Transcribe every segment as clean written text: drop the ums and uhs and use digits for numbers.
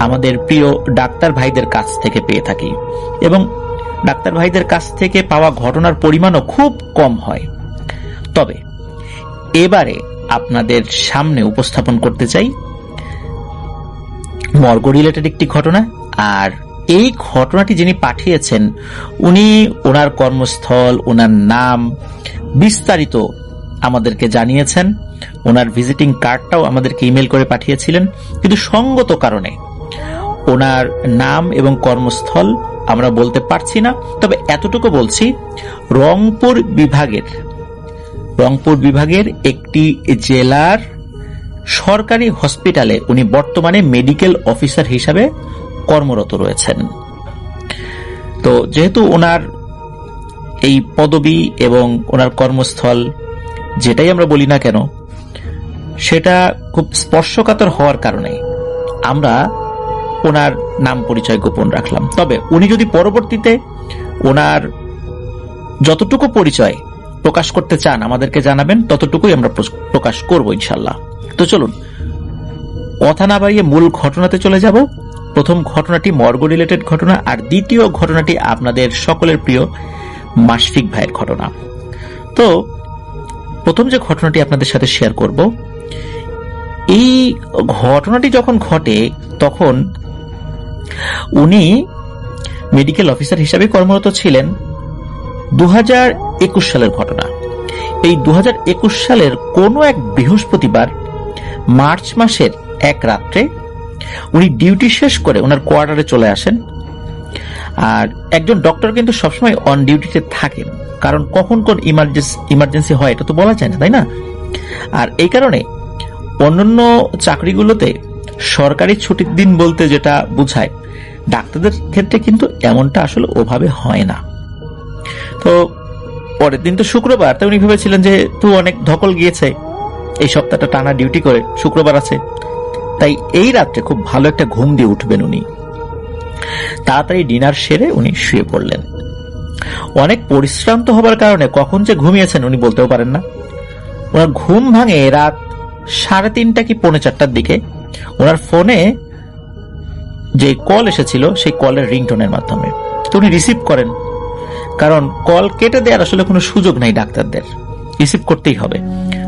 আমাদের প্রিয় ডাক্তার ভাইদের কাছ থেকে পেয়ে থাকি, এবং ডাক্তার ভাইদের কাছ থেকে পাওয়া ঘটনার পরিমাণও খুব কম হয়। তবে এবারে আপনাদের সামনে উপস্থাপন করতে চাই মর্গ রিলেটেড একটি ঘটনা। আর এই ঘটনাটি যিনি পাঠিয়েছেন উনি ওনার কর্মস্থল, ওনার নাম বিস্তারিত আমাদেরকে জানিয়েছেন, ওনার ভিজিটিং কার্ডটাও আমাদেরকে ইমেল করে পাঠিয়েছিলেন, কিন্তু সঙ্গত কারণে ওনার নাম এবং কর্মস্থল আমরা বলতে পারছি না। তবে এতটুকু বলছি, রংপুর বিভাগের একটি জেলার সরকারি হসপিটালে উনি বর্তমানে মেডিকেল অফিসার হিসাবে কর্মরত রয়েছেন। তো যেহেতু ওনার এই পদবি এবং ওনার কর্মস্থল যেটাই আমরা বলি না কেন সেটা খুব স্পর্শকাতর হওয়ার কারণে আমরা ওনার নাম পরিচয় গোপন রাখলাম। তবে উনি যদি পরবর্তীতে ওনার যতটুকু পরিচয় প্রকাশ করতে চান আমাদেরকে জানাবেন, ততটুকুই আমরা প্রকাশ করব ইনশাল্লাহ। তো চলুন কথা না বাড়িয়ে মূল ঘটনাতে চলে যাব। প্রথম ঘটনাটি মর্গ রিলেটেড ঘটনা, আর দ্বিতীয় ঘটনাটি আপনাদের সকলের প্রিয় মাশফিক ভাইয়ের ঘটনা। তো প্রথম যে ঘটনাটি আপনাদের সাথে শেয়ার করব, এই ঘটনাটি যখন ঘটে তখন উনি মেডিকেল অফিসার হিসাবে কর্মরত ছিলেন। 2021 সালের ঘটনা। এই 2021 সালের কোনো এক বৃহস্পতিবার মার্চ মাসের এক রাত্রে উনি ডিউটি শেষ করে ওনার কোয়ার্টারে চলে আসেন। আর একজন ডক্টর কিন্তু সবসময় অন ডিউটিতে থাকেন, কারণ কখন কোন ইমার্জেন্সি হয় এটা তো বলা যায় না, তাই না? আর এই কারণে অন্যান্য চাকরিগুলোতে সরকারি ছুটির দিন বলতে যেটা বোঝায়, ডাক্তারদের ক্ষেত্রে কিন্তু এমনটা আসলে ওভাবে হয় না। তো পরের দিন তো শুক্রবার, তাই উনি ভেবেছিলেন যে তুই অনেক ধকল গিয়েছে, এই সপ্তাহটা টানা ডিউটি করে শুক্রবার আছে, তাই এই রাত্রে খুব ভালো একটা ঘুম দিয়ে উঠবেন উনি। তাড়াতাড়ি ডিনার সেরে উনি শুয়ে পড়লেন। অনেক পরিশ্রান্ত হবার কারণে কখন যে ঘুমিয়েছেন উনি বলতেও পারেন না। ওনার ঘুম ভাঙে রাত 3:30 কি 4:45 দিকে। ওনার ফোনে যে কল এসেছিল সেই কলের রিংটোনের মাধ্যমে। তো উনি রিসিভ করেন, কারণ কল কেটে দেওয়ার আসলে কোনো সুযোগ নাই, ডাক্তারদের রিসিভ করতেই হবে।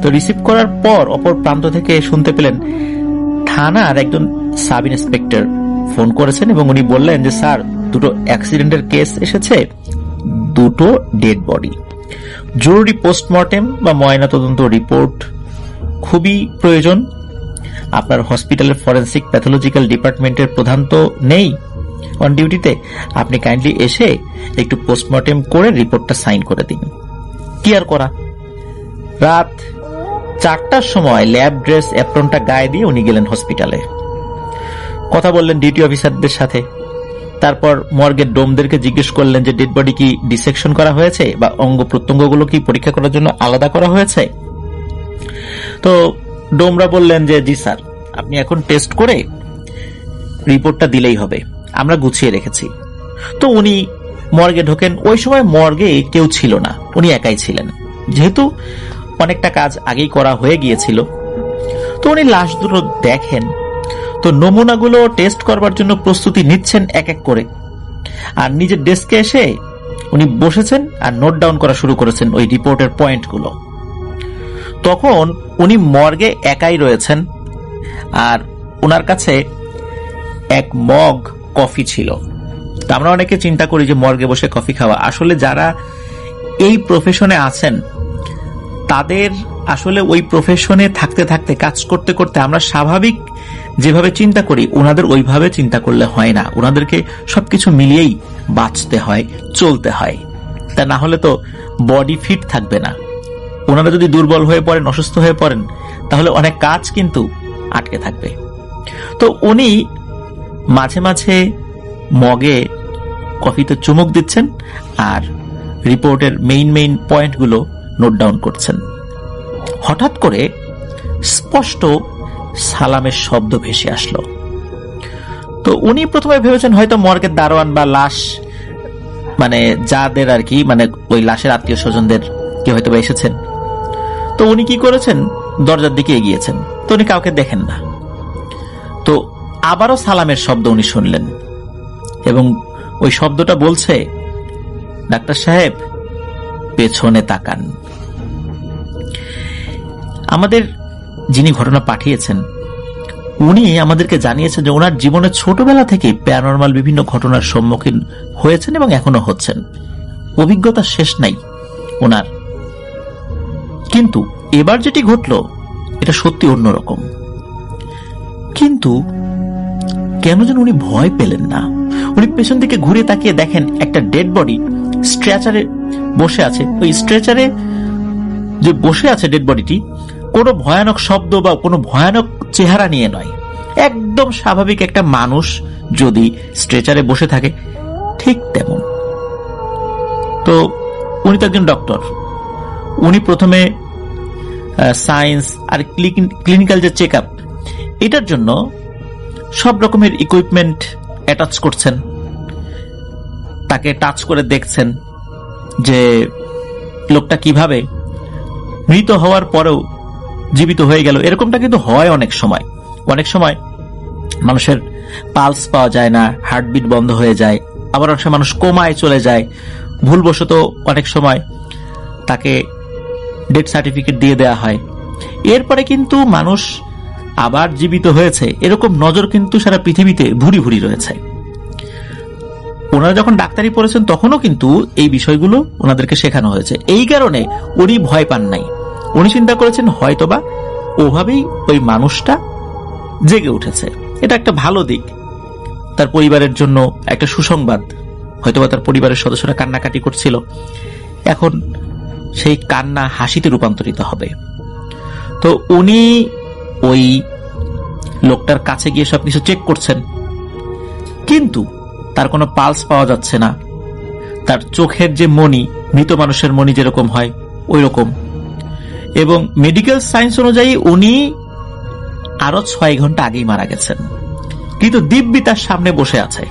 তো রিসিভ করার পর অপর প্রান্ত থেকে শুনতে পেলেন থানার একজন সাব ইন্সপেক্টর ফোন করেছেন, এবং উনি বললেন যে স্যার, দুটো অ্যাক্সিডেন্টের কেস এসেছে, দুটো ডেড বডি, জরুরি পোস্টমর্টেম বা ময়নাতদন্ত রিপোর্ট খুবই প্রয়োজন। আপনার হসপিটালের ফরেন্সিক প্যাথোলজিক্যাল ডিপার্টমেন্টের প্রধান তো নেই অন ডিউটিতে, আপনি কাইন্ডলি এসে একটু পোস্টমর্টেম করে রিপোর্টটা সাইন করে দিন। কি আর করা, রাত 4টার সময় ল্যাব ড্রেস অ্যাপ্রনটা গায়ে দিয়ে উনি গেলেন হসপিটালে। কথা বললেন ডিউটি অফিসারদের সাথে, তারপর মর্গের ডোমদেরকে জিজ্ঞেস করলেন যে ডেড বডি কি ডিসেকশন করা হয়েছে বা অঙ্গ প্রত্যঙ্গগুলো কি পরীক্ষা করার জন্য আলাদা করা হয়েছে। তো ডোমরা বললেন যে জি স্যার, আপনি এখন টেস্ট করে রিপোর্টটা দিলেই হবে, আমরা গুছিয়ে রেখেছি। তো উনি মর্গে ঢোকেন। ওই সময় মর্গে কেউ ছিল না, উনি একাই ছিলেন, যেহেতু অনেকটা কাজ আগেই করা হয়ে গিয়েছিল। তো উনি লাশ দুটো দেখেন, তো নমুনাগুলো টেস্ট করবার জন্য প্রস্তুতি নিচ্ছেন এক এক করে। আর নিজের ডেস্কে এসে উনি বসেছেন আর নোট ডাউন করা শুরু করেছেন ওই রিপোর্টের পয়েন্টগুলো। তখন উনি মর্গে একাই রয়েছেন, আর ওনার কাছে এক মগ কফি ছিল। তা আমরা অনেকে চিন্তা করি যে মর্গে বসে কফি খাওয়া, আসলে যারা এই প্রফেশনে আছেন তাদের আসলে ওই প্রফেশনে থাকতে থাকতে, কাজ করতে করতে আমরা স্বাভাবিক যেভাবে চিন্তা করি ওনাদের ওইভাবে চিন্তা করলে হয় না। ওনাদেরকে সবকিছু মিলিয়েই বাঁচতে হয়, চলতে হয়, তা না হলে তো বডি ফিট থাকবে না। ওনারা যদি দুর্বল হয়ে পড়েন, অসুস্থ হয়ে পড়েন, তাহলে অনেক কাজ কিন্তু আটকে থাকবে। তো উনি মাঝে মাঝে মগে কফিতে চুমুক দিচ্ছেন আর রিপোর্টের মেইন পয়েন্টগুলো নোট ডাউন করছেন। হঠাৎ করে স্পষ্ট সালামের শব্দ ভেসে আসলো। তো উনি প্রথমে ভেবেছেন হয়তো মর্গের দারোয়ান বা লাশ, মানে যাদের আর কি, মানে ওই লাশের আত্মীয় স্বজনদের কেউ হয়তো এসেছেন। তো উনি কি করেছেন, দরজার দিকে এগিয়েছেন। তো উনি কাউকে দেখেন না। তো আবারও সালামের শব্দ উনি শুনলেন এবং ওই শব্দটা বলছে, ডাক্তার সাহেব পেছনে তাকান। আমাদের যিনি ঘটনা পাঠিয়েছেন উনি আমাদেরকে জানিয়েছেন যে ওনার জীবনে ছোটবেলা থেকে প্যারানরমাল বিভিন্ন ঘটনার সম্মুখীন হয়েছেন এবং এখনো হচ্ছেন। অভিজ্ঞতা শেষ নাই ওনার, কিন্তু এবার যেটি ঘটল এটা সত্যি অন্যরকম। কিন্তু কেন যেন উনি ভয় পেলেন না। উনি পেছন দিকে ঘুরে তাকিয়ে দেখেন একটা ডেড বডি স্ট্রেচারে বসে আছে। ওই স্ট্রেচারে যে বসে আছে ডেড বডিটি কোনো ভয়ানক শব্দ বা কোনো ভয়ানক চেহারা নিয়ে নয়, একদম স্বাভাবিক একটা মানুষ যদি স্ট্রেচারে বসে থাকে ঠিক তেমন। তো উনি তো একজন ডক্টর, উনি প্রথমে সায়েন্স আর ক্লিনিক্যাল যে চেক আপ এটার জন্য সব রকমের ইকুইপমেন্ট অ্যাটাচ করছেন, তাকে টাচ করে দেখছেন যে লোকটা কিভাবে মৃত হওয়ার পরেও জীবিত হয়ে গেল। এরকমটা কিন্তু হয় অনেক সময়। অনেক সময় মানুষের পালস পাওয়া যায় না, হার্টবিট বন্ধ হয়ে যায়, আবার অনেক সময় মানুষ কোমায় চলে যায়, ভুলবশত অনেক সময় তাকে ডেথ সার্টিফিকেট দিয়ে দেওয়া হয়, এরপরে কিন্তু মানুষ আবার জীবিত হয়েছে, এরকম নজর কিন্তু সারা পৃথিবীতে ভুরি ভুরি রয়েছে। ওনারা যখন ডাক্তারি পড়েছেন তখনও কিন্তু এই বিষয়গুলো ওনাদেরকে শেখানো হয়েছে। এই কারণে উনি ভয় পান নাই। উনি চিন্তা করেছেন হয়তোবা ওভাবেই ওই মানুষটা জেগে উঠেছে, এটা একটা ভালো দিক, তার পরিবারের জন্য একটা সুসংবাদ। হয়তোবা তার পরিবারের সদস্যরা কান্নাকাটি করছিল, এখন সেই কান্না হাসিতে রূপান্তরিত হবে। তো উনি ওই লোকটার কাছে গিয়ে সবকিছু চেক করছেন, কিন্তু তার কোনো পালস পাওয়া যাচ্ছে না। তার চোখের যে মণি, মৃত মানুষের মণি যেরকম হয় ওই রকম, এবং মেডিকেল সায়েন্স অনুযায়ী উনি আরো 6 ঘন্টা আগেই মারা গেছেন। কিন্তু দিব্যি তার সামনে বসে আছে।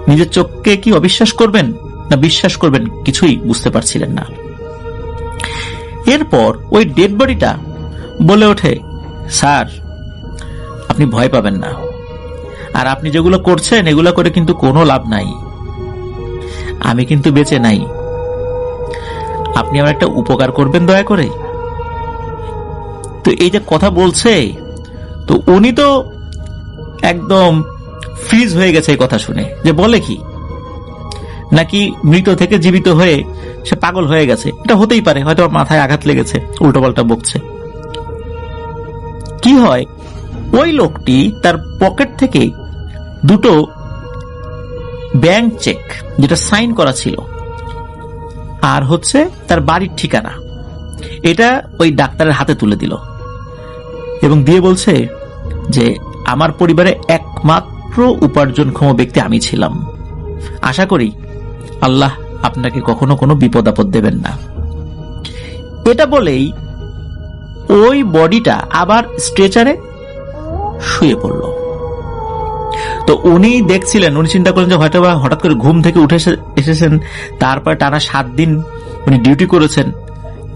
নিজের চোখকে কি অবিশ্বাস করবেন না বিশ্বাস করবেন কিছুই বুঝতে পারছিলেন না। এরপর ওই ডেড বডিটা বলে ওঠে, স্যার আপনি ভয় পাবেন না, আর আপনি যেগুলো করছেন এগুলো করে কিন্তু কোনো লাভ নাই, আমি কিন্তু বেঁচে নাই, আপনি আমার একটা উপকার করবেন দয়া করে। তো এই যে কথা বলছে, তো উনি তো একদম ফ্রিজ হয়ে গেছে এই কথা শুনে, যে বলে কি নাকি মৃত থেকে জীবিত হয়ে সে পাগল হয়ে গেছে। এটা হতেই পারে, হয়তো মাথায় আঘাত লেগেছে, উল্টোপাল্টা বকছে। কি হয়, ওই লোকটি তার পকেট থেকে দুটো ব্যাংক চেক যেটা সাইন করা ছিল আর হচ্ছে তার বাড়ির ঠিকানা, এটা ওই ডাক্তারের হাতে তুলে দিল এবং দিয়ে বলছে যে আমার পরিবারে একমাত্র উপার্জনক্ষম ব্যক্তি আমি ছিলাম, আশা করি আল্লাহ আপনাকে কখনো কোনো বিপদ আপদ দেবেন না। এটা বলেই ওই বডিটা আবার স্ট্রেচারে শুয়ে পড়ল। তো উনি দেখছিলেন, উনি চিন্তা করেন যে হয়তো বা হঠাৎ করে ঘুম থেকে উঠে এসেছেন, তারপর টানা 7 দিন উনি ডিউটি করেছেন,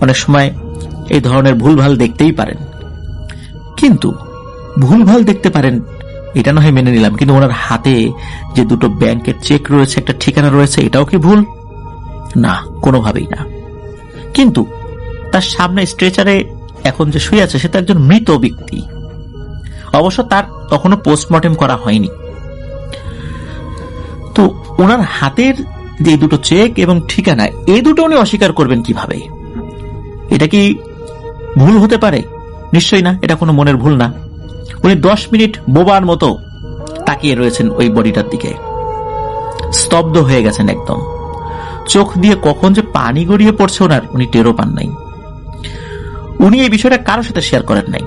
অনেক সময় এই ধরনের ভুলভাল দেখতেই পারেন। কিন্তু ভুলভাল দেখতে পারেন এটা না হয় মেনে নিলাম, কিন্তু ওনার হাতে যে দুটো ব্যাংকের চেক রয়েছে, একটা ঠিকানা রয়েছে, এটাও কি ভুল? না, কোনোভাবেই না। কিন্তু তার সামনে স্ট্রেচারে এখন যে শুয়ে আছে সে তো একজন মৃত ব্যক্তি, অবশ্য তার তখনও পোস্টমর্টেম করা হয়নি। তো ওনার হাতের যে দুটো চেক এবং ঠিকানা, এই দুটো উনি অস্বীকার করবেন কিভাবে? এটা কি ভুল হতে পারে? নিশ্চয়ই না, এটা কোনো মনের ভুল না। উনি 10 মিনিট বোবার মতো তাকিয়ে রয়েছেন ওই বডিটার দিকে, স্তব্ধ হয়ে গেছেন একদম। চোখ দিয়ে কখন যে পানি গড়িয়ে পড়ছে ওনার, উনি টেরও পান নাই। উনি এই বিষয়টা কারোর সাথে শেয়ার করেন নাই,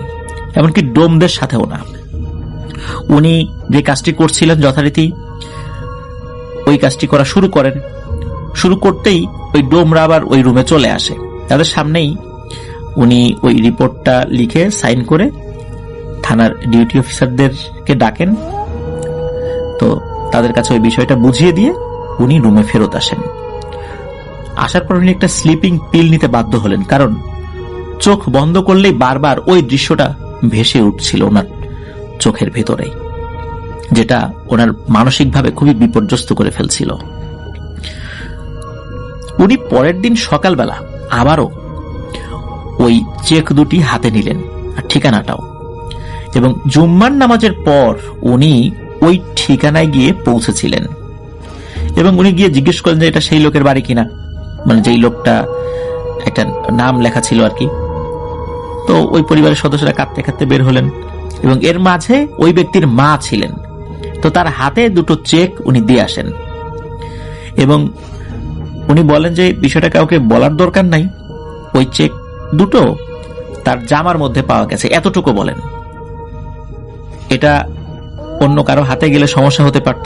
এমনকি ডোমদের সাথেও না। উনি যে কাজটি করছিলেন যথারীতি ওই কাজটি করা শুরু করেন। শুরু করতেই ওই ডোমরা আবার ওই রুমে চলে আসে, তাদের সামনেই উনি ওই রিপোর্টটা লিখে সাইন করে থানার ডিউটি অফিসারদেরকে ডাকেন। তো তাদের কাছে ওই বিষয়টা বুঝিয়ে দিয়ে উনি রুমে ফেরত আসেন। আসার পর উনি একটা স্লিপিং পিল নিতে বাধ্য হলেন, কারণ চোখ বন্ধ করলেই বারবার ওই দৃশ্যটা ভেসে উঠছিল ওনার চোখের ভেতরে। যেটা ওনার মানসিকভাবে খুবই বিপর্যস্ত করে ফেলছিল। উনি পরের দিন সকালবেলা আবারও ওই চেক দুটি হাতে নিলেন, আর ঠিকানাটাও, এবং জুম্মার নামাজের পর উনি ওই ঠিকানায় গিয়ে পৌঁছেছিলেন। এবং উনি গিয়ে জিজ্ঞেস করেন যে এটা সেই লোকের বাড়ি কিনা, মানে যেই লোকটা একটা নাম লেখা ছিল আর কি। তো ওই পরিবারের সদস্যরা কাঁদতে কাঁদতে বের হলেন, এবং এর মাঝে ওই ব্যক্তির মা ছিলেন। তো তার হাতে দুটো চেক উনি দিয়ে আসেন, এবং উনি বলেন যে বিষয়টা কাউকে বলার দরকার নাই, ওই চেক দুটো তার জামার মধ্যে পাওয়া গেছে, এতটুকু বলেন। এটা অন্য কারো হাতে গেলে সমস্যা হতে পারত,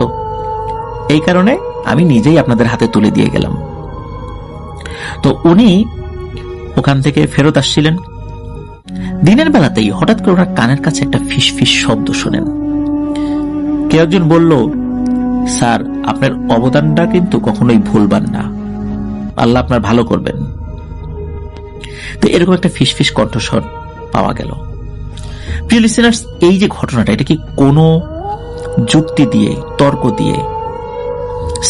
এই কারণে আমি নিজেই আপনাদের হাতে তুলে দিয়ে গেলাম। তো উনি ওখান থেকে ফেরত আসছিলেন। দিনের বেলাতেই হঠাৎ করে ওনার কানের কাছে একটা ফিস ফিস শব্দ শোনেন। কেউ একজন বলল, স্যার আপনার অবদানটা কিন্তু কখনোই ভুলবেন না, আল্লাহ আপনার ভালো করবেন। তো এরকম একটা ফিস ফিস কণ্ঠস্বর পাওয়া গেল। প্রিয় লিসেনার্স, এই যে ঘটনাটা, এটা কি কোনো যুক্তি দিয়ে, তর্ক দিয়ে,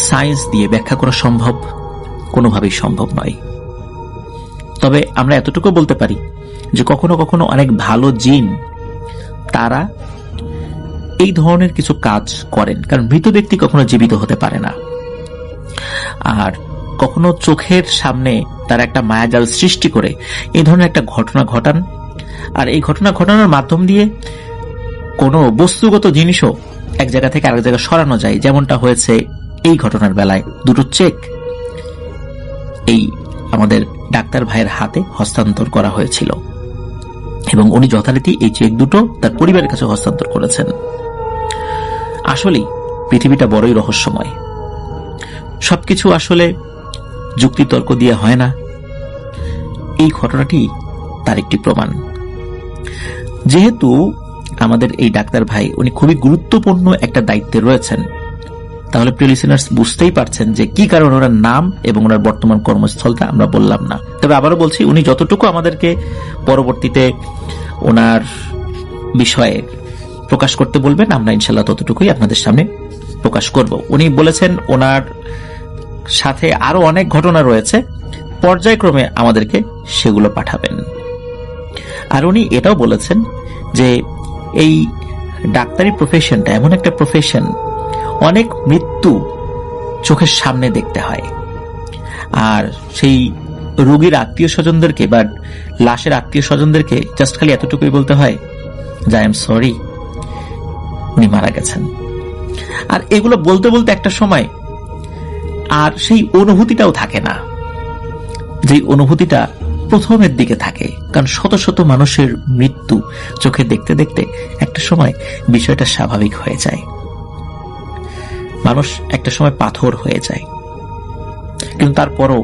সায়েন্স দিয়ে ব্যাখ্যা করা সম্ভব? কোনোভাবেই সম্ভব নয়। তবে আমরা এতটুকু বলতে পারি যে কখনো কখনো অনেক ভালো জিন তারা এই ধরনের কিছু কাজ করেন, কারণ মৃত ব্যক্তি কখনো জীবিত হতে পারে না। আর কখনো চোখের সামনে তারা একটা মায়াজাল সৃষ্টি করে এই ধরনের একটা ঘটনা ঘটান, আর এই ঘটনা ঘটানোর মাধ্যম দিয়ে কোনো বস্তুগত জিনিসও এক জায়গা থেকে আরেক জায়গায় সরানো যায়। যেমনটা হয়েছে এই ঘটনার বেলায়, দুটো চেক এই আমাদের ডাক্তার ভাইয়ের হাতে হস্তান্তর করা হয়েছিল, এবং উনি যথারীতি এই চেক দুটো তার পরিবারের কাছে হস্তান্তর করেছেন। আসলে পৃথিবীটা বড়ই রহস্যময়, সবকিছু আসলে যুক্তিতর্ক দিয়ে হয় না। এই ঘটনাটি তার একটি প্রমাণ। যেহেতু আমাদের এই ডাক্তার ভাই উনি খুবই গুরুত্বপূর্ণ একটা দায়িত্বে রয়েছেন, তাহলে প্রিয় লিসেনার্স বুঝতেই পারছেন যে কি কারণ ওনার নাম এবং ওনার বর্তমান কর্মস্থলটা আমরা বললাম না। তবে আবারও বলছি, উনি যতটুকু আমাদেরকে পরবর্তীতে ওনার বিষয়ে প্রকাশ করতে বলবেন, আমরা ইনশাল্লাহ ততটুকুই আপনাদের সামনে প্রকাশ করব। উনি বলেছেন ওনার সাথে আরো অনেক ঘটনা রয়েছে, পর্যায়ক্রমে আমাদেরকে সেগুলো পাঠাবেন। আর উনি এটাও বলেছেন যে এই ডাক্তারি প্রফেশনটা এমন একটা প্রফেশন, অনেক মৃত্যু চোখের সামনে দেখতে হয়, আর সেই রোগীর আত্মীয় স্বজনদেরকে বা লাশের আত্মীয় স্বজনদেরকে জাস্ট খালি এতটুকুই বলতে হয় যে আই এম সরি, উনি মারা গেছেন। আর এগুলো বলতে বলতে একটা সময় আর সেই অনুভূতিটাও থাকে না, যে অনুভূতিটা প্রথমের দিকে থাকে, কারণ শত শত মানুষের মৃত্যু চোখে দেখতে দেখতে একটা সময় বিষয়টা স্বাভাবিক হয়ে যায়। মানুষ একটা সময় পাথর হয়ে যায়, কিন্তু তারপরও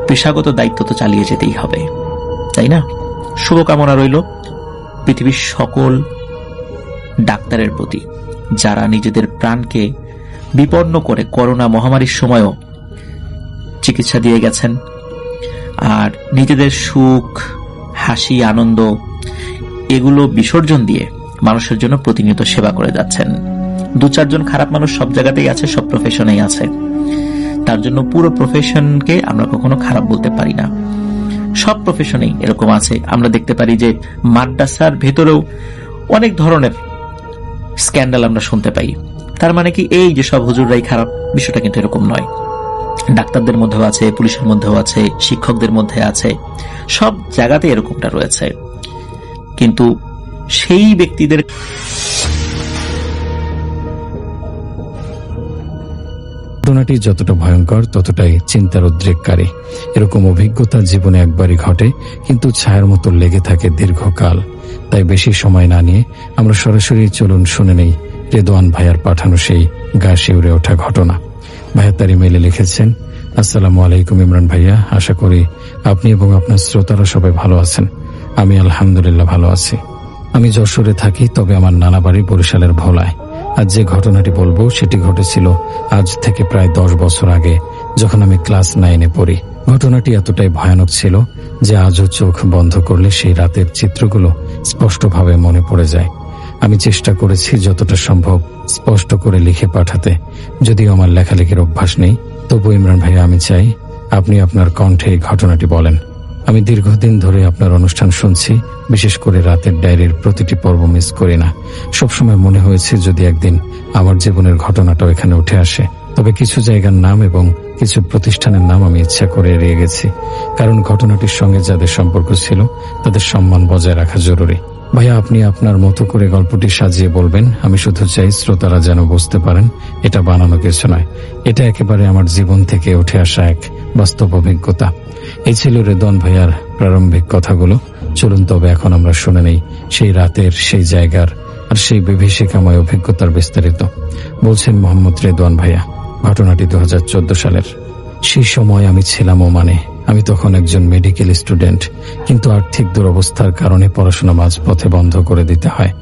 পেশাগত দায়িত্ব তো চালিয়ে যেতেই হবে, তাই না? শুভকামনা রইল পৃথিবীর সকল ডাক্তারের প্রতি, যারা নিজেদের প্রাণকে বিপন্ন করে করোনা মহামারীর সময়ও চিকিৎসা দিয়ে গেছেন, আর নিজেদের সুখ, হাসি, আনন্দ এগুলো বিসর্জন দিয়ে মানুষের জন্য প্রতিনিয়ত সেবা করে যাচ্ছেন। দু চারজন খারাপ মানুষ সব জায়গাতেই আছে, সব প্রফেশনেই আছে, তার জন্য পুরো প্রফেশনকে আমরা কখনো খারাপ বলতে পারি না। সব প্রফেশনেই এরকম আছে। আমরা দেখতে পারি যে মাদ্রাসার ভেতরেও অনেক ধরনের স্ক্যান্ডাল আমরা শুনতে পাই। তার মানে কি এই যে সব হুজুররাই খারাপ? বিষয়টা কিন্তু এরকম নয়। ডাক্তারদের মধ্যেও আছে, পুলিশের মধ্যেও আছে, শিক্ষকদের মধ্যে আছে, সব জায়গাতে এরকমটা রয়েছে। কিন্তু সেই ব্যক্তিদের ঘটনাটি যতটা ভয়ঙ্কর ততটাই চিন্তার উদ্রেককারী। এরকম অভিজ্ঞতা জীবনে একবারই ঘটে, কিন্তু ছায়ার মতো লেগে থাকে দীর্ঘকাল। তাই বেশি সময় না নিয়ে আমরা সরাসরি চলুন শুনে নেই রেদওয়ান ভাইয়ার পাঠানো সেই গা শিউরে ওঠা ঘটনা। ভাইয়া তার ইমেইলে লিখেছেন, আসসালামু আলাইকুম ইমরান ভাইয়া, আশা করি আপনি এবং আপনার শ্রোতারা সবাই ভালো আছেন। আমি আলহামদুলিল্লাহ ভালো আছি। আমি যশোরে থাকি, তবে আমার নানা বাড়ি বরিশালের ভোলায়। আজ যে ঘটনাটি বলবো সেটি ঘটেছিল আজ থেকে প্রায় 10 বছর আগে, যখন আমি ক্লাস 9-এ পড়ি। ঘটনাটি এতটাই ভয়ানক ছিল যে আজও চোখ বন্ধ করলে সেই রাতের চিত্রগুলো স্পষ্টভাবে মনে পড়ে যায়। আমি চেষ্টা করেছি যতটা সম্ভব স্পষ্ট করে লিখে পাঠাতে, যদিও আমার লেখালেখির অভ্যাস নেই। তবু ইমরান ভাইয়া, আমি চাই আপনি আপনার কণ্ঠে এই ঘটনাটি বলেন। আমি দীর্ঘদিন ধরে আপনার অনুষ্ঠান শুনছি, বিশেষ করে রাতের ডায়েরির প্রতিটি পর্ব মিস করি না। সবসময় মনে হয়েছে যদি একদিন আমার জীবনের ঘটনাটাও এখানে উঠে আসে, তবে কিছু জায়গার নাম এবং কিছু প্রতিষ্ঠানের নাম আমি ইচ্ছা করে এড়িয়ে গেছি, কারণ ঘটনাটির সঙ্গে যাদের সম্পর্ক ছিল তাদের সম্মান বজায় রাখা জরুরি। ভাইয়া, আপনি আপনার মতো করে গল্পটি সাজিয়ে বলবেন। আমি শুধু চাই শ্রোতারা যেন বুঝতে পারেন এটা বানানো কিছু নয়, এটা একেবারে আমার জীবন থেকে উঠে আসা এক বাস্তব অভিজ্ঞতা। এই ছিল রেদওয়ান ভাইয়ার প্রারম্ভিক কথাগুলো। চলুন তবে এখন আমরা শুনে নেই সেই রাতের, সেই জায়গার আর সেই বিভীষিকাময় অভিজ্ঞতার বিস্তারিত। বলছেন মোহাম্মদ রেদওয়ান ভাইয়া। ঘটনাটি 2014 সালের। সেই সময় আমি ছিলাম ওমানে। আমি তখন একজন মেডিকেল স্টুডেন্ট, কিন্তু আর্থিক দুরবস্থার কারণে পড়াশোনা মাঝপথে বন্ধ করে দিতে হয়।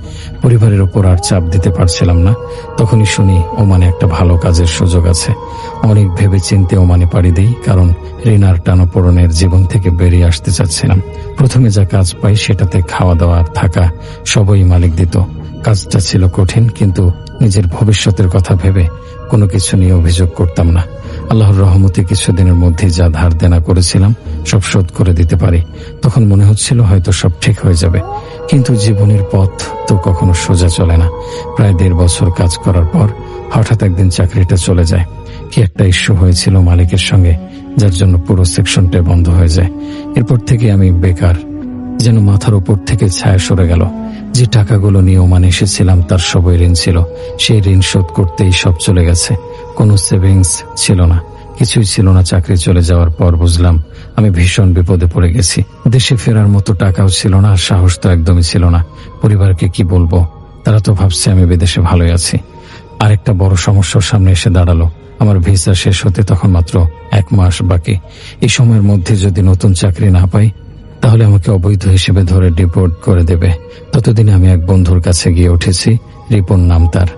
পরিবারের উপর আর চাপ দিতে পারছিলাম না। তখনই শুনি ওমানে একটা ভালো কাজের সুযোগ আছে। অনেক ভেবে চিন্তে ওমানে পাড়ি দিই, কারণ ঋণার টানাপোড়েনের জীবন থেকে বেরিয়ে আসতে চাচ্ছিলাম। প্রথমে যা কাজ পাই সেটাতে খাওয়া দাওয়া আর থাকা সবই মালিক দিত। কাজটা ছিল কঠিন, কিন্তু নিজের ভবিষ্যতের কথা ভেবে কোনো কিছু নিয়ে অভিযোগ করতাম না। আল্লাহর রহমতে কিছুদিনের মধ্যে যা ধার দেনা করেছিলাম সব শোধ করে দিতে পারি। তখন মনে হচ্ছিল হয়তো সব ঠিক হয়ে যাবে, কিন্তু জীবনের পথ তো কখনো সোজা চলে না। প্রায় 1.5 বছর কাজ করার পর হঠাৎ একদিন চাকরিটা চলে যায়। কি একটা ইস্যু হয়েছিল মালিকের সঙ্গে, যার জন্য পুরো সেকশনটা বন্ধ হয়ে যায়। এরপর থেকে আমি বেকার, যেন মাথার উপর থেকে ছায়া সরে গেল। যে টাকাগুলো নিয়ে ওমানে এসেছিলাম তার সবই ঋণ ছিল। সেই ঋণ শোধ করতেই সব চলে গেছে। কোনো সেভিংস ছিল না, কিছুই ছিল না। চাকরি চলে যাওয়ার পর বুঝলাম আমি ভীষণ বিপদে পড়ে গেছি। দেশে ফেরার মতো টাকাও ছিল না, আর সাহস তো একদমই ছিল না। পরিবারকে কি বলবো? তারা তো ভাবছে আমি বিদেশে ভালোই আছি। আরেকটা বড় সমস্যার সামনে এসে দাঁড়ালো। আমার ভিসা শেষ হতে তখন মাত্র 1 মাস বাকি। এই সময়ের মধ্যে যদি নতুন চাকরি না পাই, তাহলে আমাকে অবৈধ হিসেবে ধরে ডিপোর্ট করে দেবে। ততদিনে আমি এক বন্ধুর কাছে গিয়ে উঠেছি। রিপন নাম তার।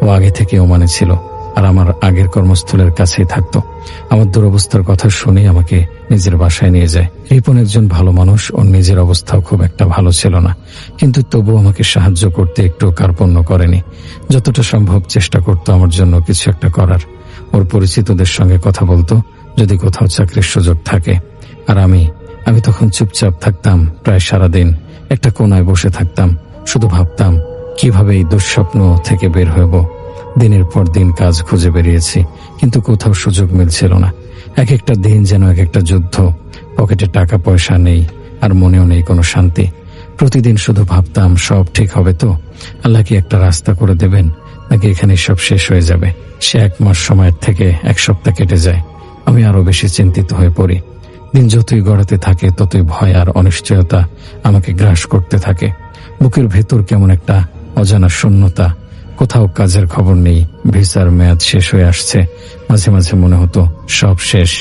ও আগে থেকে ওমানে ছিল আর আমার আগের কর্মস্থলের কাছেই থাকতো। আমার দুরবস্থার কথা শুনে আমাকে নিজের বাসায় নিয়ে যায়। রিপন একজন ভালো মানুষ। ওর নিজের অবস্থাও খুব একটা ভালো ছিল না, কিন্তু তবু আমাকে সাহায্য করতে একটু কার্পণ্য করেনি। যতটা সম্ভব চেষ্টা করতো আমার জন্য কিছু একটা করার। ওর পরিচিতদের সঙ্গে কথা বলতো যদি কোথাও চাকরির সুযোগ থাকে। আর আমি তখন চুপচাপ থাকতাম। প্রায় সারাদিন একটা কোনায় বসে থাকতাম, শুধু ভাবতাম কিভাবে এই দুঃস্বপ্ন থেকে বের হব। দিনের পর দিন কাজ খুঁজে বেরিয়েছি, কিন্তু কোথাও সুযোগ মিলছিল না। এক একটা দিন যেন এক একটা যুদ্ধ। পকেটে টাকা পয়সা নেই, আর মনেও নেই কোনো শান্তি। প্রতিদিন শুধু ভাবতাম সব ঠিক হবে তো? আল্লাহ কি একটা রাস্তা করে দেবেন, নাকি এখানে সব শেষ হয়ে যাবে? সে 1 মাস সময়ের থেকে 1 সপ্তাহ কেটে যায়। আমি আরো বেশি চিন্তিত হয়ে পড়ি। দিন যতই গড়াতে থাকে ততই ভয় আর অনিশ্চয়তা আমাকে গ্রাস করতে থাকে। বুকের ভেতর কেমন একটা অজানা শূন্যতা। কোথাও কাজের খবর নেই, ভিসার মেয়াদ শেষ হয়ে আসছে। মাঝে মাঝে মনে হতো সব শেষ।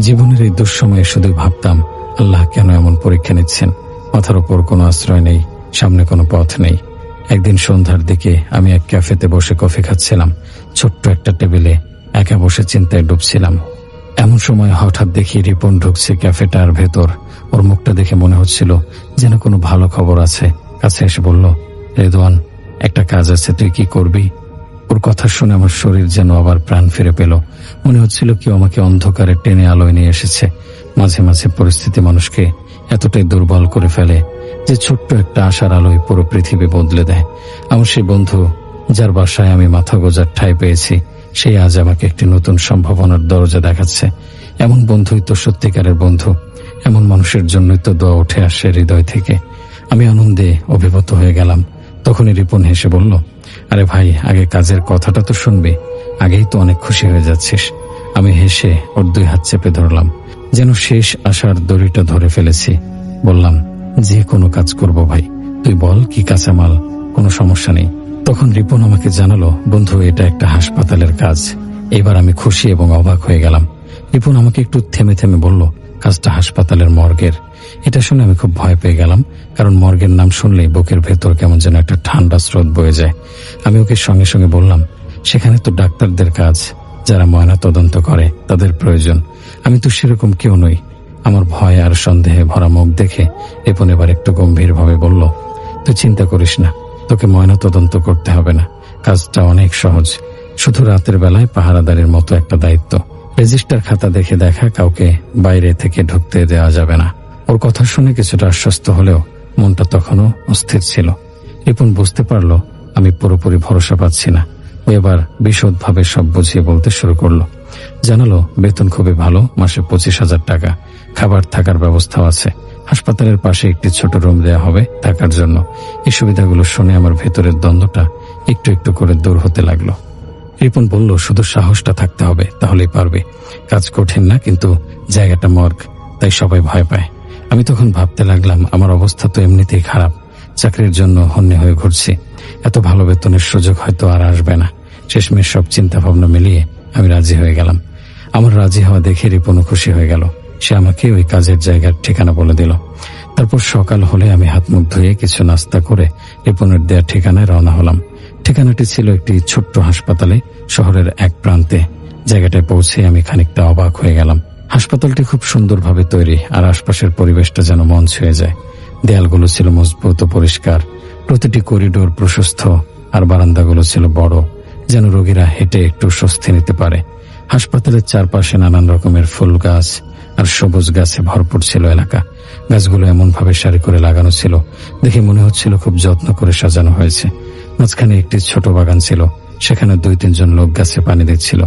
জীবনের এই দুঃসময়ে শুধু ভাবতাম আল্লাহ কেন এমন পরীক্ষা নিচ্ছেন। মাথার উপর কোনো আশ্রয় নেই, সামনে কোনো পথ নেই। একদিন সন্ধ্যার দিকে আমি এক ক্যাফেতে বসে কফি খাচ্ছিলাম। ছোট্ট একটা টেবিলে একা বসে চিন্তায় ডুবছিলাম। এমন সময় হঠাৎ দেখি রিপন ঢুকছে ক্যাফেটার ভেতর। ওর মুখটা দেখে মনে হচ্ছিল যেন কোনো ভালো খবর আছে। কাছে এসে বলল, রেদওয়ান, একটা কাজ আছে, তুই কি করবি? ওর কথা শুনে আমার শরীর যেন আবার প্রাণ ফিরে পেল। মনে হচ্ছিল কেউ আমাকে অন্ধকারে টেনে আলোয় নিয়ে এসেছে। মাঝে মাঝে পরিস্থিতি মানুষকে এতটাই দুর্বল করে ফেলে যে ছোট্ট একটা আশার আলোয় পুরো পৃথিবী বদলে দেয়। আমার সেই বন্ধু, যার বাসায় আমি মাথা গোজার ঠাঁই পেয়েছি, সেই আজ আমাকে একটি নতুন সম্ভাবনার দরজা দেখাচ্ছে। এমন বন্ধুই তো সত্যিকারের বন্ধু। এমন মানুষের জন্যই তো দোয়া উঠে আসে হৃদয় থেকে। আমি আনন্দে অভিভূত হয়ে গেলাম। তখনই রিপন হেসে বলল, আরে ভাই, আগে কাজের কথাটা তো শুনবি। আগেই তো অনেক খুশি হয়ে যাচ্ছিস। আমি হেসে ওর 2 হাত চেপে ধরলাম, যেন শেষ আশার দড়িটা ধরে ফেলেছি। বললাম, যে কোনো কাজ করব ভাই, তুই বল কি কাঁচামাল, কোনো সমস্যা নেই। তখন রিপন আমাকে জানালো, বন্ধু, এটা একটা হাসপাতালের কাজ। এবার আমি খুশি এবং অবাক হয়ে গেলাম। রিপন আমাকে একটু থেমে থেমে বলল, কাজটা হাসপাতালের মর্গের। এটা শুনে আমি খুব ভয় পেয়ে গেলাম, কারণ মর্গের নাম শুনলেই বুকের ভেতর কেমন যেন একটা ঠান্ডা স্রোত বয়ে যায়। আমি ওকে সঙ্গে সঙ্গে বললাম, সেখানে তো ডাক্তারদের কাজ, যারা ময়না তদন্ত করে, তাদের প্রয়োজন। আমি তো সেরকম কেউ নই। আমার ভয় আর সন্দেহে ভরা মুখ দেখে রিপন এবার একটু গম্ভীরভাবে বলল, তুই চিন্তা করিস না, তোকে ময়না তদন্ত করতে হবে না, কাজটা অনেক সহজ, শুধু রাতের বেলায় পাহারাদারের মতো একটা দায়িত্ব। রেজিস্টার খাতা দেখে দেখা, কাউকে বাইরে থেকে ঢুকতে দেওয়া যাবে না। ওর কথা শুনে কিছুটা আশ্বস্ত হলেও মনটা তখনও অস্থির ছিল। রিপন বুঝতে পারলো আমি পুরোপুরি ভরসা পাচ্ছি না। ও এবার বিশদভাবে সব বুঝিয়ে বলতে শুরু করলো। জানালো বেতন খুবই ভালো, মাসে 25,000 টাকা, খাবার থাকার ব্যবস্থাও আছে, হাসপাতালের পাশে একটি ছোট রুম দেয়া হবে থাকার জন্য। এই সুবিধাগুলো শুনে আমার ভেতরের দ্বন্দ্বটা একটু একটু করে দূর হতে লাগলো। রিপন বলল, শুধু সাহসটা থাকতে হবে, তাহলেই পারবে। কাজ কঠিন না, কিন্তু জায়গাটা মর্গ, তাই সবাই ভয় পায়। আমি তখন ভাবতে লাগলাম, আমার অবস্থা তো এমনিতেই খারাপ, চাকরির জন্য হন্যে হয়ে ঘুরছি, এত ভালো বেতনের সুযোগ হয়তো আর আসবে না। শেষমেশ সব চিন্তা ভাবনা মিলিয়ে আমি রাজি হয়ে গেলাম। আমার রাজি হওয়া দেখে রিপনও খুশি হয়ে গেল। সে আমাকে ওই কাজের জায়গার ঠিকানা বলে দিল। তারপর সকাল হলে আমি হাত মুখ ধুয়ে কিছু নাস্তা করে রিপনের দেয়া ঠিকানায় রওনা হলাম। ঠিকানাটি ছিল একটি ছোট্ট হাসপাতালে, শহরের এক প্রান্তে। জায়গাটায় পৌঁছে আমি খানিকটা অবাক হয়ে গেলাম। হাসপাতালটি খুব সুন্দরভাবে তৈরি, আর আশপাশের পরিবেশটা যেন মন ছুঁয়ে যায়। দেয়ালগুলো ছিল মজবুত ও পরিষ্কার, প্রতিটি করিডোর প্রশস্ত, আর বারান্দাগুলো ছিল বড়, যেন রোগীরা হেঁটে একটু স্বস্তি নিতে পারে। হাসপাতালের চারপাশে নানান রকমের ফুল গাছ আর সবুজ গাছে ভরপুর ছিল এলাকা। গাছগুলো এমনভাবে সারি করে লাগানো ছিল, দেখে মনে হচ্ছিল খুব যত্ন করে সাজানো হয়েছে। মাঝখানে একটি ছোট বাগান ছিল, সেখানে 2-3 জন লোক গাছে পানি দিচ্ছিল।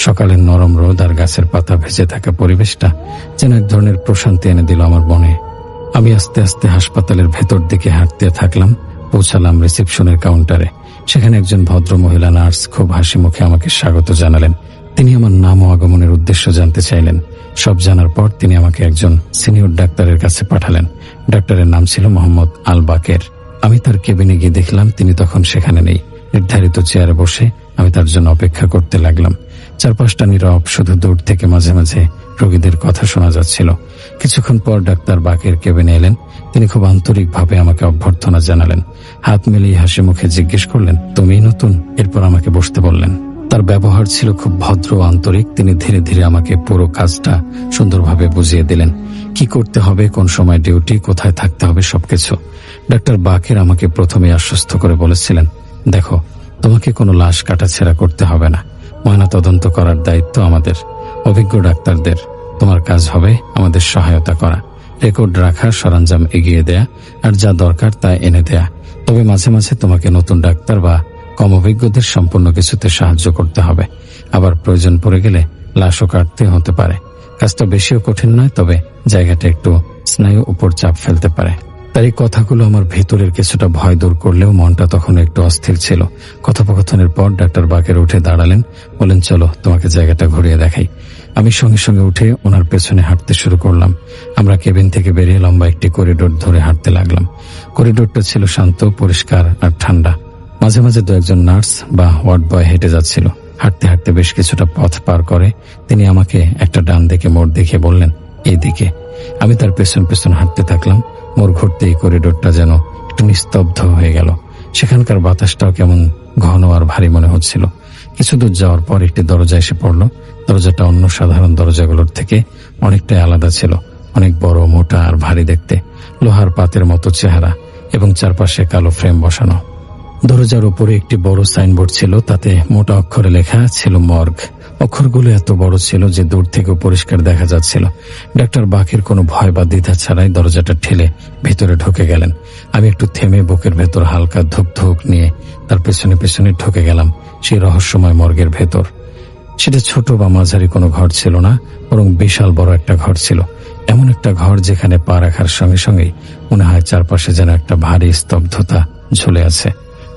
সকালের নরম রোদ আর গাছের পাতা ভেজে থাকা পরিবেশটা যেন এক ধরনের প্রশান্তি এনে দিল আমার মনে। আমি আস্তে আস্তে হাসপাতালের ভেতর দিকে হাঁটতে থাকলাম। পৌঁছালাম রিসেপশনের কাউন্টারে। সেখানে একজন ভদ্র মহিলা নার্স খুব হাসি মুখে আমাকে স্বাগত জানালেন। তিনি আমার নাম ও আগমনের উদ্দেশ্য জানতে চাইলেন। সব জানার পর তিনি আমাকে একজন সিনিয়র ডাক্তারের কাছে পাঠালেন। ডাক্তারের নাম ছিল মোহাম্মদ আল বাকের। আমি তার কেবিনে গিয়ে দেখলাম তিনি তখন সেখানে নেই। নির্ধারিত চেয়ারে বসে আমি তার জন্য অপেক্ষা করতে লাগলাম। চারপাশটা নীরব, শুধু দূর থেকে মাঝে মাঝে রোগীদের কথা শোনা যাচ্ছিল। কিছুক্ষণ পর ডাক্তার বাকের কেবিনে এলেন। তিনি খুব আন্তরিকভাবে আমাকে অভ্যর্থনা জানালেন। হাত মিলিয়ে হাসি মুখে জিজ্ঞেস করলেন, তুমি নতুন? এরপর আমাকে বসতে বললেন। তার ব্যবহার ছিল খুব ভদ্র ও আন্তরিক। তিনি ধীরে ধীরে আমাকে পুরো কাজটা সুন্দরভাবে বুঝিয়ে দিলেন, কি করতে হবে, কোন সময় ডিউটি, কোথায় থাকতে হবে, সবকিছু। ডাক্তার বাকের আমাকে প্রথমে আশ্বস্ত করে বলেছিলেন, দেখো, তোমাকে কোনো লাশ কাটাছেঁড়া করতে হবে না, ময়না তদন্ত করার দায়িত্ব আমাদের, অভিজ্ঞ ডাক্তারদের। তোমার কাজ হবে আমাদের সহায়তা করা, রেকর্ড রাখা, সরঞ্জাম এগিয়ে দেয়া, আর যা দরকার তা এনে দেয়া। তবে মাঝে মাঝে তোমাকে নতুন ডাক্তার বা কম অভিজ্ঞদের সম্পূর্ণ কিছুতে সাহায্য করতে হবে। আবার প্রয়োজন পড়ে গেলে লাশও কাটতে হতে পারে। কাজটা বেশিও কঠিন নয়, তবে জায়গাটা একটু স্নায়ু উপর চাপ ফেলতে পারে। তার এই কথাগুলো আমার ভেতরের কিছুটা ভয় দূর করলেও মনটা তখন একটু অস্থির ছিল। কথোপকথনের পর ডাক্তার বাকের উঠে দাঁড়ালেন, বলেন, চলো তোমাকে জায়গাটা ঘুরিয়ে দেখাই। আমি সঙ্গে সঙ্গে উঠে ওনার পেছনে হাঁটতে শুরু করলাম। আমরা কেবিন থেকে বেরিয়ে লম্বা একটি করিডোর ধরে হাঁটতে লাগলাম। করিডোরটা ছিল শান্ত, পরিষ্কার আর ঠান্ডা। মাঝে মাঝে 2-1 নার্স বা ওয়ার্ড বয় হেঁটে যাচ্ছিল। হাঁটতে হাঁটতে বেশ কিছুটা পথ পার করে তিনি আমাকে একটা ডান দিকে মোড় দেখিয়ে বললেন, এই দিকে। আমি তার পেছন পেছন হাঁটতে থাকলাম। মোড় ঘুরতে এই করিডোরটা যেন একটু নিস্তব্ধ হয়ে গেল। সেখানকার বাতাসটাও কেমন ঘন আর ভারী মনে হচ্ছিল। কিছু দূর যাওয়ার পর একটি দরজা এসে পড়ল। দরজাটা অন্য সাধারণ দরজাগুলোর থেকে অনেকটাই আলাদা ছিল, অনেক বড়, মোটা আর ভারী দেখতে, লোহার পাতের মতো চেহারা এবং চারপাশে কালো ফ্রেম বসানো। দরজার উপরে একটি বড় সাইনবোর্ড ছিল, তাতে মোটা অক্ষরে লেখা ছিল মর্গ। অক্ষরগুলো এত বড় ছিল যে দূর থেকেও পরিষ্কার দেখা যাচ্ছিল। ডাক্তার বাকের কোনো ভয় বা দ্বিধা ছাড়াই দরজাটা ঠেলে ভেতরে ঢুকে গেলেন। আমি একটু থেমে বুকের ভেতর হালকা ধুক ধুক নিয়ে তার পেছনে পেছনে ঢুকে গেলাম সেই রহস্যময় মর্গের ভেতর। সেটা ছোট বা মাঝারি কোনো ঘর ছিল না, বরং বিশাল বড় একটা ঘর ছিল। এমন একটা ঘর যেখানে পা রাখার সঙ্গে সঙ্গেই মনে হয় চারপাশে যেন একটা ভারী স্তব্ধতা ঝুলে আছে।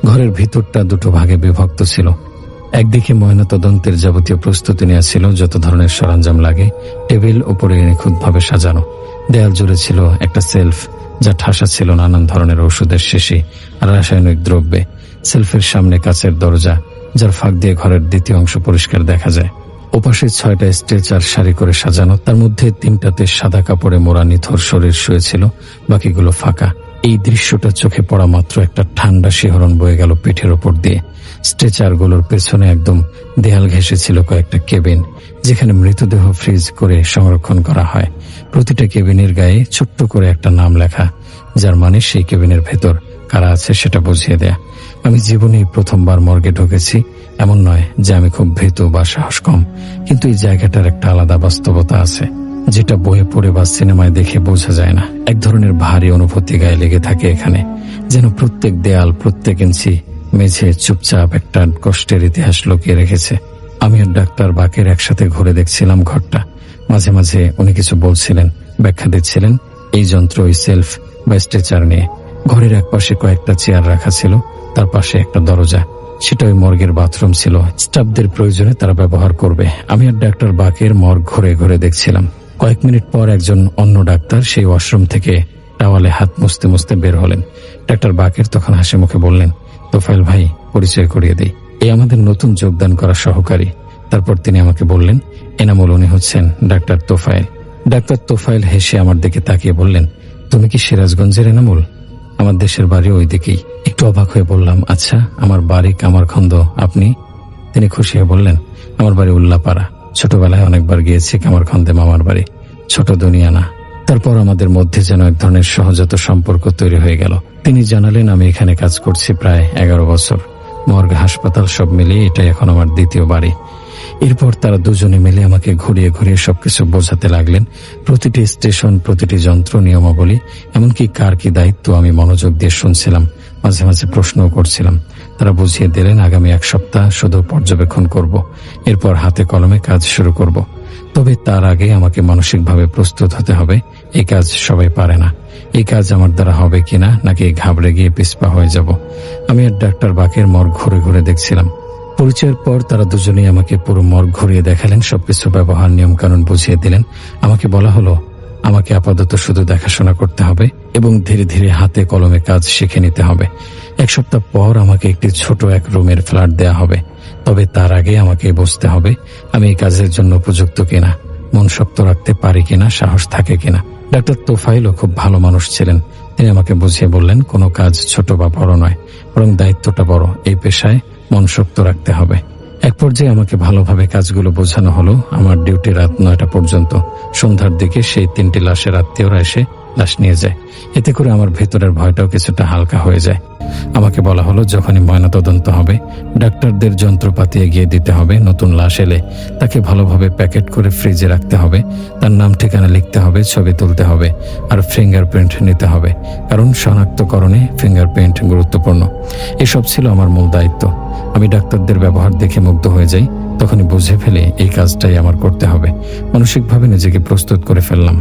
ঘরের ভিতরটা 2 ভাগে বিভক্ত ছিল। একদিকে ময়নাতদন্তের যাবতীয় প্রস্তুতি নেওয়া ছিল, যত ধরনের সরঞ্জাম লাগে টেবিল উপরে নিখুঁতভাবে সাজানো। দেয়াল জুড়ে ছিল একটা সেলফ, যা ঠাসা ছিল নানান ধরনের ওষুধের শিশি আর রাসায়নিক দ্রব্যে। সেলফের সামনে কাচের দরজা, যার ফাঁক দিয়ে ঘরের দ্বিতীয় অংশ পরিষ্কার দেখা যায়। ওপাশে 6টা স্ট্রেচার সারি করে সাজানো, তার মধ্যে 3টাতে সাদা কাপড়ে মোড়া নিথর শরীর শুয়েছিল, বাকিগুলো ফাঁকা। এই দৃশ্যটা চোখে পড়া মাত্র একটা ঠান্ডা শিহরণ বয়ে গেল পিঠের ওপর দিয়ে। স্ট্রেচারগুলোর পেছনে একদম দেয়াল ঘেঁষে ছিল কয়েকটা কেবিন, যেখানে মৃতদেহ ফ্রিজ করে সংরক্ষণ করা হয়। প্রতিটা কেবিনের গায়ে ছোট্ট করে একটা নাম লেখা, যার মানে সেই কেবিনের ভেতর কারা আছে সেটা বুঝিয়ে দেয়া। আমি জীবনেই প্রথমবার মর্গে ঢুকেছি। এমন নয় যে আমি খুব ভীতু বা সাহস কম, কিন্তু এই জায়গাটার একটা আলাদা বাস্তবতা আছে, যেটা বইয়ে পড়ে বা সিনেমায় দেখে বোঝা যায় না। এক ধরনের ভারী অনুভূতি গায়ে লেগে থাকে এখানে, যেন প্রত্যেক দেয়াল, প্রত্যেক ইঞ্চি মেঝে চুপচাপ একটা কষ্টের ইতিহাস লুকিয়ে রেখেছে। আমি আর ডাক্তার বাকের একসাথে ঘুরে দেখছিলাম ঘরটা। মাঝে মাঝে উনি কিছু বলছিলেন, ব্যাখ্যা দিচ্ছিলেন এই যন্ত্র, এই সেলফ বা স্ট্রেচার নিয়ে। ঘরের একপাশে কয়েকটা চেয়ার রাখা ছিল, তার পাশে একটা দরজা, সেটা ওই মর্গের বাথরুম ছিল। স্টাফদের প্রয়োজনে তারা ব্যবহার করবে। আমি আর ডাক্তার বাকের মর্গ ঘুরে ঘুরে দেখছিলাম। কয়েক মিনিট পর একজন অন্য ডাক্তার সেই ওয়াশরুম থেকে টাওয়ালে হাত মুছতে মুছতে বের হলেন। ডাক্তার বাকের তখন হাসি মুখে বললেন, তোফায়েল ভাই, পরিচয় করিয়ে দেই, এই আমাদের নতুন যোগদান করা সহকারী। তারপর তিনি আমাকে বললেন, এনামুল, উনি হচ্ছেন ডাক্তার তোফায়েল। ডাক্তার তোফায়েল হেসে আমার দিকে তাকিয়ে বললেন, তুমি কি সিরাজগঞ্জের এনামুল? আমার দেশের বাড়ি ওই দিকেই। একটু অবাক হয়ে বললাম, আচ্ছা, আমার বাড়ি কামারখন্দ, আপনি? তিনি খুশি হয়ে বললেন, আমার বাড়ি উল্লাপাড়া। ছোটবেলায় অনেকবার গিয়েছি কামারখন্দে মামার বাড়ি, ছোট দুনিয়া না। তারপর আমাদের মধ্যে যেন এক ধরনের সহজাত সম্পর্ক তৈরি হয়ে গেল। তিনি জানালেন, আমি এখানে কাজ করছি প্রায় 11 বছর। মর্গ, হাসপাতাল সব মিলিয়ে এটাই এখন আমার দ্বিতীয় বাড়ি। এরপর তারা দুজনে মিলে আমাকে ঘুরিয়ে ঘুরিয়ে সবকিছু বোঝাতে লাগলেন। প্রতিটি স্টেশন, প্রতিটি যন্ত্র, নিয়মাবলী, এমনকি কার কি দায়িত্ব আমি মনোযোগ দিয়ে শুনছিলাম, মাঝে মাঝে প্রশ্নও করছিলাম। তারা বুঝিয়ে দিলেন, আগামী 1 সপ্তাহ শুধু পর্যবেক্ষণ করব, এরপর হাতে কলমে কাজ শুরু করব। তবে তার আগে আমাকে মানসিকভাবে প্রস্তুত হতে হবে। এই কাজ সবাই পারে না। এই কাজ আমার দ্বারা হবে কিনা, নাকি ঘাবড়ে গিয়ে পিছপা হয়ে যাব। আমি আর ডাক্তার বাকের মর্গ ঘুরে ঘুরে দেখছিলাম। পরিচয়ের পর তারা দুজনেই আমাকে পুরো মর্গ ঘুরিয়ে দেখালেন, সবকিছু ব্যবহার, নিয়ম কানুন বুঝিয়ে দিলেন। আমাকে বলা হলো, আমাকে আপাতত শুধু দেখাশোনা করতে হবে এবং ধীরে ধীরে হাতে কলমে কাজ শিখে নিতে হবে। 1 সপ্তাহ পর আমাকে একটি ছোট এক রুমের ফ্ল্যাট দেয়া হবে। তবে তার আগে আমাকে বুঝতে হবে আমি এই কাজের জন্য উপযুক্ত কিনা, মন শক্ত রাখতে পারি কিনা, সাহস থাকে কিনা। ডাক্তার তোফায়েলও খুব ভালো মানুষ ছিলেন। তিনি আমাকে বুঝিয়ে বললেন, কোনো কাজ ছোট বা বড় নয়, বরং দায়িত্বটা বড়। এই পেশায় মন শক্ত রাখতে হবে। এক পর্যায়ে আমাকে ভালোভাবে কাজগুলো বোঝানো হলো। আমার ডিউটি রাত 9টা পর্যন্ত। সন্ধ্যার দিকে সেই 3টি লাশের আত্মীয়রা এসে লাশ নিয়ে যায়। এতে করে আমার ভেতরের ভয়টাও কিছুটা হালকা হয়ে যায়। আমাকে বলা হলো, যখনই ময়নাতদন্ত হবে, ডাক্তারদের যন্ত্রপাতি এগিয়ে দিতে হবে। নতুন লাশ এলে তাকে ভালোভাবে প্যাকেট করে ফ্রিজে রাখতে হবে। তার নাম ঠিকানা লিখতে হবে, ছবি তুলতে হবে, আর ফিঙ্গারপ্রিন্ট নিতে হবে, কারণ শনাক্তকরণে ফিঙ্গারপ্রিন্ট গুরুত্বপূর্ণ। এসব ছিল আমার মূল দায়িত্ব। আমি ডাক্তারদের ব্যবহার দেখে মুগ্ধ হয়ে যাই। তখনই বুঝে ফেলে এই কাজটাই আমার করতে হবে। মানসিকভাবে নিজেকে প্রস্তুত করে ফেললাম।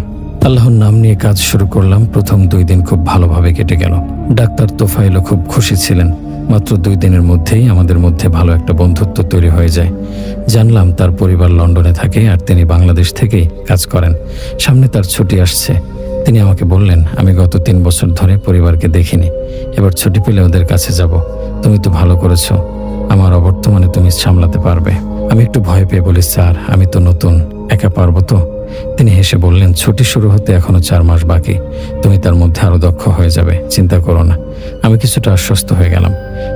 আল্লাহর নাম নিয়ে কাজ শুরু করলাম। প্রথম 2 দিন খুব ভালোভাবে কেটে গেল। ডাক্তার তোফায়েলও খুব খুশি ছিলেন। মাত্র 2 দিনের মধ্যেই আমাদের মধ্যে ভালো একটা বন্ধুত্ব তৈরি হয়ে যায়। জানলাম তার পরিবার লন্ডনে থাকে আর তিনি বাংলাদেশ থেকেই কাজ করেন। সামনে তার ছুটি আসছে। তিনি আমাকে বললেন, আমি গত 3 বছর ধরে পরিবারকে দেখিনি, এবার ছুটি পেলে ওদের কাছে যাব। তুমি তো ভালো করেছো, আমার অবর্তমানে তুমি সামলাতে পারবে। আমি একটু ভয় পেয়ে বলি, স্যার, আমি তো নতুন, একা পারবো তো? তিনি হেসে বললেন, ছুটি শুরু হতে এখনো 4 মাস বাকি, তুমি তার মধ্যে আরো দক্ষ হয়ে যাবে, চিন্তা করো না। আমি কিছুটা আশ্বস্ত হয়ে গেলাম।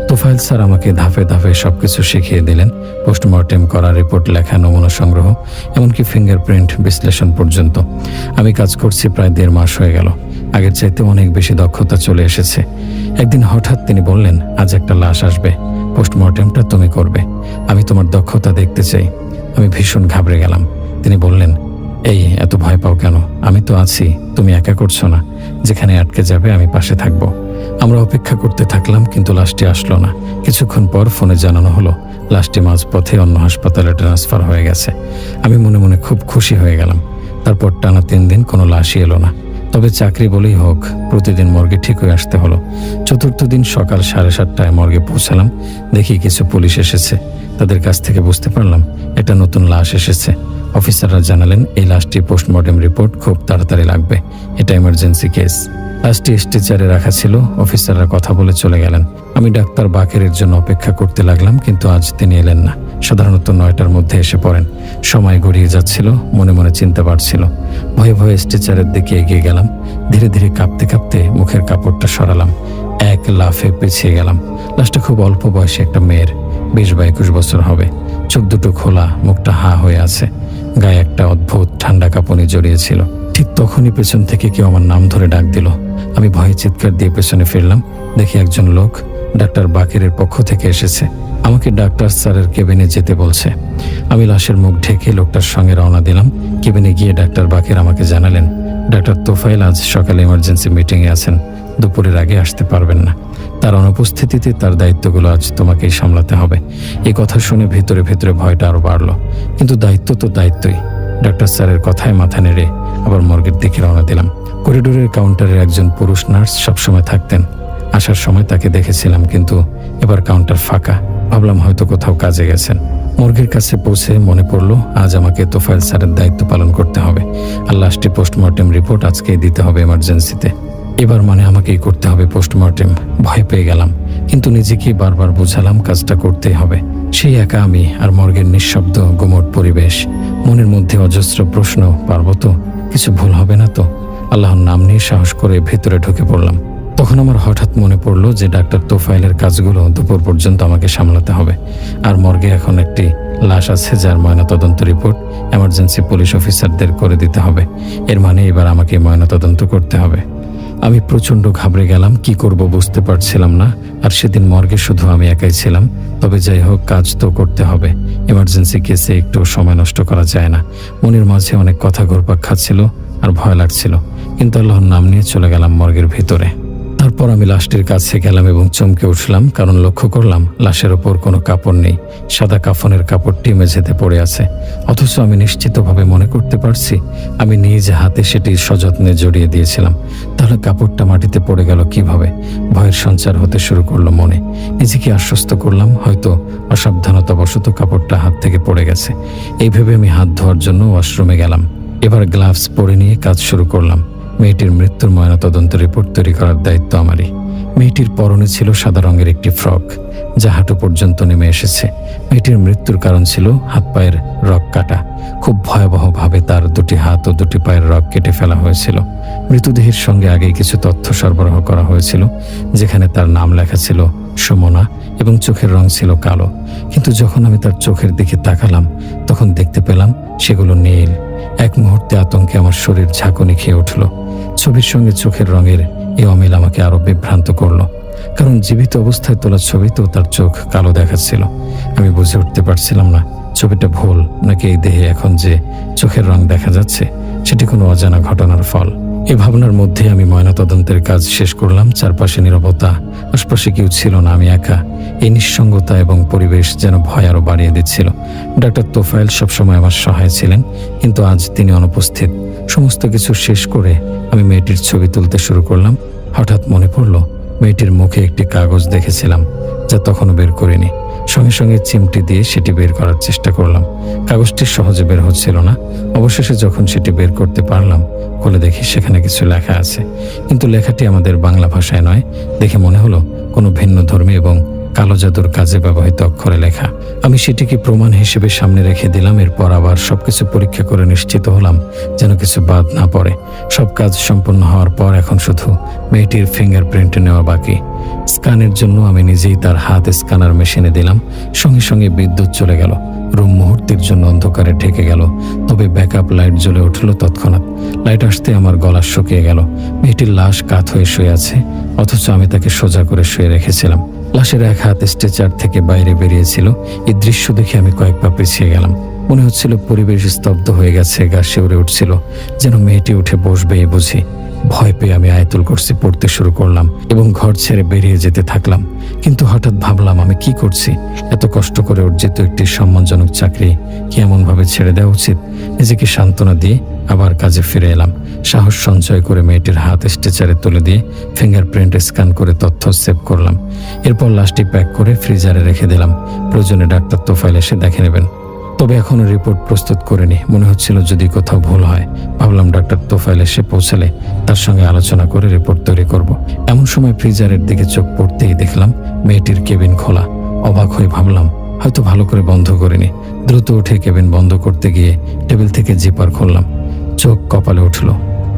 তোফায়েল স্যার আমাকে ধাপে ধাপে সবকিছু শিখিয়ে দিলেন। পোস্টমর্টেম করা, রিপোর্ট লেখা, নমুনা সংগ্রহ, এমনকি ফিঙ্গারপ্রিন্ট বিশ্লেষণ পর্যন্ত। আমি কাজ করছি প্রায় 1.5 মাস হয়ে গেল। আগের চাইতে অনেক বেশি দক্ষতা চলে এসেছে। একদিন হঠাৎ তিনি বললেন, আজ একটা লাশ আসবে, পোস্টমর্টেমটা তুমি করবে, আমি তোমার দক্ষতা দেখতে চাই। আমি ভীষণ ঘাবড়ে গেলাম। তিনি বললেন, এই এত ভয় পাও কেন? আমি তো আছি, তুমি একা করছো না। যেখানে আটকে যাবে আমি পাশে থাকবো। আমরা অপেক্ষা করতে থাকলাম, কিন্তু লাশটি আসলো না। কিছুক্ষণ পর ফোনে জানানো হলো লাশটি মাঝপথে অন্য হাসপাতালে ট্রান্সফার হয়ে গেছে। আমি মনে মনে খুব খুশি হয়ে গেলাম। তারপর টানা 3 দিন কোনো লাশই এলো না। তবে চাকরি বলেই হোক, প্রতিদিন মর্গে ঠিক হয়ে আসতে হলো। 4র্থ দিন সকাল 7:30টায় মর্গে পৌঁছালাম। দেখি কিছু পুলিশ এসেছে। তাদের কাছ থেকে বুঝতে পারলাম একটা নতুন লাশ এসেছে। অফিসাররা জানালেন, এই লাশটি পোস্টমর্টেম রিপোর্ট খুব তাড়াতাড়ি লাগবে, এটা এমার্জেন্সি কেস। লাশটি স্ট্রেচারে রাখা ছিল। অফিসাররা কথা বলে চলে গেলেন। আমি ডাক্তার বাকেরের জন্য অপেক্ষা করতে লাগলাম, কিন্তু আজ তিনি এলেন না। সাধারণত 9টার মধ্যে এসে পড়েন। সময় গড়িয়ে যাচ্ছিল, মনে মনে চিন্তা বাড়ছিল। ভয়ে ভয়ে স্ট্রেচারের দিকে এগিয়ে গেলাম। ধীরে ধীরে কাঁপতে কাঁপতে মুখের কাপড়টা সরালাম। এক লাফে পিছিয়ে গেলাম। লাশটা খুব অল্প বয়সী একটা মেয়ের, 20 বা 21 বছর হবে। চোখ দুটো খোলা, মুখটা হা হয়ে আছে। গায়ে একটা অদ্ভুত ঠান্ডা কাঁপুনি জড়িয়েছিল। ঠিক তখনই পেছন থেকে কেউ আমার নাম ধরে ডাক দিল। আমি ভয়ে চিৎকার দিয়ে পেছনে ফিরলাম। দেখি একজন লোক ডাক্তার বাকেরের পক্ষ থেকে এসেছে। আমাকে ডাক্তার স্যারের কেবিনে যেতে বলছে। আমি লাশের মুখ ঢেকে লোকটার সঙ্গে রওনা দিলাম। কেবিনে গিয়ে ডাক্তার বাকের আমাকে জানালেন, ডাক্তার তোফায়েল আজ সকালে ইমার্জেন্সি মিটিংয়ে আছেন, দুপুরের আগে আসতে পারবেন না। তার অনুপস্থিতিতে তার দায়িত্বগুলো আজ তোমাকেই সামলাতে হবে। এই কথা শুনে ভেতরে ভেতরে ভয়টা আরো বাড়লো, কিন্তু দায়িত্ব তো দায়িত্বই। ডাক্তার স্যারের কথায় মাথা নেড়ে আবার মর্গের দিকে রওনা দিলাম। করিডোরের কাউন্টারের একজন পুরুষ নার্স সবসময় থাকতেন। আসার সময় তাকে দেখেছিলাম, কিন্তু এবার কাউন্টার ফাঁকা। ভাবলাম হয়তো কোথাও কাজে গেছেন। মর্গের কাছে পৌঁছে মনে পড়লো আজ আমাকে তোফায়েল স্যারের দায়িত্ব পালন করতে হবে। আর লাস্টে পোস্টমর্টেম রিপোর্ট আজকেই দিতে হবে এমার্জেন্সিতে। এবার মানে আমাকেই করতে হবে পোস্টমর্টেম। ভয় পেয়ে গেলাম, কিন্তু নিজেকে বারবার বোঝালাম কাজটা করতেই হবে। সেই একা আমি আর মর্গের নিঃশব্দ গুমট পরিবেশ। মনের মধ্যে অজস্র প্রশ্ন, পারবো তো? কিছু ভুল হবে না তো? আল্লাহর নাম নিয়ে সাহস করে ভেতরে ঢুকে পড়লাম। তখন আমার হঠাৎ মনে পড়লো যে ডাক্তার তোফায়েলের কাজগুলো দুপুর পর্যন্ত আমাকে সামলাতে হবে। আর মর্গে এখন একটি লাশ আছে যার ময়নাতদন্ত রিপোর্ট এমার্জেন্সি পুলিশ অফিসারদের করে দিতে হবে। এর মানে এবার আমাকে ময়নাতদন্ত করতে হবে। আমি প্রচণ্ড ঘাবড়ে গেলাম, কি করব বুঝতে পারছিলাম না। আর সেদিন মর্গে শুধু আমি একাই ছিলাম। তবে যাই হোক, কাজ তো করতে হবে। এমার্জেন্সি কেসে একটু সময় নষ্ট করা যায় না। মনের মাঝে অনেক কথা ঘুরপাক খাচ্ছিল আর ভয় লাগছিল, কিন্তু আল্লাহর নাম নিয়ে চলে গেলাম মর্গের ভিতরে। তারপর আমি লাশটির কাছে গেলাম এবং চমকে উঠলাম, কারণ লক্ষ্য করলাম লাশের ওপর কোনো কাপড় নেই। সাদা কাফনের কাপড়টি মেঝেতে পড়ে আছে। অথচ আমি নিশ্চিতভাবে মনে করতে পারছি আমি নিজ হাতে সেটি সযত্নে জড়িয়ে দিয়েছিলাম। তাহলে কাপড়টা মাটিতে পড়ে গেল কিভাবে? ভয়ের সঞ্চার হতে শুরু করলো মনে। নিজেকে আশ্বস্ত করলাম হয়তো অসাবধানতাবশত কাপড়টা হাত থেকে পড়ে গেছে। এই ভেবে আমি হাত ধোয়ার জন্য ওয়াশরুমে গেলাম। এবার গ্লাভস পরে নিয়ে কাজ শুরু করলাম। মেয়েটির মৃত্যুর ময়নাতদন্ত রিপোর্ট তৈরি করার দায়িত্ব আমারই। মেয়েটির পরনে ছিল সাদা রঙের একটি ফ্রক, যা হাঁটু পর্যন্ত নেমে এসেছে। মেয়েটির মৃত্যুর কারণ ছিল হাত পায়ের রগ কাটা। খুব ভয়াবহভাবে তার দুটি হাত ও দুটি পায়ের রগ কেটে ফেলা হয়েছিল। মৃতদেহের সঙ্গে আগেই কিছু তথ্য সরবরাহ করা হয়েছিল, যেখানে তার নাম লেখা ছিল সুমনা এবং চোখের রং ছিল কালো। কিন্তু যখন আমি তার চোখের দিকে তাকালাম, তখন দেখতে পেলাম সেগুলো নীল। এক মুহূর্তে আতঙ্কে আমার শরীর ঝাঁকুনি খেয়ে উঠল। ছবির সঙ্গে চোখের রঙের এই অমিল আমাকে আরো বিভ্রান্ত করলো, কারণ জীবিত অবস্থায় তোলা ছবিতেও তার চোখ কালো দেখাচ্ছিল। আমি বুঝে উঠতে পারছিলাম না ছবিটা ভুল নাকি এই দেহে এখন যে চোখের রং দেখা যাচ্ছে সেটি কোনো অজানা ঘটনার ফল। এই ভাবনার মধ্যে আমি ময়নাতদন্তের কাজ শেষ করলাম। চারপাশে নীরবতা, আশপাশে কেউ ছিল না, আমি একা। এই নিঃসঙ্গতা এবং পরিবেশ যেন ভয় আরো বাড়িয়ে দিচ্ছিল। ডাক্তার তোফায়েল সবসময় আমার সহায় ছিলেন, কিন্তু আজ তিনি অনুপস্থিত। সমস্ত কিছু শেষ করে আমি মেয়েটির ছবি তুলতে শুরু করলাম। হঠাৎ মনে পড়লো মেয়েটির মুখে একটি কাগজ দেখেছিলাম, যা তখনও বের করিনি। সঙ্গে সঙ্গে চিমটি দিয়ে সেটি বের করার চেষ্টা করলাম। কাগজটি সহজে বের হচ্ছিল না। অবশেষে যখন সেটি বের করতে পারলাম, খুলে দেখি সেখানে কিছু লেখা আছে, কিন্তু লেখাটি আমাদের বাংলা ভাষায় নয়। দেখে মনে হলো কোনো ভিন্ন ধর্মী এবং কালো জাদুর কাজে ব্যবহৃত অক্ষরে লেখা। আমি সেটিকে প্রমাণ হিসেবে সামনে রেখে দিলাম। এরপর আবার সবকিছু পরীক্ষা করে নিশ্চিত হলাম যেন কিছু বাদ না পড়ে। সব কাজ সম্পন্ন হওয়ার পর এখন শুধু মেয়েটির ফিঙ্গারপ্রিন্ট নেওয়া বাকি। স্ক্যানের জন্য আমি নিজেই তার হাত স্ক্যানার মেশিনে দিলাম। সঙ্গে সঙ্গে বিদ্যুৎ চলে গেল। রুম মুহূর্তের জন্য অন্ধকারে ঢেকে গেল। তবে ব্যাকআপ লাইট জ্বলে উঠল তৎক্ষণাৎ। লাইট আসতে আমার গলা শুকিয়ে গেল। মেয়েটির লাশ কাত হয়ে শুয়ে আছে, অথচ আমি তাকে সোজা করে শুয়ে রেখেছিলাম। লাশের এক হাত স্ট্রেচার থেকে বাইরে বেরিয়েছিল। এই দৃশ্য দেখে আমি কয়েক পা পিছিয়ে গেলাম। মনে হচ্ছিল পরিবেশ স্তব্ধ হয়ে গেছে, গা শিউরে উঠছিল, যেন মেয়েটি উঠে বসবেই বুঝি। ভয় পেয়ে আমি আয়াতুল কুরসি পড়তে শুরু করলাম এবং ঘর ছেড়ে বেরিয়ে যেতে থাকলাম। কিন্তু হঠাৎ ভাবলাম আমি কি করছি? এত কষ্ট করে অর্জিত একটি সম্মানজনক চাকরি কি এমনভাবে ছেড়ে দেওয়া উচিত? নিজেকে সান্ত্বনা দিয়ে আবার কাজে ফিরে এলাম। সাহস সঞ্চয় করে মেয়েটির হাত স্ট্রেচারে তুলে দিয়ে ফিঙ্গারপ্রিন্ট স্ক্যান করে তথ্য সেভ করলাম। এরপর লাশটি প্যাক করে ফ্রিজারে রেখে দিলাম। প্রয়োজনে ডাক্তার তোফায়েল এসে দেখে নেবেন। তবে এখনো রিপোর্ট প্রস্তুত করিনি। মনে হচ্ছিল যদি কোথাও ভুল হয়। ভাবলাম ডাক্তার তোফায়েল এসে পৌঁছালে তার সঙ্গে আলোচনা করে রিপোর্ট তৈরি করব। এমন সময় ফ্রিজারের দিকে চোখ পড়তেই দেখলাম মেয়েটির কেবিন খোলা। অবাক হয়ে ভাবলাম হয়তো ভালো করে বন্ধ করিনি। দ্রুত উঠে কেবিন বন্ধ করতে গিয়ে টেবিল থেকে জিপার খুললাম। চোখ কপালে উঠল।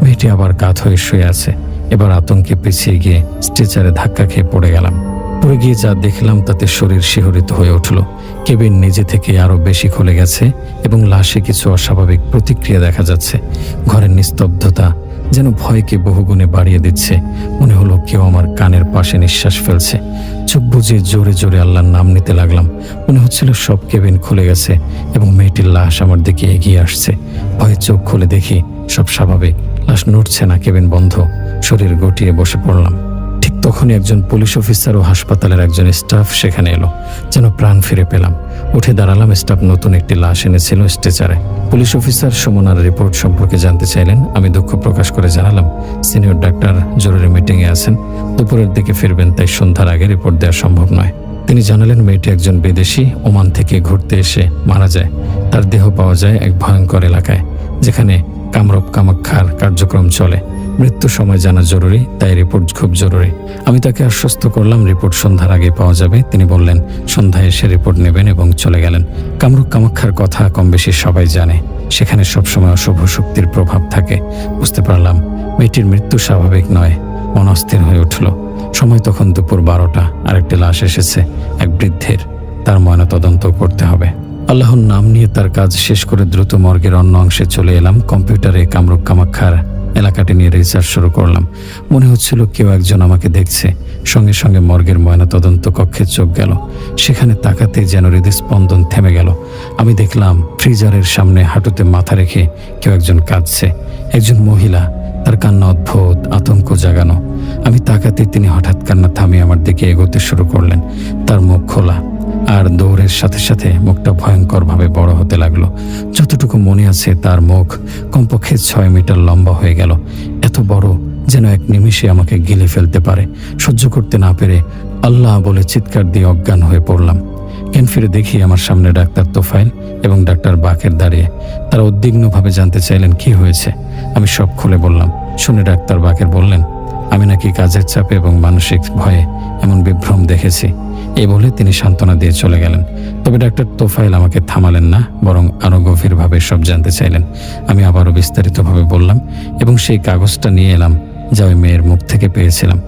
মেয়েটি আবার কাত হয়ে শুয়ে আছে। এবার আতঙ্কে পিছিয়ে গিয়ে স্ট্রেচারে ধাক্কা খেয়ে পড়ে গেলাম। পড়ে গিয়ে যা দেখলাম তাতে শরীর শিহরিত হয়ে উঠল। কেবিন নিজে থেকে আরো বেশি খুলে গেছে এবং লাশে কিছু অস্বাভাবিক প্রতিক্রিয়া দেখা যাচ্ছে। ঘরের নিস্তব্ধতা যেন ভয়কে বহুগুণে বাড়িয়ে দিচ্ছে। মনে হলো কেউ আমার কানের পাশে নিঃশ্বাস ফেলছে। চোখ বুজে জোরে জোরে আল্লাহর নাম নিতে লাগলাম। মনে হচ্ছিল সব কেবিন খুলে গেছে এবং মেয়েটির লাশ আমার দিকে এগিয়ে আসছে। ভয়ে চোখ খুলে দেখি সব স্বাভাবিক, লাশ নড়ছে না, কেবিন বন্ধ। শরীর গটিয়ে বসে পড়লাম। ঠিক তখনই একজন পুলিশ অফিসার ও হাসপাতালের একজন স্টাফ সেখানে এলো। যেন প্রাণ ফিরে পেলাম। উঠে দাঁড়ালাম। স্টাফ নতুন একটি লাশ এনেছিল স্ট্রেচারে। পুলিশ অফিসার সুমনার রিপোর্ট সম্পর্কে জানতে চাইলেন। আমি দুঃখ প্রকাশ করে জানালাম সিনিয়র ডাক্তার জরুরি মিটিংয়ে আছেন, দুপুরের দিকে ফিরবেন, তাই সন্ধ্যার আগে রিপোর্ট দেওয়া সম্ভব নয়। তিনি জানালেন মেয়েটি একজন বিদেশি ওমান থেকে ঘুরতে এসে মারা যায়। তার দেহ পাওয়া যায় এক ভয়ঙ্কর এলাকায়, যেখানে কামরূপ কামাখ্যার কার্যক্রম চলে। মৃত্যু সময় জানা জরুরি, তাই রিপোর্ট খুব জরুরি। আমি তাকে আশ্বস্ত করলাম রিপোর্ট সন্ধ্যার আগে পাওয়া যাবে। তিনি বললেন সন্ধ্যায় এসে রিপোর্ট নেবেন এবং চলে গেলেন। কামরূপ কামাখ্যার কথা কম বেশি সবাই জানে। সেখানে সবসময় অশুভ শক্তির প্রভাব থাকে। বুঝতে পারলাম মেয়েটির মৃত্যু স্বাভাবিক নয়। মন অস্থির হয়ে উঠল। সময় তখন দুপুর 12টা। আরেকটি লাশ এসেছে, এক বৃদ্ধের। তার ময়নাতদন্ত করতে হবে। আল্লাহর নাম নিয়ে তার কাজ শেষ করে দ্রুত মর্গের অন্য অংশে চলে এলাম। কম্পিউটারে কামরূপ কামাখ্যার এলাকাটি নিয়ে রিসার্চ শুরু করলাম। মনে হচ্ছিল কেউ একজন আমাকে দেখছে। সঙ্গে সঙ্গে মর্গের ময়নাতদন্ত কক্ষে চোখ গেল। সেখানে তাকাতে যেন হৃদস্পন্দন থেমে গেল। আমি দেখলাম ফ্রিজারের সামনে হাঁটুতে মাথা রেখে কেউ একজন কাঁদছে। একজন মহিলা। তার কান্না অদ্ভুত, আতঙ্ক জাগানো। আমি তাকাতে তিনি হঠাৎ কান্না থামিয়ে আমার দিকে এগোতে শুরু করলেন। তার মুখ খোলা, আর দৌড়ের সাথে সাথে মুখটা ভয়ঙ্করভাবে বড় হতে লাগলো। যতটুকু মনে আছে তার মুখ কমপক্ষে 6 মিটার লম্বা হয়ে গেল। এত বড় যেন এক নিমিষে আমাকে গিলে ফেলতে পারে। সহ্য করতে না পেরে আল্লাহ বলে চিৎকার দিয়ে অজ্ঞান হয়ে পড়লাম। জ্ঞান ফিরে দেখি আমার সামনে ডাক্তার তোফায়েল এবং ডাক্তার বাকের দাঁড়িয়ে। তারা উদ্বিগ্নভাবে জানতে চাইলেন কি হয়েছে। আমি সব খুলে বললাম। শুনে ডাক্তার বাকের বললেন আমি নাকি কাজের চাপে এবং মানসিক ভয়ে এমন বিভ্রম দেখেছি। এই বলে তিনি সান্ত্বনা দিয়ে চলে গেলেন। তবে ডাক্তার তোফায়েল আমাকে থামালেন না, বরং আরো গভীরভাবে সব জানতে চাইলেন। আমি আবারও বিস্তারিতভাবে বললাম এবং সেই কাগজটা নিয়ে এলাম যা ওই মেয়ের মুখ থেকে পেয়েছিলাম।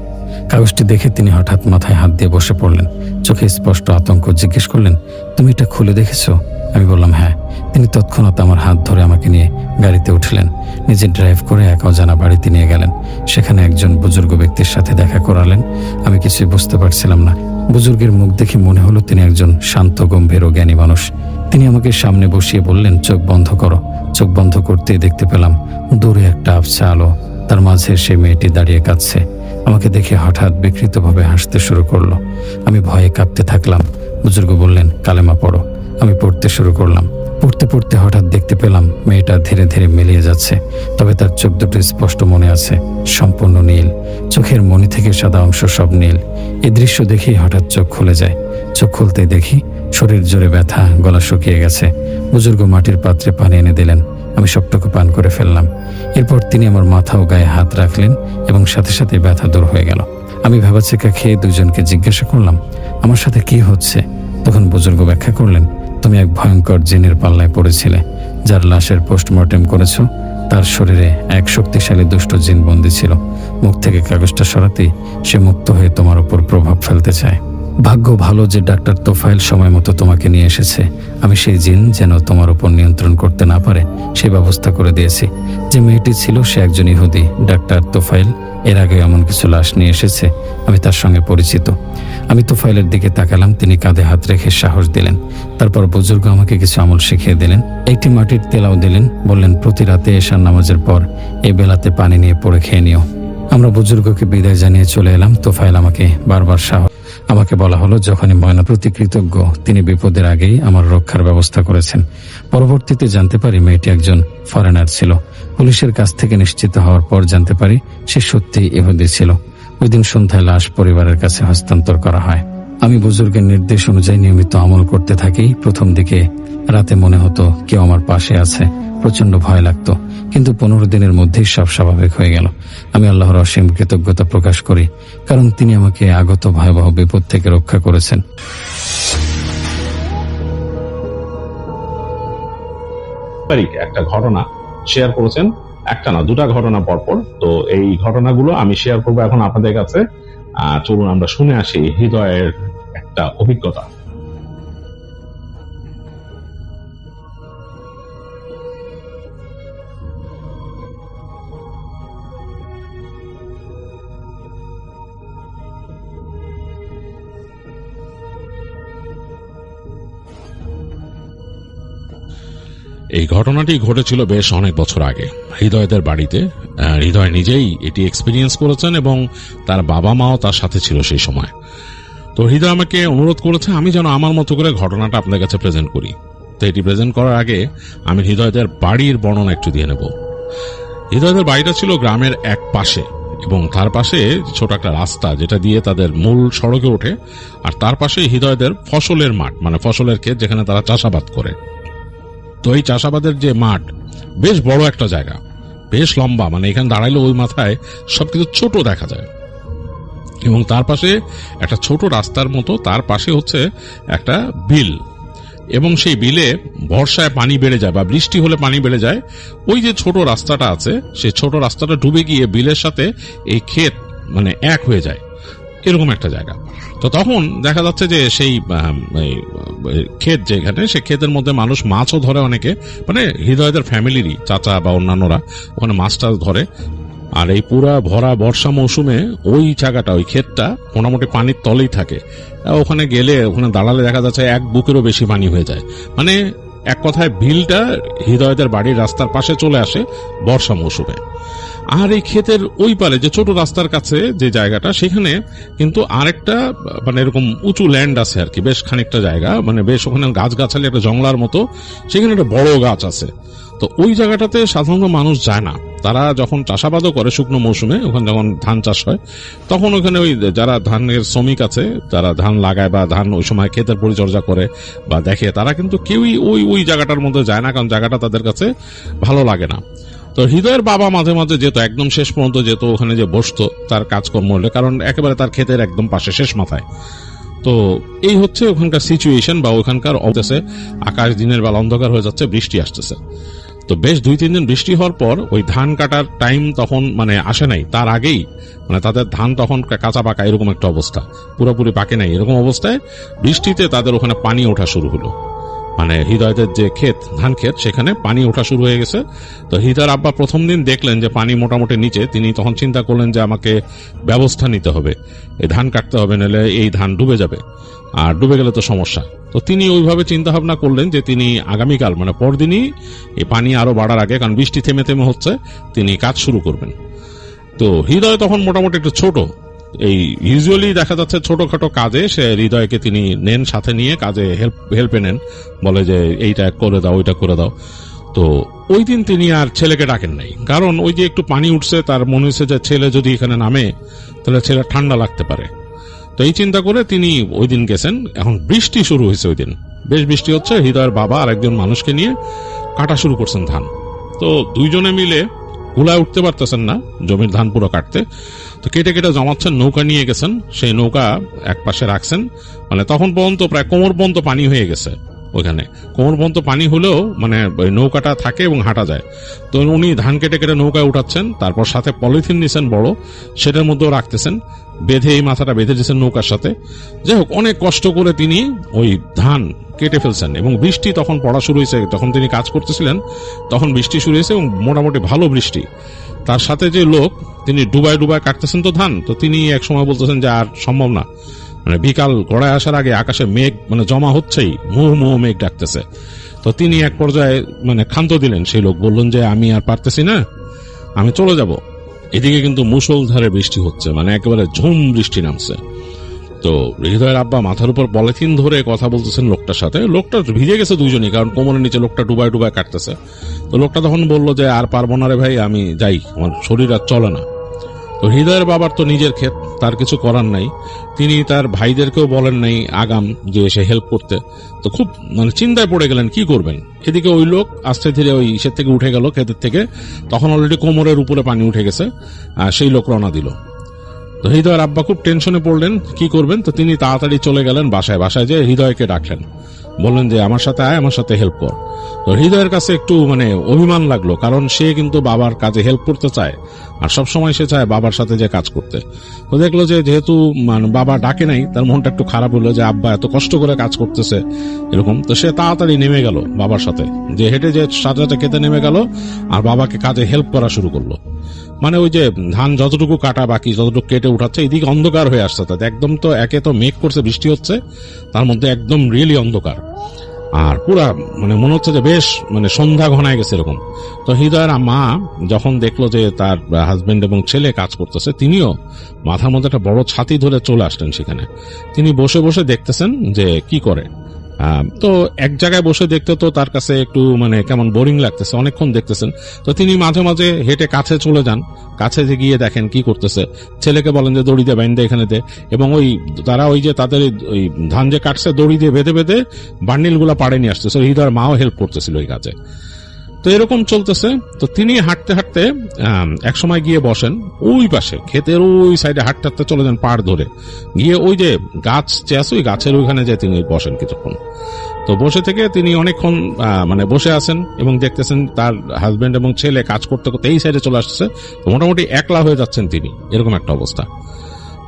কাগজটি দেখে তিনি হঠাৎ মাথায় হাত দিয়ে বসে পড়লেন। চোখে স্পষ্ট আতঙ্ক। জিজ্ঞেস করলেন তুমি এটা খুলে দেখেছো? আমি বললাম হ্যাঁ। তিনি তৎক্ষণাৎ আমার হাত ধরে আমাকে নিয়ে গাড়িতে উঠলেন। নিজে ড্রাইভ করে এক অজানা বাড়িতে নিয়ে গেলেন। সেখানে একজন বুজুর্গ ব্যক্তির সাথে দেখা করালেন। আমি কিছুই বুঝতে পারছিলাম না। বুজুর্গের মুখ দেখে মনে হলো তিনি একজন শান্ত, গম্ভীর ও জ্ঞানী মানুষ। তিনি আমাকে সামনে বসিয়ে বললেন চোখ বন্ধ করো। চোখ বন্ধ করতেই দেখতে পেলাম দূরে একটা আবছা আলো। তার মাঝে সেই মেয়েটি দাঁড়িয়ে কাঁদছে। আমাকে দেখে হঠাৎ বিকৃতভাবে হাসতে শুরু করলো। আমি ভয়ে কাঁপতে থাকলাম। বুজুর্গ বললেন কালেমা পড়ো। আমি পড়তে শুরু করলাম। পড়তে পড়তে হঠাৎ দেখতে পেলাম মেয়েটা ধীরে ধীরে মিলিয়ে যাচ্ছে। তবে তার চোখ দুটো স্পষ্ট মনে আছে, সম্পূর্ণ নীল। চোখের মণি থেকে সাদা অংশ সব নীল। এই দৃশ্য দেখেই হঠাৎ চোখ খুলে যায়। চোখ খুলতেই দেখি শরীর জোরে ব্যথা, গলা শুকিয়ে গেছে। বুজুর্গ মাটির পাত্রে পানি এনে দিলেন। আমি সবটুকু পান করে ফেললাম। এরপর তিনি আমার মাথা ও গায়ে হাত রাখলেন এবং সাথে সাথে ব্যথা দূর হয়ে গেল। আমি ভেবাচেকা খেয়ে দুজনকে জিজ্ঞাসা করলাম আমার সাথে কি হচ্ছে। তখন বুজুর্গ ব্যাখ্যা করলেন তুমি এক ভয়ঙ্কর জিনের পাল্লায় পড়েছিলে। যার লাশের পোস্টমর্টেম করেছ তার শরীরে এক শক্তিশালী দুষ্ট জিন বন্দী ছিল। মুখ থেকে কাগজটা সরাতেই সে মুক্ত হয়ে তোমার উপর প্রভাব ফেলতে চায়। ভাগ্য ভালো যে ডাক্তার তোফায়েল সময় মতো তোমাকে নিয়ে এসেছে। আমি সেই জিন যেন তোমার উপর নিয়ন্ত্রণ করতে না পারে সেই ব্যবস্থা করে দিয়েছি। যে মেয়েটি ছিল সে একজন ইহুদি। ডাক্তার তোফায়েল এর আগে এমন কিছু লাশ নিয়ে এসেছে। আমি তার সঙ্গে পরিচিত। আমি তোফায়েলের দিকে তাকালাম। তিনি কাঁধে হাত রেখে সাহস দিলেন। তারপর বুজুর্গ আমাকে কিছু আমল শিখিয়ে দিলেন। একটি মাটির তেলাও দিলেন। বললেন প্রতি রাতে এশার নামাজের পর এই বেলাতে পানি নিয়ে পড়ে খেয়ে নিও। আমরা বুজুর্গকে বিদায় জানিয়ে চলে এলাম। তোফায়েল আমাকে বারবার সাহস। আমাকে বলা হলো যখনই ময়না প্রতি কৃতজ্ঞ, তিনি বিপদের আগেই আমার রক্ষার ব্যবস্থা করেছেন। পরবর্তীতে জানতে পারি মেয়েটি একজন ফরেনার ছিল। পুলিশের কাছ থেকে নিশ্চিত হওয়ার পর জানতে পারি সে সত্যিই ইহুদি ছিল। ওই দিন সন্ধ্যায় লাশ পরিবারের কাছে হস্তান্তর করা হয়। আমি বুজুর্গের নির্দেশ অনুযায়ী নিয়মিত আমল করতে থাকি। প্রথম দিকে রাতে মনে হতো কেউ আমার পাশে আছে। প্রচন্ড ভয় লাগতো, কিন্তু 15 দিনের মধ্যেই সব স্বাভাবিক হয়ে গেল। আমি আল্লাহর অসীম কৃতজ্ঞতা প্রকাশ করি, কারণ তিনি আমাকে আগত ভয়াবহ বিপদ থেকে রক্ষা করেছেন। একটা ঘটনা শেয়ার করেছেন, একটা না দুটা ঘটনা পরপর। তো এই ঘটনাগুলো আমি শেয়ার করবো এখন আপনাদের কাছে। চলুন আমরা শুনে আসি হৃদয়ের একটা অভিজ্ঞতা। এই ঘটনাটি ঘটেছিল বেশ অনেক বছর আগে হৃদয়দের বাড়িতে। হৃদয় নিজেই এটি এক্সপিরিয়েন্স করেছেন এবং তার বাবা মাও তার সাথে ছিল সেই সময়। তো হৃদয় আমাকে অনুরোধ করেছে আমি যেন আমার মতো করে ঘটনাটা আপনার কাছে প্রেজেন্ট করি। তো এটি প্রেজেন্ট করার আগে আমি হৃদয়দের বাড়ির বর্ণনা একটু দিয়ে নেব। হৃদয়দের বাড়িটা ছিল গ্রামের এক পাশে এবং তার পাশে ছোট একটা রাস্তা যেটা দিয়ে তাদের মূল সড়কে ওঠে, আর তার পাশে হৃদয়দের ফসলের মাঠ, মানে ফসলের ক্ষেত যেখানে তারা চাষাবাদ করে। তো এই চাষাবাদের যে মাঠ বেশ বড় একটা জায়গা, বেশ লম্বা, মানে এখানে দাঁড়াইলে ওই মাথায় সবকিছু ছোট দেখা যায়। এবং তার পাশে একটা ছোট রাস্তার মতো, তার পাশে হচ্ছে একটা বিল, এবং সেই বিলে বর্ষায় পানি বেড়ে যায় বা বৃষ্টি হলে পানি বেড়ে যায়। ওই যে ছোট রাস্তাটা আছে সেই ছোট রাস্তাটা ডুবে গিয়ে বিলের সাথে এই ক্ষেত মানে এক হয়ে যায়, এরকম একটা জায়গা। তো তখন দেখা যাচ্ছে যে সেই ক্ষেত যেখানে, সে ক্ষেতের মধ্যে মানুষ মাছও ধরে অনেকে, মানে হৃদয়দের ফ্যামিলিরই চাচা বা অন্যান্যরা ওখানে মাছটা ধরে। আর এই পুরা ভরা বর্ষা মৌসুমে ওই জায়গাটা, ওই ক্ষেতটা মোটামুটি পানির তলেই থাকে। ওখানে গেলে, ওখানে দাঁড়ালে দেখা যাচ্ছে এক বুকেরও বেশি পানি হয়ে যায়। মানে এক কথায় বিলটা হৃদয়দের বাড়ির রাস্তার পাশে চলে আসে বর্ষা মৌসুমে। আর এই ক্ষেতের ওই পারে যে ছোট রাস্তার কাছে যে জায়গাটা, সেখানে কিন্তু আরেকটা মানে এরকম উঁচু ল্যান্ড আছে আর কি, বেশ খানিকটা জায়গা, মানে বেশ ওখানে গাছগাছালি একটা জঙ্গলার মতো, সেখানে একটা বড় গাছ আছে। তো ওই জায়গাটাতে সাধারণত মানুষ যায় না। তারা যখন চাষাবাদও করে শুকনো মৌসুমে, ওখানে যখন ধান চাষ হয়, তখন ওখানে ওই যারা ধানের শ্রমিক আছে, যারা ধান লাগায় বা ধান ওই সময় ক্ষেতের পরিচর্যা করে বা দেখে, তারা কিন্তু কেউই ওই জায়গাটার মধ্যে যায় না, কারণ জায়গাটা তাদের কাছে ভালো লাগে না। তো হৃদয়ের বাবা মাঝে মাঝে যেত, একদম শেষ পর্যন্ত যেত ওখানে, যে বসতো তার কাজকর্ম হলে, কারণ একেবারে তার ক্ষেতের একদম পাশে, শেষ মাথায়। তো এই হচ্ছে ওখানকার সিচুয়েশন বা ওখানকার অবস্থা। আকাশ দিনের বেলা অন্ধকার হয়ে যাচ্ছে, বৃষ্টি আসতেছে। তো বেশ 2-3 দিন বৃষ্টি হওয়ার পর ওই ধান কাটার টাইম তখন মানে আসে নাই, তার আগেই মানে তাদের ধান তখন কাঁচা পাকা এরকম একটা অবস্থা, পুরোপুরি পাকে নাই, এরকম অবস্থায় বৃষ্টিতে তাদের ওখানে পানি ওঠা শুরু হলো। মানে হৃদয়দের যে ক্ষেত, ধান ক্ষেত, সেখানে পানি ওঠা শুরু হয়ে গেছে। তো হৃদয়ের আব্বা প্রথম দিন দেখলেন যে পানি মোটামুটি নিচে, তিনি তখন চিন্তা করলেন যে আমাকে ব্যবস্থা নিতে হবে, এই ধান কাটতে হবে, নাহলে এই ধান ডুবে যাবে, আর ডুবে গেলে তো সমস্যা। তো তিনি ওইভাবে চিন্তা ভাবনা করলেন যে তিনি আগামীকাল মানে পরদিনই এই পানি আরো বাড়ার আগে, কারণ বৃষ্টি থেমে থেমে হচ্ছে, তিনি কাজ শুরু করবেন। তো হৃদয় তখন মোটামুটি একটু ছোট, এই ইউজুয়ালি দেখা যাচ্ছে ছোটখাটো কাজে সে হৃদয়কে তিনি নেন, সাথে নিয়ে কাজে হেল্পে নেন, বলে যে এইটা করে দাও, ওইটা করে দাও। তো ওই দিন তিনি আর ছেলেকে ডাকেন নাই, কারণ ওই যে একটু পানি উঠছে, তার মনে হচ্ছে যে ছেলে যদি এখানে নামে তাহলে ছেলে ঠান্ডা লাগতে পারে। তো এই চিন্তা করে তিনি ওই দিন গেছেন। এখন বৃষ্টি শুরু হয়েছে, ওই দিন বেশ বৃষ্টি হচ্ছে। হৃদয়ের বাবা আর একজন মানুষকে নিয়ে কাটা শুরু করছেন ধান। তো দুইজনে মিলে গুলায় উঠতে পারতেছেন না জমির ধান পুরো কাটতে। তো কেটে কেটে জমাচ্ছেন, নৌকা নিয়ে গেছেন, সেই নৌকা এক পাশে রাখছেন। মানে তখন পর্যন্ত প্রায় কোমর পর্যন্ত পানি হয়ে গেছে, ওইখানে কোমর পর্যন্ত পানি হলেও মানে নৌকাটা থাকে এবং হাঁটা যায়। তো উনি ধান কেটে কেটে নৌকায় উঠাচ্ছেন, তারপর সাথে পলিথিন নিছেন বড়, সেটার মধ্যেও রাখতেছেন, বেঁধে এই মাথাটা বেঁধে দিচ্ছেন নৌকার সাথে। যাই হোক, অনেক কষ্ট করে তিনি ওই ধান কেটে ফেলছেন। এবং বৃষ্টি তখন পড়া শুরু হয়েছে, তখন তিনি কাজ করতেছিলেন, তখন বৃষ্টি শুরু হয়েছে এবং মোটামুটি ভালো বৃষ্টি। তার সাথে যে লোক, তিনি ডুবায় ডুবায় কাটতেছেন তো ধান। তো তিনি এক সময় বলতেছেন যে আর সম্ভব না, মানে বিকাল গড়ায় আসার আগে আকাশে মেঘ মানে জমা হচ্ছেই, মুহ মেঘ ডাকতেছে। তো তিনি এক পর্যায়ে মানে ক্ষান্ত দিলেন, সেই লোক বললেন যে আমি আর পারতেছি না, আমি চলে যাব। এদিকে কিন্তু মুষলধারে বৃষ্টি হচ্ছে, মানে একেবারে ঝুম বৃষ্টি নামছে। তো হৃদয়ের আব্বা মাথার উপর পলিথিন ধরে কথা বলতেছেন লোকটার সাথে। লোকটা ভিজে গেছে দুইজনই, কারণ কোমরের নিচে লোকটা ডুবায় ডুবায় কাটতেছে। তো লোকটা তখন বলল যে আর পারবো না রে ভাই, আমি যাই, আমার শরীর আর চলে না। তো হৃদয়ের বাবার তো নিজের ক্ষেত, তার কিছু করার নাই। তিনি তার ভাইদেরকেও বলেন নাই আগাম যে এসে হেল্প করতে। তো খুব মানে চিন্তায় পড়ে গেলেন কি করবেন। এদিকে ওই লোক আস্তে ধীরে ওই ইসের থেকে উঠে গেল, ক্ষেতের থেকে, তখন অলরেডি কোমরের উপরে পানি উঠে গেছে, আর সেই লোক রওনা দিল। তো হৃদয়ের আব্বা খুব টেনশনে পড়লেন কি করবেন। তো তিনি তাড়াতাড়ি চলে গেলেন বাসায়। বাসায় যে হৃদয়কে ডাকলেন, বললেন যে আমার সাথে আয়, আমার সাথে হেল্প কর। তো হৃদয়ের কাছে একটু মানে অভিমান লাগলো, কারণ সে কিন্তু বাবার কাজে হেল্প করতে চায়, আর সবসময় সে চায় বাবার সাথে যে কাজ করতে। তো দেখলো যে যেহেতু মানে বাবা ডাকে নাই, তার মনটা একটু খারাপ হলো যে আব্বা এত কষ্ট করে কাজ করতেছে এরকম। তো সে তাড়াতাড়ি নেমে গেল বাবার সাথে, যে হেঁটে যে সাজাটা খেতে নেমে গেল, আর বাবাকে কাজে হেল্প করা শুরু করলো। মানে ওই যে ধান যতটুকু কাটা বাকি, যতটুকু কেটে উঠাচ্ছে, এদিকে অন্ধকার হয়ে আসছে। তাতে একদম তো একে তো মেঘ করছে, বৃষ্টি হচ্ছে, তার মধ্যে একদম রিয়েলি অন্ধকার। আর পুরা মানে মনে হচ্ছে যে বেশ মানে সন্ধ্যা ঘনায় গেছে এরকম। তো হৃদয়ের মা যখন দেখলো যে তার হাজবেন্ড এবং ছেলে কাজ করতেছে, তিনিও মাথার মধ্যে একটা বড় ছাতি ধরে চলে আসলেন সেখানে। তিনি বসে বসে দেখতেছেন যে কি করে। তো এক জায়গায় বসে দেখতে তো তার কাছে একটু মানে কেমন বোরিং লাগতেছে, অনেকক্ষণ দেখতেছেন। তো তিনি মাঝে মাঝে হেঁটে কাছে চলে যান, কাছে গিয়ে দেখেন কি করতেছে। ছেলেকে বলেন যে দড়ি দিয়ে বাইন্দে এখানে দে, এবং ওই তারা ওই যে তাদের ওই ধান যে কাটছে দড়ি দিয়ে বেঁধে বেঁধে বান্ডিল গুলা পাড়ে নিয়ে আসতেছে। হৃদয়ের মাও হেল্প করতেছিল ওই কাজে। তো এরকম চলতেছে। তো তিনি হাঁটতে হাঁটতে এক সময় গিয়ে বসেন ওই পাশে ক্ষেতের ওই সাইডে, হাঁটতে হাঁটতে চলে যান পাড় ধরে গিয়ে ওই যে গাছ যে আছে ওই গাছের ওইখানে যে তিনি বসেন কিছুক্ষণ। তো বসে থেকে তিনি অনেকক্ষণ মানে বসে আছেন এবং দেখতেছেন তার হাজবেন্ড এবং ছেলে কাজ করতে করতে এই সাইডে চলে আসছে। তো মোটামুটি একলা হয়ে যাচ্ছেন তিনি, এরকম একটা অবস্থা।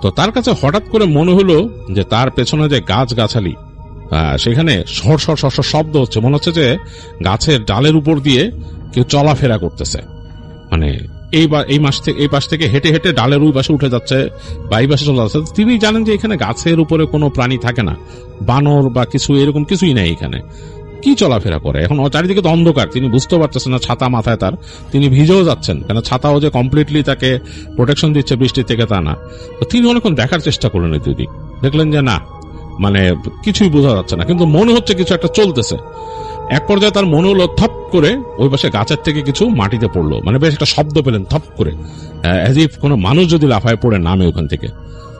তো তার কাছে হঠাৎ করে মনে হলো যে তার পেছনে যে গাছ গাছালি সেখানে সর সর সর সর শব্দ হচ্ছে, মনে হচ্ছে যে গাছের ডালের উপর দিয়ে কেউ চলাফেরা করতেছে। মানে এই পাশ থেকে হেঁটে হেঁটে ডালের ওই পাশে উঠে যাচ্ছে বা এই পাশে চলে যাচ্ছে। তিনি জানেন যে এখানে গাছের উপরে কোনো প্রাণী থাকে না, বানর বা কিছু এরকম কিছুই নেই এখানে। কি চলাফেরা করে এখন? চারিদিকে তো অন্ধকার, তিনি বুঝতে পারতেছেন না, ছাতা মাথায় তার, তিনি ভিজেও যাচ্ছেন, কেন ছাতাও যে কমপ্লিটলি তাকে প্রোটেকশন দিচ্ছে বৃষ্টির থেকে তা না। তো তিনি অনেকক্ষণ দেখার চেষ্টা করলেন, দিদি দেখলেন যে না, মানে কিছুই বোঝা যাচ্ছে না, কিন্তু মনে হচ্ছে কিছু একটা চলতেছে। এক পর্যায়ে তার মনে হলো থপ করে ওই পাশে গাছের থেকে কিছু মাটিতে পড়লো, মানে বেশ একটা শব্দ পেলেন থপ করে, অ্যাজ ইফ কোনো মানুষ যদি লাফায় পড়ে নামে ওখান থেকে।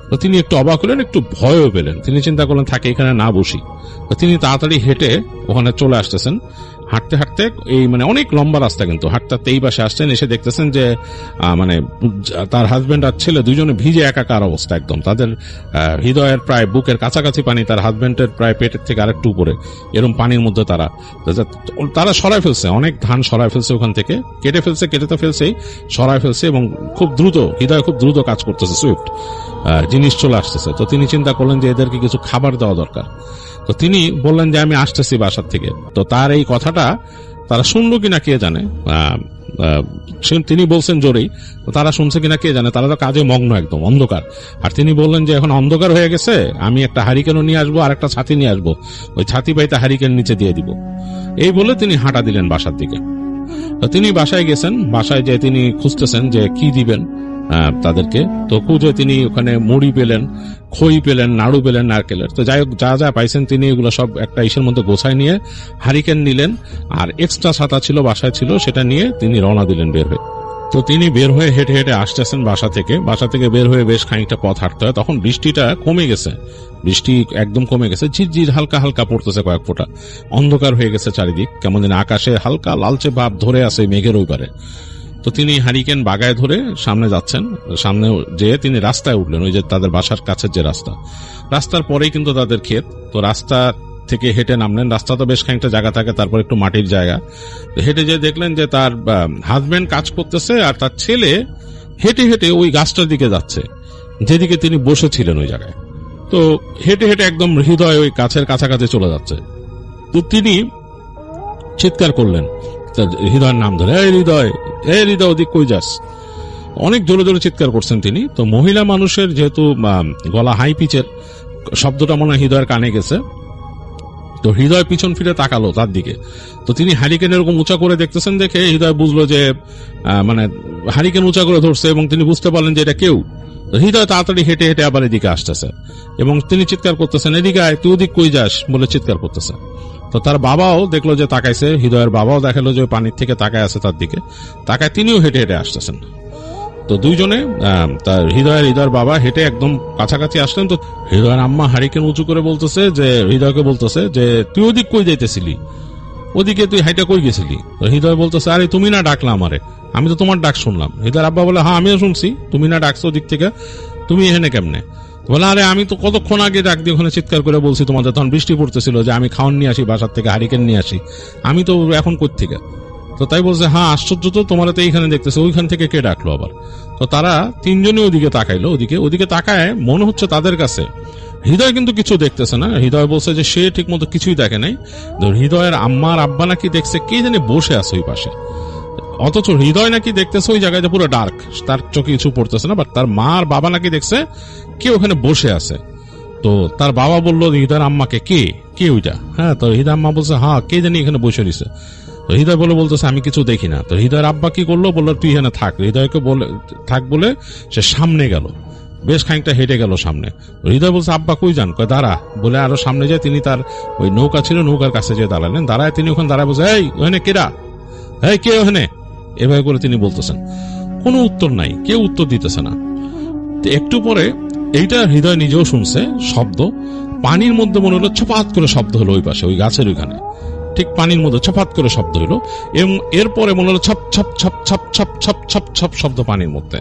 তো তিনি একটু অবাক হলেন, একটু ভয়ও পেলেন। তিনি চিন্তা করলেন থাকে এখানে না বসি। তো তিনি তাড়াতাড়ি হেঁটে ওখানে চলে আসতেছেন। হাঁটতে হাঁটতে এই মানে অনেক লম্বা রাস্তা, কিন্তু হাঁটতে হাঁটতে এই পাশে আসছেন, এসে দেখতেছেন যে মানে তার হাজবেন্ড আর ছেলে দুইজনে ভিজে একাকার অবস্থা একদম। তাদের হৃদয়ের প্রায় বুকের কাছাকাছি পানি, তার হাজবেন্ডের প্রায় পেটের থেকে আরেকটু উপরে, এরকম পানির মধ্যে তারা সরাই ফেলছে, অনেক ধান সরাই ফেলছে ওখান থেকে, কেটে তো ফেলছেই, সরাই ফেলছে এবং খুব দ্রুত হৃদয় খুব দ্রুত কাজ করতেছে, সুইফট জিনিস চলে আসতেছে। তো তিনি চিন্তা করলেন যে এদেরকে কিছু খাবার দেওয়া দরকার। তো তিনি বললেন যে আমি আসতেছি বাসার থেকে। তো তার এই কথাটা তারা শুনলো কিনা কে জানে, তিনি বলছেন জোরেই, তারা শুনছে কিনা কে জানে, তারা তো কাজে মগ্ন, একদম অন্ধকার। আর তিনি বললেন যে এখন অন্ধকার হয়ে গেছে, আমি একটা হারিকেনও নিয়ে আসবো আর একটা ছাতি নিয়ে আসবো, ওই ছাতি পাইতে হারিকেন নিচে দিয়ে দিব। এই বলে তিনি হাঁটা দিলেন বাসার দিকে। তো তিনি বাসায় গেছেন, বাসায় যে তিনি খুঁজতেছেন যে কি দিবেন তাদেরকে। তো খুঁজে তিনি ওখানে মুড়ি পেলেন, খই পেলেন, নাড়ু পেলেন নারকেলের। তো যাই হোক যা যা পাইছেন তিনি এগুলো সব একটা ইসের মধ্যে গোছায় নিয়ে হারিকেন নিলেন, আর এক্সট্রা ছাতা ছিল বাসায় ছিল, সেটা নিয়ে তিনি রওনা দিলেন বের হয়ে। তো তিনি বের হয়ে হেঁটে হেঁটে আসতেছেন বাসা থেকে বের হয়ে বেশ খানিকটা পথ হাঁটতে হয়। তখন বৃষ্টিটা কমে গেছে, বৃষ্টি একদম কমে গেছে, ঝিরঝির হালকা হালকা পড়তেছে কয়েক ফোঁটা, অন্ধকার হয়ে গেছে চারিদিক, কেমন যেন আকাশে হালকা লালচে ভাব ধরে আছে মেঘের ওই পারে। তো তিনি হারিকেন বাগায় ধরে সামনে যাচ্ছেন, সামনে যেয়ে তিনি রাস্তায় উঠলেন, ওই যে তাদের বাসার কাছের যে রাস্তার পরেই কিন্তু তাদের ক্ষেত। তো রাস্তা থেকে হেঁটে নামলেন, রাস্তা তো বেশ খানিকটা জায়গা থাকে, তারপর একটু মাটির জায়গা। হেঁটে যেয়ে দেখলেন যে তার হাজবেন্ড কাজ করতেছে আর তার ছেলে হেঁটে হেঁটে ওই গাছটার দিকে যাচ্ছে যেদিকে তিনি বসেছিলেন ওই জায়গায়। তো হেঁটে হেঁটে একদম হৃদয় ওই গাছের কাছাকাছি চলে যাচ্ছে। তো তিনি চিৎকার করলেন হৃদয়ের নাম ধরে, হৃদয় ওদিক কই যাস, অনেক জোরে জোরে চিৎকার করছেন তিনি। তো মহিলা মানুষের যেহেতু গলা হাই পিচের, শব্দটা মনে হয় হৃদয়ের কানে গেছে। তো হৃদয় পিছন ফিরে তাকালো তার দিকে। তো তিনি হারিকেন এরকম উঁচা করে দেখতেছেন, দেখে হৃদয় বুঝলো যে মানে হারিকেন উঁচা করে ধরছে এবং তিনি বুঝতে পারলেন যে এটা কেউ। হৃদয় তাড়াতাড়ি হেঁটে হেঁটে আবার এদিকে আসতেছে এবং তিনি চিৎকার করতেছেন, এদিকে আয়, তুই ওদিক কই যাস বলে চিৎকার করতেছে। তো তার বাবাও দেখলো যে তাকাইছে, হৃদয়ের বাবাও দেখালো যে পানির থেকে তাকায় আছে তার দিকে, তাকায় তিনিও হেঁটে হেঁটে আসতেছেন। তো দুইজনে তার হৃদয়ের বাবা হেঁটে একদম কাছাকাছি আসলেন। তো হৃদয়ের আম্মা হারিকেন উঁচু করে বলতেছে যে হৃদয়কে বলতেছে যে তুই ওদিক কই যাইতেছিলি, ওদিকে তুই হাইটা কই গেছিলি? তো হৃদয় বলতেছে আরে তুমি না ডাকলা আমারে, আমি তো তোমার ডাক শুনলাম। হৃদয়ের আব্বা বলে হ্যাঁ আমিও শুনছি, তুমি না ডাকছো ওদিক থেকে, তুমি এখানে কেমনে? বলে আরে আমি তো কতক্ষণ আগে ডাক দিয়ে ওখানে চিৎকার করে বলছি তোমাদের, তখন বৃষ্টি পড়তেছিল যে আমি খাওয়ান নিয়ে আসি বাসার থেকে, হারিকেন নিয়ে আসি, আমি তো এখন কোত্থেকে? তো তাই বলছে হ্যাঁ আশ্চর্য তো, তোমার তো এইখানে দেখতেছে, ওইখান থেকে কে ডাকলো আবার? তো তারা তিনজনই ওদিকে তাকাইলো, ওদিকে তাকায় মনে হচ্ছে তাদের কাছে হৃদয় কিন্তু কিছু দেখতেছে না। হৃদয় বলছে যে সে ঠিক মতো কিছুই দেখে নাই। হৃদয়ের আম্মার আব্বা নাকি দেখছে কে জানে বসে আছে ওই পাশে, অথচ হৃদয় নাকি দেখতেছে ওই জায়গায় পুরো ডার্ক, তার চোখে কিছু পড়তেছে না, বাট তার মা আর বাবা নাকি দেখছে কে ওখানে বসে আছে। তো তার বাবা বললো হৃদয়ের আম্মাকে, কে কে ওইটা? হ্যাঁ, তো হৃদয় আম্মা বলছে, হ্যাঁ কে জানি এখানে বসে রয়েছে। তো হৃদয় বলতেছে আমি কিছু দেখি না। তো হৃদয়ের আব্বা কি করলো, বললো তুই এখানে থাক। হৃদয়কে থাক বলে সে সামনে গেল, বেশ খানিকটা হেঁটে গেল সামনে। হৃদয় বলছে আব্বা কই যান? কয় দাঁড়া বলে আরো সামনে যায়। তিনি তার ওই নৌকা ছিল, নৌকার কাছে যেয়ে দাঁড়ালেন। দাঁড়ায় তিনি ওখানে দাঁড়ায় বলছে, এই ওখানে কেরা, এই কে ওখানে, এভাবে করে তিনি বলতেছেন। কোনো উত্তর নাই, কেউ উত্তর দিতেছে না। একটু পরে এইটা হৃদয় নিজেও শুনছে শব্দ, পানির মধ্যে মনে হলো ছপাত করে শব্দ হলো ওই পাশে, ওই গাছের ওইখানে, ঠিক পানির মধ্যে ছপাত করে শব্দ হলো। এবং এরপরে মনে হলো ছপ ছপ ছপ ছপ ছপ ছপ ছপ ছপ শব্দ পানির মধ্যে,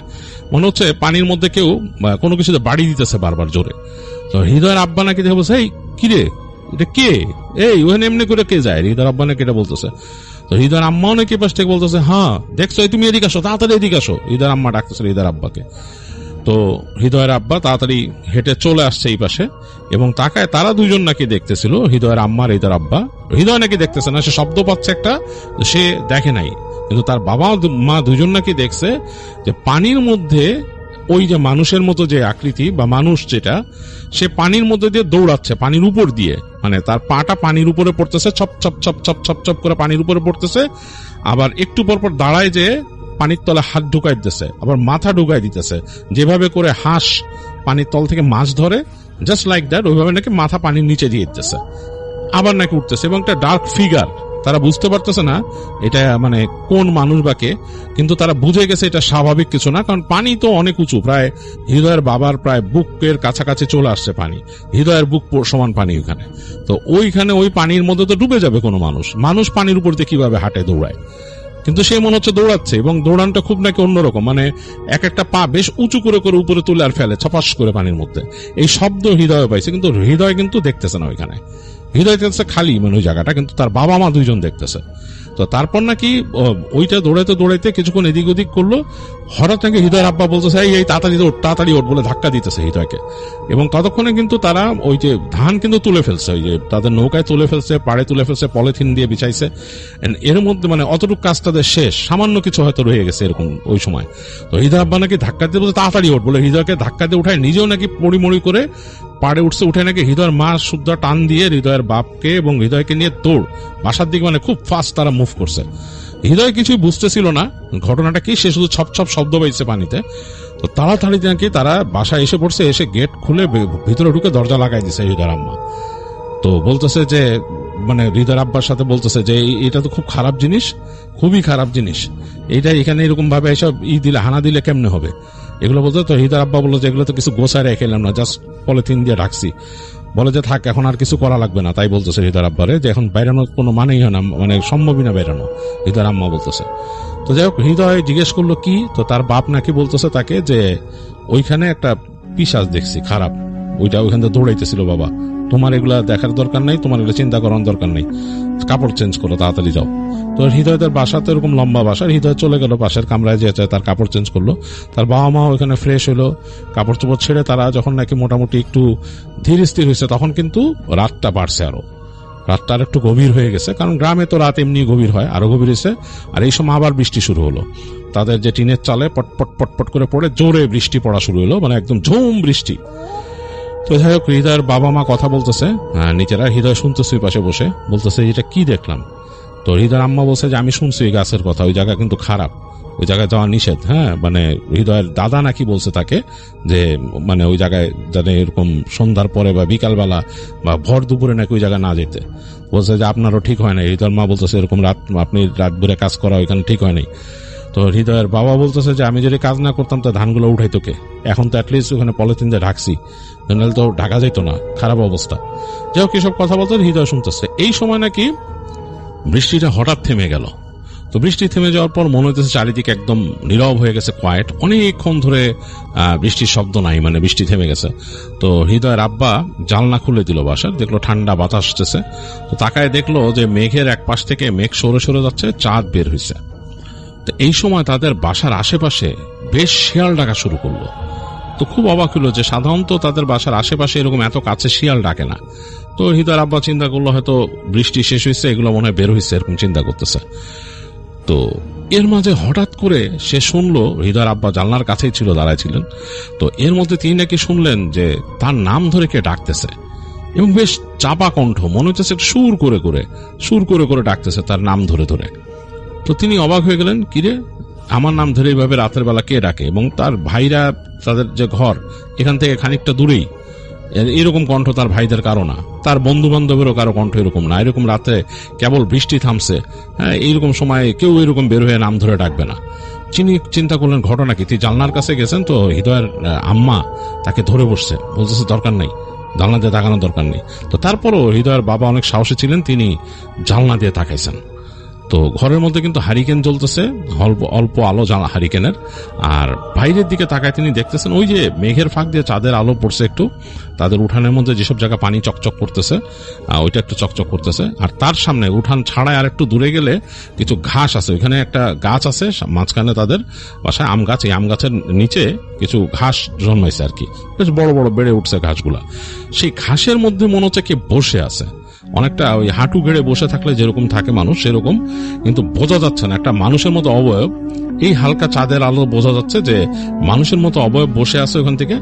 মনে হচ্ছে পানির মধ্যে কেউ কোনো কিছুতে বাড়ি দিতেছে বারবার জোরে। তো হৃদয়ের আব্বা নাকি দেখে বলছে, এই কিরে এটা কে, এই ওখানে এমনি করে কে যায়? হৃদয়ের আব্বা নাকি এটা বলতেছে। তো হৃদয়ের আম্মাও নাকি পাশ থেকে বলতেছে, হ্যাঁ দেখছো তুমি এদিকে আসো, তাড়াতাড়ি এদিকে আসো। হৃদয়ের আম্মা ডাকতেছে হৃদয়ের আব্বাকে। তো হৃদয়ের আব্বা তাড়াতাড়ি হেঁটে চলে আসছে এই পাশে এবং তাকায়, তারা দুজন নাকি দেখতেছিল, হৃদয়ের আম্মা আর হৃদয়ের আব্বা। হৃদয় নাকি দেখতেছে না, সে শব্দ পাচ্ছে একটা, সে দেখে নাই, কিন্তু তার বাবা মা দুজন নাকি দেখছে যে পানির মধ্যে ওই যে মানুষের মতো যে আকৃতি বা মানুষ যেটা, সে পানির মধ্যে দিয়ে দৌড়াচ্ছে, পানির উপর দিয়ে, মানে তার পাটা পানির উপরে পড়তেছে, ছপ ছপ ছপ ছপ ছপ ছপ করে পানির উপরে পড়তেছে। আবার একটু পরপর দাঁড়ায় যে পানির তলে হাত ঢুকাই দিতেছে, আবার মাথা ঢুকাই দিতেছে, যেভাবে করে হাঁস পানির তল থেকে মাছ ধরে, জাস্ট লাইক দ্যাট, ওইভাবে নাকি মাথা পানির নিচে দিয়ে দিতেছে, আবার নাকি উঠতেছে। এবং একটা ডার্ক ফিগার, তারা বুঝতে পারতেছে না এটা মানে কোন মানুষ বা কে, কিন্তু তারা বুঝে গেছে এটা স্বাভাবিক কিছু না, কারণ পানি তো অনেক উঁচু, প্রায় হৃদয়ের বাবার প্রায় বুকের কাছাকাছি চলে আসছে পানি, হৃদয়ের বুক সমান পানি ওইখানে। তো ওইখানে ওই পানির মধ্যে তো ডুবে যাবে কোনো মানুষ, মানুষ পানির উপর দিয়ে কিভাবে হাঁটে দৌড়ায়, কিন্তু সে মনে হচ্ছে দৌড়াচ্ছে, এবং দৌড়ানটা খুব নাকি অন্যরকম, মানে এক একটা পা বেশ উঁচু করে করে উপরে তুলে আর ফেলে ছপাস করে পানির মধ্যে। এই শব্দ হৃদয় পাইছে, কিন্তু হৃদয় কিন্তু দেখতেছে না ওইখানে, হৃদয় দেখতেছে খালি মানে ওই জায়গাটা, কিন্তু তার বাবা মা দুইজন দেখতেছে। তো তারপর নাকি ওইটা দৌড়াইতে দৌড়াইতে কিছুক্ষণ এদিক ওদিক করলো, হঠাৎ নাকি হৃদয়ের আব্বা বলতেছে, এই তাড়াতাড়ি ওঠ বলে ধাক্কা দিতেছে হৃদয়কে। এবং ততক্ষণে কিন্তু তারা ওই যে ধান কিন্তু তুলে ফেলছে, ওই যে তাদের নৌকায় তুলে ফেলছে, পাড়ে তুলে ফেলছে, পলিথিন দিয়ে বিছাইছে। এর মধ্যে মানে অতটুকু কাজ তাদের শেষ, সামান্য কিছু হয়তো রয়ে গেছে এরকম ওই সময়। তো হৃদয় আব্বা নাকি ধাক্কা দিয়ে বলছে তাড়াতাড়ি ওঠ বলে হৃদয়কে ধাক্কা দিয়ে উঠায়, নিজেও নাকি পড়িমড়ি করে পাড়ে উঠছে। উঠে নাকি হৃদয়ের মা শুদ্ধ টান দিয়ে হৃদয়ের বাপকে এবং হৃদয়কে নিয়ে দৌড় বাসার দিকে, মানে খুব ফাস্ট তারা মুভ করছে। হৃদয় কিছুই বুঝতেছিল না ঘটনাটা কি, সে শুধু ছপ ছপ শব্দ পাইছে পানিতে। তো তাড়াতাড়ি নাকি তারা বাসায় এসে পড়ছে, এসে গেট খুলে ভিতরে ঢুকে দরজা লাগাই দিছে হৃদয়ের আম্মা। তো বলতেছে যে মানে হৃদয়ের আব্বার সাথে বলতেছে যে এটা তো খুব খারাপ জিনিস, খুবই খারাপ জিনিস, এটা এখানে এরকম ভাবে এসব দিলে হানা দিলে কেমনে হবে এগুলো বলতে। তো হৃদয়ের আব্বা বললো যে এগুলো তো কিছু গোছায় রেখে এলাম না, জাস্ট পলিথিন দিয়ে ঢাকছি। বলে যে থাক এখন আর কিছু করা লাগবে না, তাই বলতেছে হৃদয়ের আব্বারে যে এখন বেরানোর কোনো মানেই হয় না, মানে সম্ভবই না বেরানো, হৃদয়ের আম্মা বলতেছে। তো যাই হোক হৃদয় জিজ্ঞেস করলো কি, তো তার বাপ নাকি বলতেছে তাকে যে ওইখানে একটা পিশাচ দেখছি খারাপ, ওইটা ওইখান থেকে দৌড়াইতেছিল, বাবা তোমার এগুলা দেখার দরকার নাই, তোমার এগুলো চিন্তা করার দরকার নেই, কাপড় চেঞ্জ করো তাড়াতাড়ি যাও। তো হৃদয়ের বাসাতে এরকম লম্বা বাসা, হৃদয় চলে গেল পাশের কামরায়, যে তার কাপড় চেঞ্জ করলো। তার বাবা মা ওখানে ফ্রেশ হলো, কাপড় চোপড় ছেড়ে তারা যখন নাকি মোটামুটি একটু ধীর স্থির হয়েছে, তখন কিন্তু রাতটা বাড়ছে, আরো রাতটা আর একটু গভীর হয়ে গেছে, কারণ গ্রামে তো রাত এমনি গভীর হয়, আরো গভীর হয়েছে। আর এই সময় আবার বৃষ্টি শুরু হলো, তাদের যে টিনের চালে পটপট পটপট করে পড়ে জোরে বৃষ্টি পড়া শুরু হলো, মানে একদম ঝুম বৃষ্টি। তো যাই হোক হৃদয়ের বাবা মা কথা বলতেছে নিচেরা, হৃদয় শুনতেছে পাশে বসে, বলতেছে এটা কি দেখলাম। তো হৃদয়ের আম্মা বলছে যে আমি শুনছি এই গাছের কথা, ওই জায়গা কিন্তু খারাপ, ওই জায়গায় যাওয়া নিষেধ। হ্যাঁ মানে হৃদয়ের দাদা নাকি বলছে তাকে যে মানে ওই জায়গায় যাতে এরকম সন্ধ্যার পরে বা বিকালবেলা বা ভর দুপুরে নাকি ওই জায়গায় না যেতে, বলছে যে আপনারও ঠিক হয় না। হৃদয়ের মা বলতেছে এরকম আপনি রাত ভরে কাজ করা ওইখানে ঠিক হয় নাই। তো হৃদয়ের বাবা বলতেছে যে আমি যদি কাজ না করতাম তো ধানগুলো উঠাইতো কে, এখন তো অ্যাটলিস্ট ওখানে পলিথিন দিয়ে ঢাকছি, নাহলে তো ঢাকা যাইতো না, খারাপ অবস্থা। যাই হোক এসব কথা বলতে হৃদয় শুনতেছে। এই সময় নাকি বৃষ্টিটা হঠাৎ থেমে গেল। তো বৃষ্টি থেমে যাওয়ার পর মনে হইতেছে চারিদিকে একদম নীরব হয়ে গেছে, কোয়াইট, অনেকক্ষণ ধরে বৃষ্টির শব্দ নাই, মানে বৃষ্টি থেমে গেছে। তো হৃদয়ের আব্বা জানলা খুলে দিল বাসার, দেখলো ঠান্ডা বাতাস আসতেছে। তো তাকায় দেখলো যে মেঘের এক পাশ থেকে মেঘ সরে সরে যাচ্ছে, চাঁদ বের হয়েছে। তো এই সময় তাদের বাসার আশেপাশে বেশ শিয়াল ডাকা শুরু করলো। তো খুব অবাক হলো যে সাধারণত তাদের বাসার আশেপাশে এরকম এত কাছে শিয়াল ডাকে না। তো হৃদয়ের আব্বা চিন্তা করলো হয়তো বৃষ্টি শেষ হয়েছে, এগুলো মনে হয় বের হয়েছে, এরকম চিন্তা করতেছে। তো এর মাঝে হঠাৎ করে সে শুনলো, হৃদয়ের আব্বা জানলার কাছেই ছিল, দাঁড়ায় ছিলেন, তো এর মধ্যে তিনি নাকি শুনলেন যে তার নাম ধরে কে ডাকতেছে, এবং বেশ চাপা কণ্ঠ, মনে হচ্ছে সুর করে করে ডাকতেছে তার নাম ধরে ধরে। তো তিনি অবাক হয়ে গেলেন, কিরে আমার নাম ধরে এইভাবে রাতের বেলা কে ডাকে, এবং তার ভাইরা, তাদের যে ঘর এখান থেকে খানিকটা দূরেই, এরকম কণ্ঠ তার ভাইদের কারো না, তার বন্ধু বান্ধবেরও কারো কণ্ঠ এরকম না। এরকম রাতে কেবল বৃষ্টি থামছে, হ্যাঁ, এইরকম সময় কেউ এরকম বের হয়ে নাম ধরে ডাকবে না। তিনি চিন্তা করলেন ঘটনা কি, তিনি জানলার কাছে গেছেন, তো হৃদয়ের আম্মা তাকে ধরে বসছে, বলতেছে দরকার নাই, জানলা দিয়ে তাকানোর দরকার নেই। তো তারপরও হৃদয়ের বাবা অনেক সাহসী ছিলেন, তিনি জানলা দিয়ে তাকাইছেন। তো ঘরের মধ্যে কিন্তু হারিকেন জ্বলতেছে, অল্প আলো হারিকেনের, আর বাইরের দিকে তাকায় তিনি দেখতেছেন ওই যে মেঘের ফাঁক দিয়ে চাঁদের আলো পড়ছে একটু, তাদের উঠানের মধ্যে যেসব জায়গা পানি চকচক করতেছে ওইটা একটু চকচক করতেছে। আর তার সামনে উঠান ছাড়াই আর একটু দূরে গেলে কিছু ঘাস আছে, ওইখানে একটা গাছ আছে মাঝখানে তাদের বাসায়, আম গাছ, এই আম গাছের নিচে কিছু ঘাস জন্মাইছে আর কি, বেশ বড় বড় বেড়ে উঠছে ঘাসগুলা। সেই ঘাসের মধ্যে মনে হচ্ছে কে বসে আছে, অনেকটা ওই হাঁটু গেড়ে বসে থাকলে যেরকম থাকে মানুষ সেরকম, কিন্তু বোঝা যাচ্ছে না একটা মানুষের মতো অবয়ব। এই হালকা চাঁদের আলো বোঝা যাচ্ছে যে মানুষের মতো অবয়ব বসে আছে ওখান থেকে।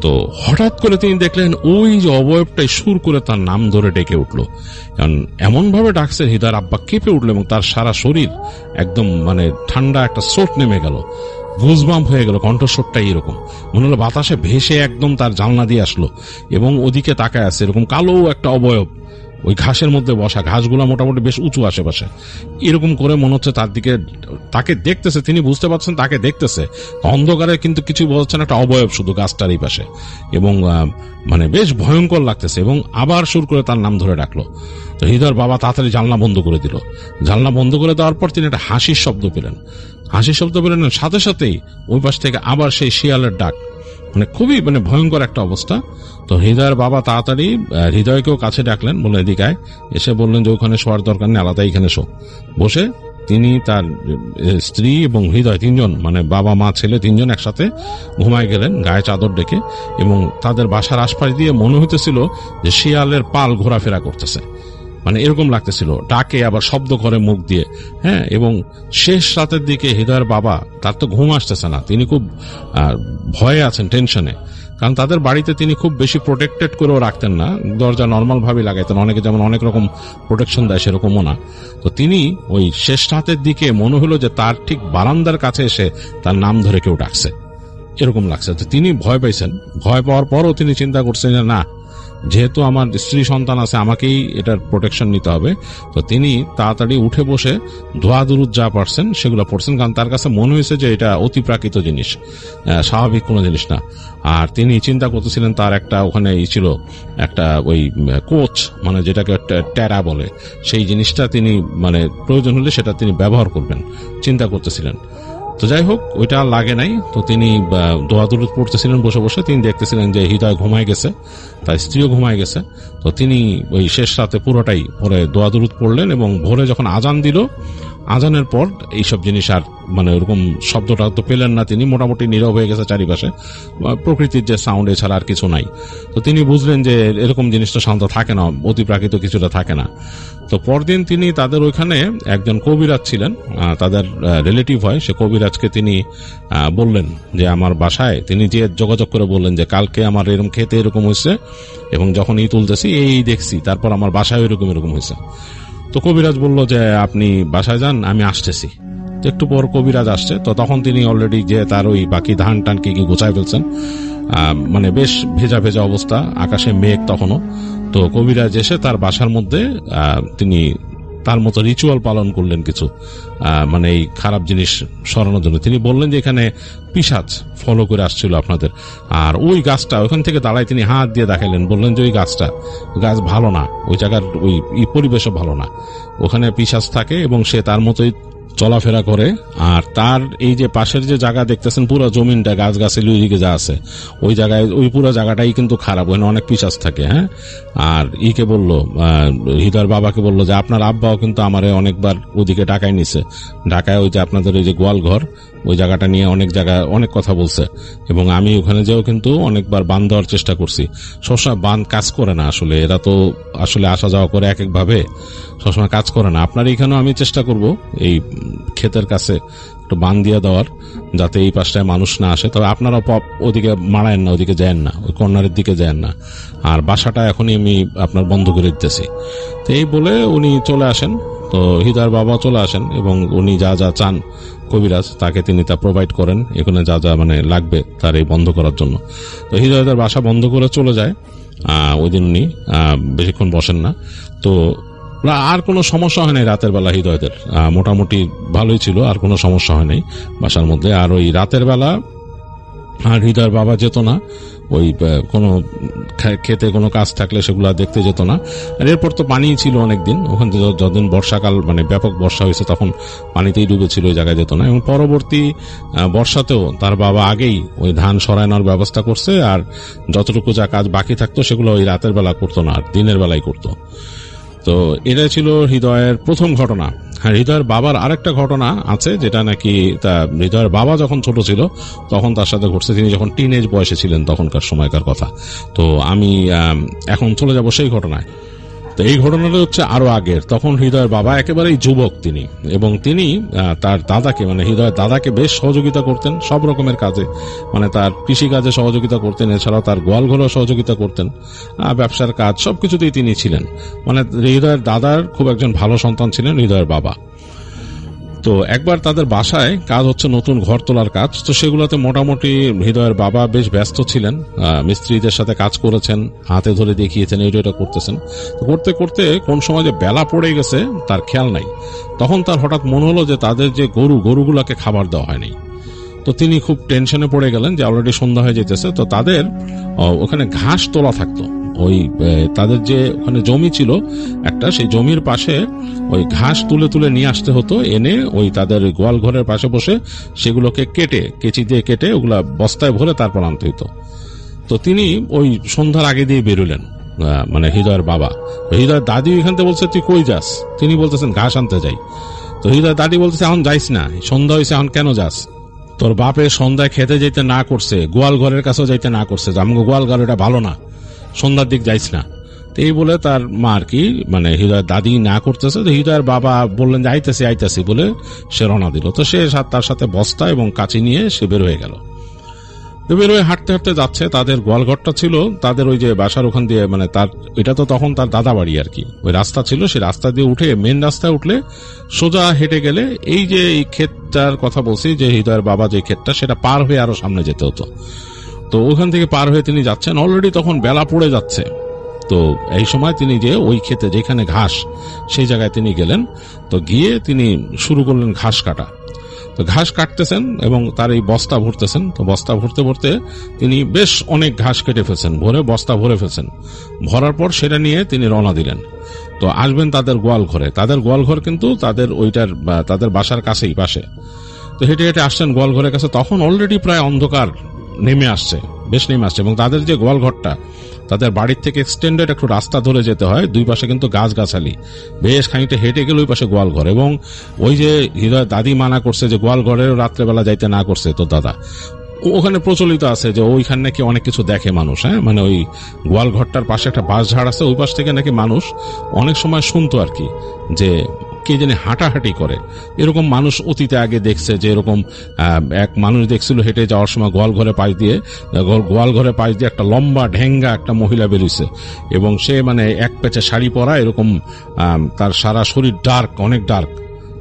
তো হঠাৎ করে তিনি দেখলেন ওই যে অবয়বটাই সুর করে তার নাম ধরে ডেকে উঠলো, কারণ এমন ভাবে ডাকছে হৃদয়ের আব্বা কেঁপে উঠলো, এবং তার সারা শরীর একদম মানে ঠান্ডা একটা স্রোত নেমে গেল, গুজবাম্প হয়ে গেল, কণ্ঠস্বরটাই এরকম মনে হলো বাতাসে ভেসে একদম তার জানলা দিয়ে আসলো, এবং ওদিকে তাকায় আছে এরকম কালো একটা অবয়ব, ওই ঘাসের মধ্যে বসা, ঘাসগুলা মোটামুটি বেশ উঁচু আশেপাশে, এরকম করে মনে হচ্ছে তার দিকে তাকে দেখতেছে। তিনি বুঝতে পারছেন তাকে দেখতেছে অন্ধকারে, কিন্তু কিছু বোঝাচ্ছে না, একটা অবয়ব শুধু গাছটার এই পাশে, এবং মানে বেশ ভয়ঙ্কর লাগতেছে, এবং আবার সুর করে তার নাম ধরে ডাকলো। তো হৃদয়ের বাবা তাড়াতাড়ি জানলা বন্ধ করে দিল। জানলা বন্ধ করে দেওয়ার পর তিনি একটা হাসির শব্দ পেলেন, সাথে সাথেই ওই পাশ থেকে আবার সেই শিয়ালের ডাক, মানে খুবই মানে ভয়ঙ্কর একটা অবস্থা। তো হৃদয়ের বাবা তাড়াতাড়ি হৃদয়কেও কাছে ডাকলেন, বললেন এদিকে আয়, এসে বললেন যে ওখানে শোয়ার দরকার নেই, আলাদা এখানে শো। বসে তিনি তার স্ত্রী এবং হৃদয় তিনজন, মানে বাবা মা ছেলে তিনজন একসাথে ঘুমায় গেলেন গায়ে চাদর ডেকে, এবং তাদের বাসার আশপাশ দিয়ে মনে হইতেছিল যে শিয়ালের পাল ঘোরাফেরা করতেছে, মানে এরকম লাগতেছিল, ডাকে আবার শব্দ করে মুখ দিয়ে, হ্যাঁ। এবং শেষ রাতের দিকে হৃদয়ের বাবা, তার তো ঘুম আসতেছে না, তিনি খুব ভয়ে আছেন, টেনশনে, কারণ তাদের বাড়িতে তিনি খুব বেশি প্রোটেক্টেড করেও রাখতেন না, দরজা নর্মাল ভাবে লাগাইতেন, অনেকে যেমন অনেক রকম প্রোটেকশন দেয় সেরকমও না। তো তিনি ওই শেষ রাতের দিকে মনে হলো যে তার ঠিক বারান্দার কাছে এসে তার নাম ধরে কেউ ডাকছে, এরকম লাগছে। তো তিনি ভয় পাইছেন, ভয় পাওয়ার পরও তিনি চিন্তা করছেন যে না, যেহেতু আমার স্ত্রী সন্তান আছে আমাকেই এটার প্রোটেকশন নিতে হবে। তো তিনি তাড়াতাড়ি উঠে বসে ধোয়া দুরুদ যা পারছেন সেগুলো পড়ছেন, কারণ তার কাছে মনে হয়েছে যে এটা অতিপ্রাকৃত জিনিস, স্বাভাবিক কোনো জিনিস না। আর তিনি চিন্তা করতেছিলেন তার একটা ওখানে ছিল একটা ওই কোচ, মানে যেটাকে টেরা বলে, সেই জিনিসটা তিনি মানে প্রয়োজন হলে সেটা তিনি ব্যবহার করবেন চিন্তা করতেছিলেন। তো যাই হোক, ওইটা লাগে নাই। তো তিনি দোয়া দুরুদ পড়তেছিলেন বসে বসে, তিনি দেখতেছিলেন যে হৃদয় ঘুমায় গেছে, তার স্ত্রীও ঘুমায় গেছে। তো তিনি ওই শেষ রাতে পুরোটাই পরে দোয়া দুরুদ পড়লেন, এবং ভোরে যখন আজান দিল, আজানের পর এইসব জিনিস আর মানে ওরকম শব্দটা তো পেলেন না, তিনি মোটামুটি নীরব হয়ে গেছে চারিপাশে, প্রকৃতির যে সাউন্ড এছাড়া আর কিছু নাই। তো তিনি বুঝলেন যে এরকম জিনিসটা শান্ত থাকে না, অতিপ্রাকৃত কিছুটা থাকে না। তো পরদিন তিনি তাদের ওইখানে একজন কবিরাজ ছিলেন, তাদের রিলেটিভ হয়, সে কবিরাজকে তিনি বললেন যে আমার বাসায়, তিনি যে যোগাযোগ করে বললেন যে কালকে আমার এরকম খেতে এরকম হয়েছে, এবং যখন ই তুলতেছি এই দেখছি, তারপর আমার বাসায় এরকম হয়েছে। তো কবিরাজ বলল যে আপনি বাসায় যান, আমি আসতেছি। তো একটু পর কবিরাজ আসছে, তো তখন তিনি অলরেডি যে তার ওই বাকি ধান টান কি গোছায় ফেলছেন, মানে বেশ ভেজা ভেজা অবস্থা, আকাশে মেঘ তখনও। তো কবিরাজ এসে তার বাসার মধ্যে তিনি তার মতো রিচুয়াল পালন করলেন কিছু, মানে এই খারাপ জিনিস সরানোর জন্য। তিনি বললেন যে এখানে পিশাচ ফলো করে আসছিল আপনাদের, আর ওই গাছটা, ওইখান থেকে দাঁড়ায় তিনি হাত দিয়ে দেখাইলেন, বললেন যে ওই গাছ ভালো না, ওই জায়গার ওই পরিবেশও ভালো না, ওখানে পিশাচ থাকে এবং সে তার মতোই চলাফেরা করে। আর তার এই যে পাশের যে জায়গা দেখতেছেন, পুরো জমিনটা গাছ গাছে লুইদিকে যা আছে, ওই জায়গায় ওই পুরো জায়গাটাই কিন্তু খারাপ, ওখানে অনেক পিশাচ থাকে, হ্যাঁ। আর ইকে বললো, হৃদয়ের বাবাকে বললো যে আপনার আব্বাও কিন্তু আমারে অনেকবার ওদিকে ঢাকায় নিছে, ঢাকায় ওই যে আপনাদের ওই যে গোয়াল ঘর, ওই জায়গাটা নিয়ে অনেক জায়গায় অনেক কথা বলছে, এবং আমি ওখানে যেও কিন্তু অনেকবার বান দেওয়ার চেষ্টা করছি। সবসময় বান কাজ করে না, আসলে এরা তো আসলে আসা যাওয়া করে এক এক ভাবে, সবসময় কাজ করে না। আপনার এখানেও আমি চেষ্টা করব এই ক্ষেতের কাছে একটু বান দিয়ে দেওয়ার, যাতে এই পাশটায় মানুষ না আসে। তবে আপনারা ওদিকে মারায়েন না, ওদিকে যায়েন না, ওই কর্নারের দিকে যায়েন না। আর বাসাটা এখনই আমি আপনার বন্ধ করে দিতেছি। তো এই বলে উনি চলে আসেন। তো হৃদয়ের বাবা চলে আসেন এবং উনি যা যা চান কবিরাজ তাকে তিনি তা প্রোভাইড করেন, এখানে যা যা মানে লাগবে তার এই বন্ধ করার জন্য। তো হৃদয়দের বাসা বন্ধ করে চলে যায়। ওই দিন উনি বেশিক্ষণ বসেন না। তো আর কোনো সমস্যা হয় নাই রাতের বেলা হৃদয়দের, মোটামুটি ভালোই ছিল, আর কোনো সমস্যা হয় নাই বাসার মধ্যে। আর ওই রাতের বেলা আর হৃদয়ের বাবা যেত না, ওই কোনো খেতে কোনো কাজ থাকলে সেগুলো দেখতে যেত না। আর এরপর তো পানি ছিল অনেকদিন ওখানে, যতদিন বর্ষাকাল মানে ব্যাপক বর্ষা হয়েছে তখন পানিতেই ডুবেছিল, ওই জায়গায় যেত না। এবং পরবর্তী বর্ষাতেও তার বাবা আগেই ওই ধান সরানোর ব্যবস্থা করছে, আর যতটুকু যা কাজ বাকি থাকতো সেগুলো ওই রাতের বেলা করতো না, আর দিনের বেলায় করতো। তো এটা ছিল হৃদয়ের প্রথম ঘটনা। হ্যাঁ, হৃদয়ের বাবার আরেকটা ঘটনা আছে, যেটা নাকি হৃদয়ের বাবা যখন ছোট ছিল তখন তার সাথে ঘটছে, তিনি যখন টিনেজ বয়সে ছিলেন তখনকার সময়কার কথা। তো আমি এখন চলে যাব সেই ঘটনায়। তো এই ঘটনাটা হচ্ছে আরো আগের, তখন হৃদয়ের বাবা একেবারেই যুবক তিনি, এবং তিনি তার দাদাকে মানে হৃদয়ের দাদাকে বেশ সহযোগিতা করতেন সব রকমের কাজে, মানে তার কৃষি কাজে সহযোগিতা করতেন, এছাড়াও তার গোয়াল ঘরেও সহযোগিতা করতেন, ব্যবসার কাজ সবকিছুতেই তিনি ছিলেন। মানে হৃদয়ের দাদার খুব একজন ভালো সন্তান ছিলেন হৃদয়ের বাবা। তো একবার তাদের বাসায় কাজ হচ্ছে নতুন ঘর তোলার কাজ, তো সেগুলোতে মোটামুটি হৃদয়ের বাবা বেশ ব্যস্ত ছিলেন, মিস্ত্রিদের সাথে কাজ করেছেন, হাতে ধরে দেখিয়েছেন এটা করতেছেন। তো করতে করতে কোন সময় যে বেলা পড়ে গেছে তার খেয়াল নাই। তখন তার হঠাৎ মনে হলো যে তাদের যে গরুগুলাকে খাবার দেওয়া হয়নি। তো তিনি খুব টেনশনে পড়ে গেলেন যে অলরেডি সন্ধ্যা হয়ে যেতেছে। তো তাদের ওখানে ঘাস তোলা থাকতো, ওই তাদের যে ওখানে জমি ছিল একটা, সেই জমির পাশে ওই ঘাস তুলে তুলে নিয়ে আসতে হতো, এনে ওই তাদের গোয়াল ঘরের পাশে বসে সেগুলোকে কেচি দিয়ে কেটে ওগুলা বস্তায় ভরে তারপর আনতে হতো। তো তিনি ওই সন্ধ্যার আগে দিয়ে বেরোলেন, মানে হৃদয়ের বাবা। হৃদয়ের দাদি এখান থেকে বলছে তুই কই যাস? তিনি বলতেছেন ঘাস আনতে যাই। তো হৃদয়ের দাদি বলতেছে এখন যাইস না, সন্ধ্যা হয়েছে, এখন কেন যাস? তোর বাপে সন্ধ্যায় খেতে যেতে না করছে, গোয়াল ঘরের কাছেও যাইতে না করছে, আমাকে গোয়াল ঘর এটা ভালো না, সন্ধ্যার দিক যাইস না। এই বলে তার মা আর কি মানে হৃদয়ের দাদি না করতেছে। তো হৃদয়ের বাবা বললেন যে আইতাছি বলে সে রওনা দিল। তো সে তার সাথে বস্তা এবং কাঁচি নিয়ে সে বের হয়ে গেল। বের হয়ে হাঁটতে হাঁটতে যাচ্ছে, তাদের গোয়ালঘরটা ছিল তাদের ওই যে বাসার ওখান দিয়ে, মানে তার এটা তো তখন তার দাদা বাড়ি আর কি, ওই রাস্তা ছিল, সেই রাস্তা দিয়ে উঠে মেন রাস্তায় উঠলে সোজা হেঁটে গেলে এই যে এই ক্ষেতটার কথা বলছি, যে হৃদয়ের বাবা যে ক্ষেতটা, সেটা পার হয়ে আরো সামনে যেতে হতো। তো ওখান থেকে পার হয়ে তিনি যাচ্ছেন, অলরেডি তখন বেলা পড়ে যাচ্ছে। তো এই সময় তিনি যে ওই ক্ষেতে যেখানে ঘাস, সেই জায়গায় তিনি গেলেন। তো গিয়ে তিনি শুরু করলেন ঘাস কাটা। তো ঘাস কাটতেছেন এবং তার এই বস্তা ভরতেছেন। তো বস্তা ভরতে ভরতে তিনি বেশ অনেক ঘাস কেটে ফেলছেন, বস্তা ভরে ফেলছেন। ভরার পর সেটা নিয়ে তিনি রওনা দিলেন। তো আসবেন তাদের গোয়াল ঘরে। তাদের গোয়াল ঘর কিন্তু তাদের বাসার কাছেই পাশে। তো হেঁটে হেঁটে আসছেন গোয়াল ঘরের কাছে, তখন অলরেডি প্রায় অন্ধকার বেশ নেমে আসছে। এবং তাদের যে গোয়াল ঘরটা, তাদের বাড়ির থেকে এক্সটেন্ডেড একটু রাস্তা ধরে যেতে হয়, দুই পাশে কিন্তু গাছগাছালি, বেশ খানিকটা হেঁটে গেলে ওই পাশে গোয়াল ঘর। এবং ওই যে হৃদয় দাদি মানা করছে যে গোয়াল ঘরেও রাত্রেবেলা যাইতে না করছে, তো দাদা ওখানে প্রচলিত আছে যে ওইখানে নাকি অনেক কিছু দেখে মানুষ। হ্যাঁ, মানে ওই গোয়াল ঘরটার পাশে একটা বাঁশ ঝাড় আছে, ওই পাশ থেকে নাকি মানুষ অনেক সময় শুনতো আর কি, যে কে জানি হাঁটাহাঁটি করে। এরকম মানুষ অতীতে আগে দেখছে, যে এরকম এক মানুষ দেখছিল হেঁটে যাওয়ার সময় গোয়াল ঘরে পাশ দিয়ে একটা লম্বা ঢেঙ্গা একটা মহিলা বেরিয়েছে, এবং সে মানে এক পেঁচে শাড়ি পরা, এরকম তার সারা শরীর অনেক ডার্ক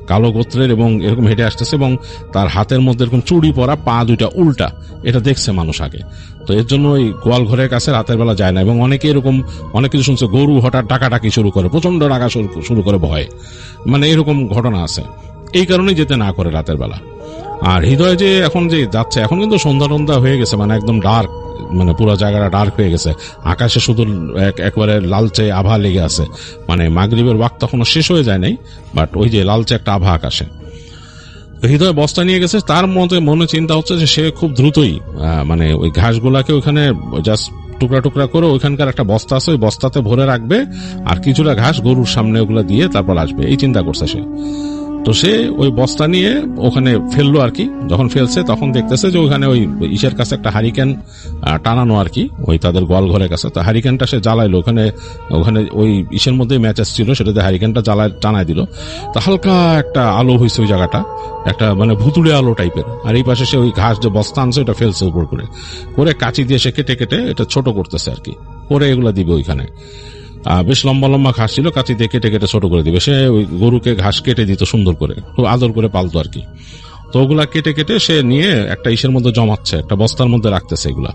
কালো গোত্রের, এবং এরকম হেঁটে আসতেছে, এবং তার হাতের মধ্যে এরকম চুড়ি পরা, পা দুইটা উল্টা। এটা দেখছে মানুষ আগে। তো এর জন্য ওই গোয়াল ঘরের কাছে রাতের বেলা যায় না। এবং অনেকে এরকম অনেক কিছু শুনছে, গরু হঠাৎ ডাকাডাকি শুরু করে, প্রচন্ড ডাকা শুরু করে ভয়ে, মানে এরকম ঘটনা আছে। এই কারণেই যেতে না করে রাতের বেলা। আর হৃদয় যে এখন যে যাচ্ছে, এখন কিন্তু সন্ধ্যা হয়ে গেছে, মানে একদম ডার্ক, মানে পুরো জায়গাটা ডার্ক হয়ে গেছে। আকাশে শুধু একবারে লালচে আভা লেগে আছে, মানে মাগরিবের ওয়াক্ত তখনও শেষ হয়ে যায় নাই, বাট ওই যে লালচে একটা আভা আকাশে। হৃদয় বস্তা নিয়ে গেছে, তার মনে চিন্তা হচ্ছে যে সে খুব দ্রুতই মানে ওই ঘাসগুলাকে ওইখানে জাস্ট টুকরা টুকরা করে ওইখানকার একটা বস্তা আছে, ওই বস্তাতে ভরে রাখবে, আর কিছুটা ঘাস গরুর সামনে ওগুলা দিয়ে তারপর আসবে, এই চিন্তা করছে সে। তো তো সে ওই বস্তা নিয়ে ওখানে ফেললো আর কি। যখন ফেলছে তখন দেখতেছে যে ওখানে ওই ইসের কাছে একটা হারিকেন টানানো আর কি, ওই তাদের গোয়াল ঘরের কাছে। তো হারিকেনটা সে জ্বালাইলো, ওখানে ওই ইসের মধ্যে ম্যাচেস ছিল, সেটাতে হারিকেনটা টানাই দিল। তো হালকা একটা আলো হয়েছে ওই জায়গাটা, একটা মানে ভুতুড়ে আলো টাইপের। আর এই পাশে সে ওই ঘাস যে বস্তা আনছে ওটা ফেলছে উপর করে কাঁচি দিয়ে সে কেটে কেটে এটা ছোট করতেছে আর কি, করে এগুলা দিবে ওইখানে। বেশ লম্বা লম্বা ঘাস ছিল, কাঁচি দিয়ে কেটে কেটে ছোট করে দিবে। সে ওই গরুকে ঘাস কেটে দিত সুন্দর করে, খুব আদর করে পালতো আর কি। তো ওগুলা কেটে কেটে সে নিয়ে একটা ইসের মধ্যে জমাচ্ছে, একটা বস্তার মধ্যে রাখতেছে এগুলা।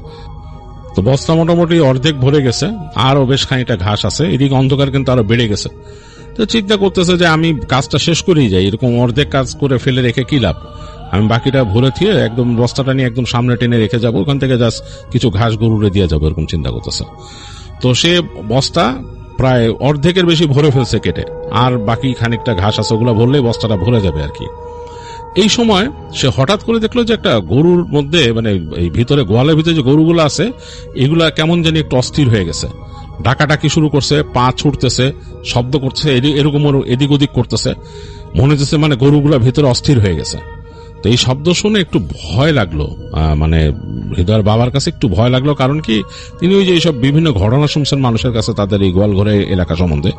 তো বস্তা মোটামুটি অর্ধেক ভরে গেছে, আরো বেশ খানিকটা ঘাস আছে, এদিকে অন্ধকার কিন্তু আরো বেড়ে গেছে। তো চিন্তা করতেছে যে আমি কাজটা শেষ করেই যাই, এরকম অর্ধেক কাজ করে ফেলে রেখে কি লাভ, আমি বাকিটা ভরে থিয়ে একদম বস্তাটা নিয়ে একদম সামনে টেনে রেখে যাবো, ওখান থেকে জাস্ট কিছু ঘাস গরুরে দিয়ে যাবো, এরকম চিন্তা করতেছে। তো সে বস্তা প্রায় অর্ধেকের বেশি ভরে ফেলছে কেটে, আর বাকি খানিকটা ঘাস আছে, ওগুলা ভরলেই বস্তাটা ভরে যাবে আর কি। এই সময় সে হঠাৎ করে দেখলো যে একটা গরুর মধ্যে, মানে এই ভিতরে গোয়ালের ভিতরে যে গরুগুলো আছে এগুলা কেমন জানি একটু অস্থির হয়ে গেছে, ডাকাডাকি শুরু করছে, পা ছুটতেছে, শব্দ করছে, এরকম এদিক ওদিক করতেছে, মনে হচ্ছে মানে গরুগুলা ভিতরে অস্থির হয়ে গেছে। তো এই শব্দ শুনে একটু ভয় লাগলো, মানে হৃদয়ের বাবার কাছে একটু ভয় লাগলো। কারণ কি, তিনি ওই যে এইসব বিভিন্ন ঘটনা শুনছেন মানুষের কাছে তাদের এই গোয়ালঘরে এলাকা সম্বন্ধে।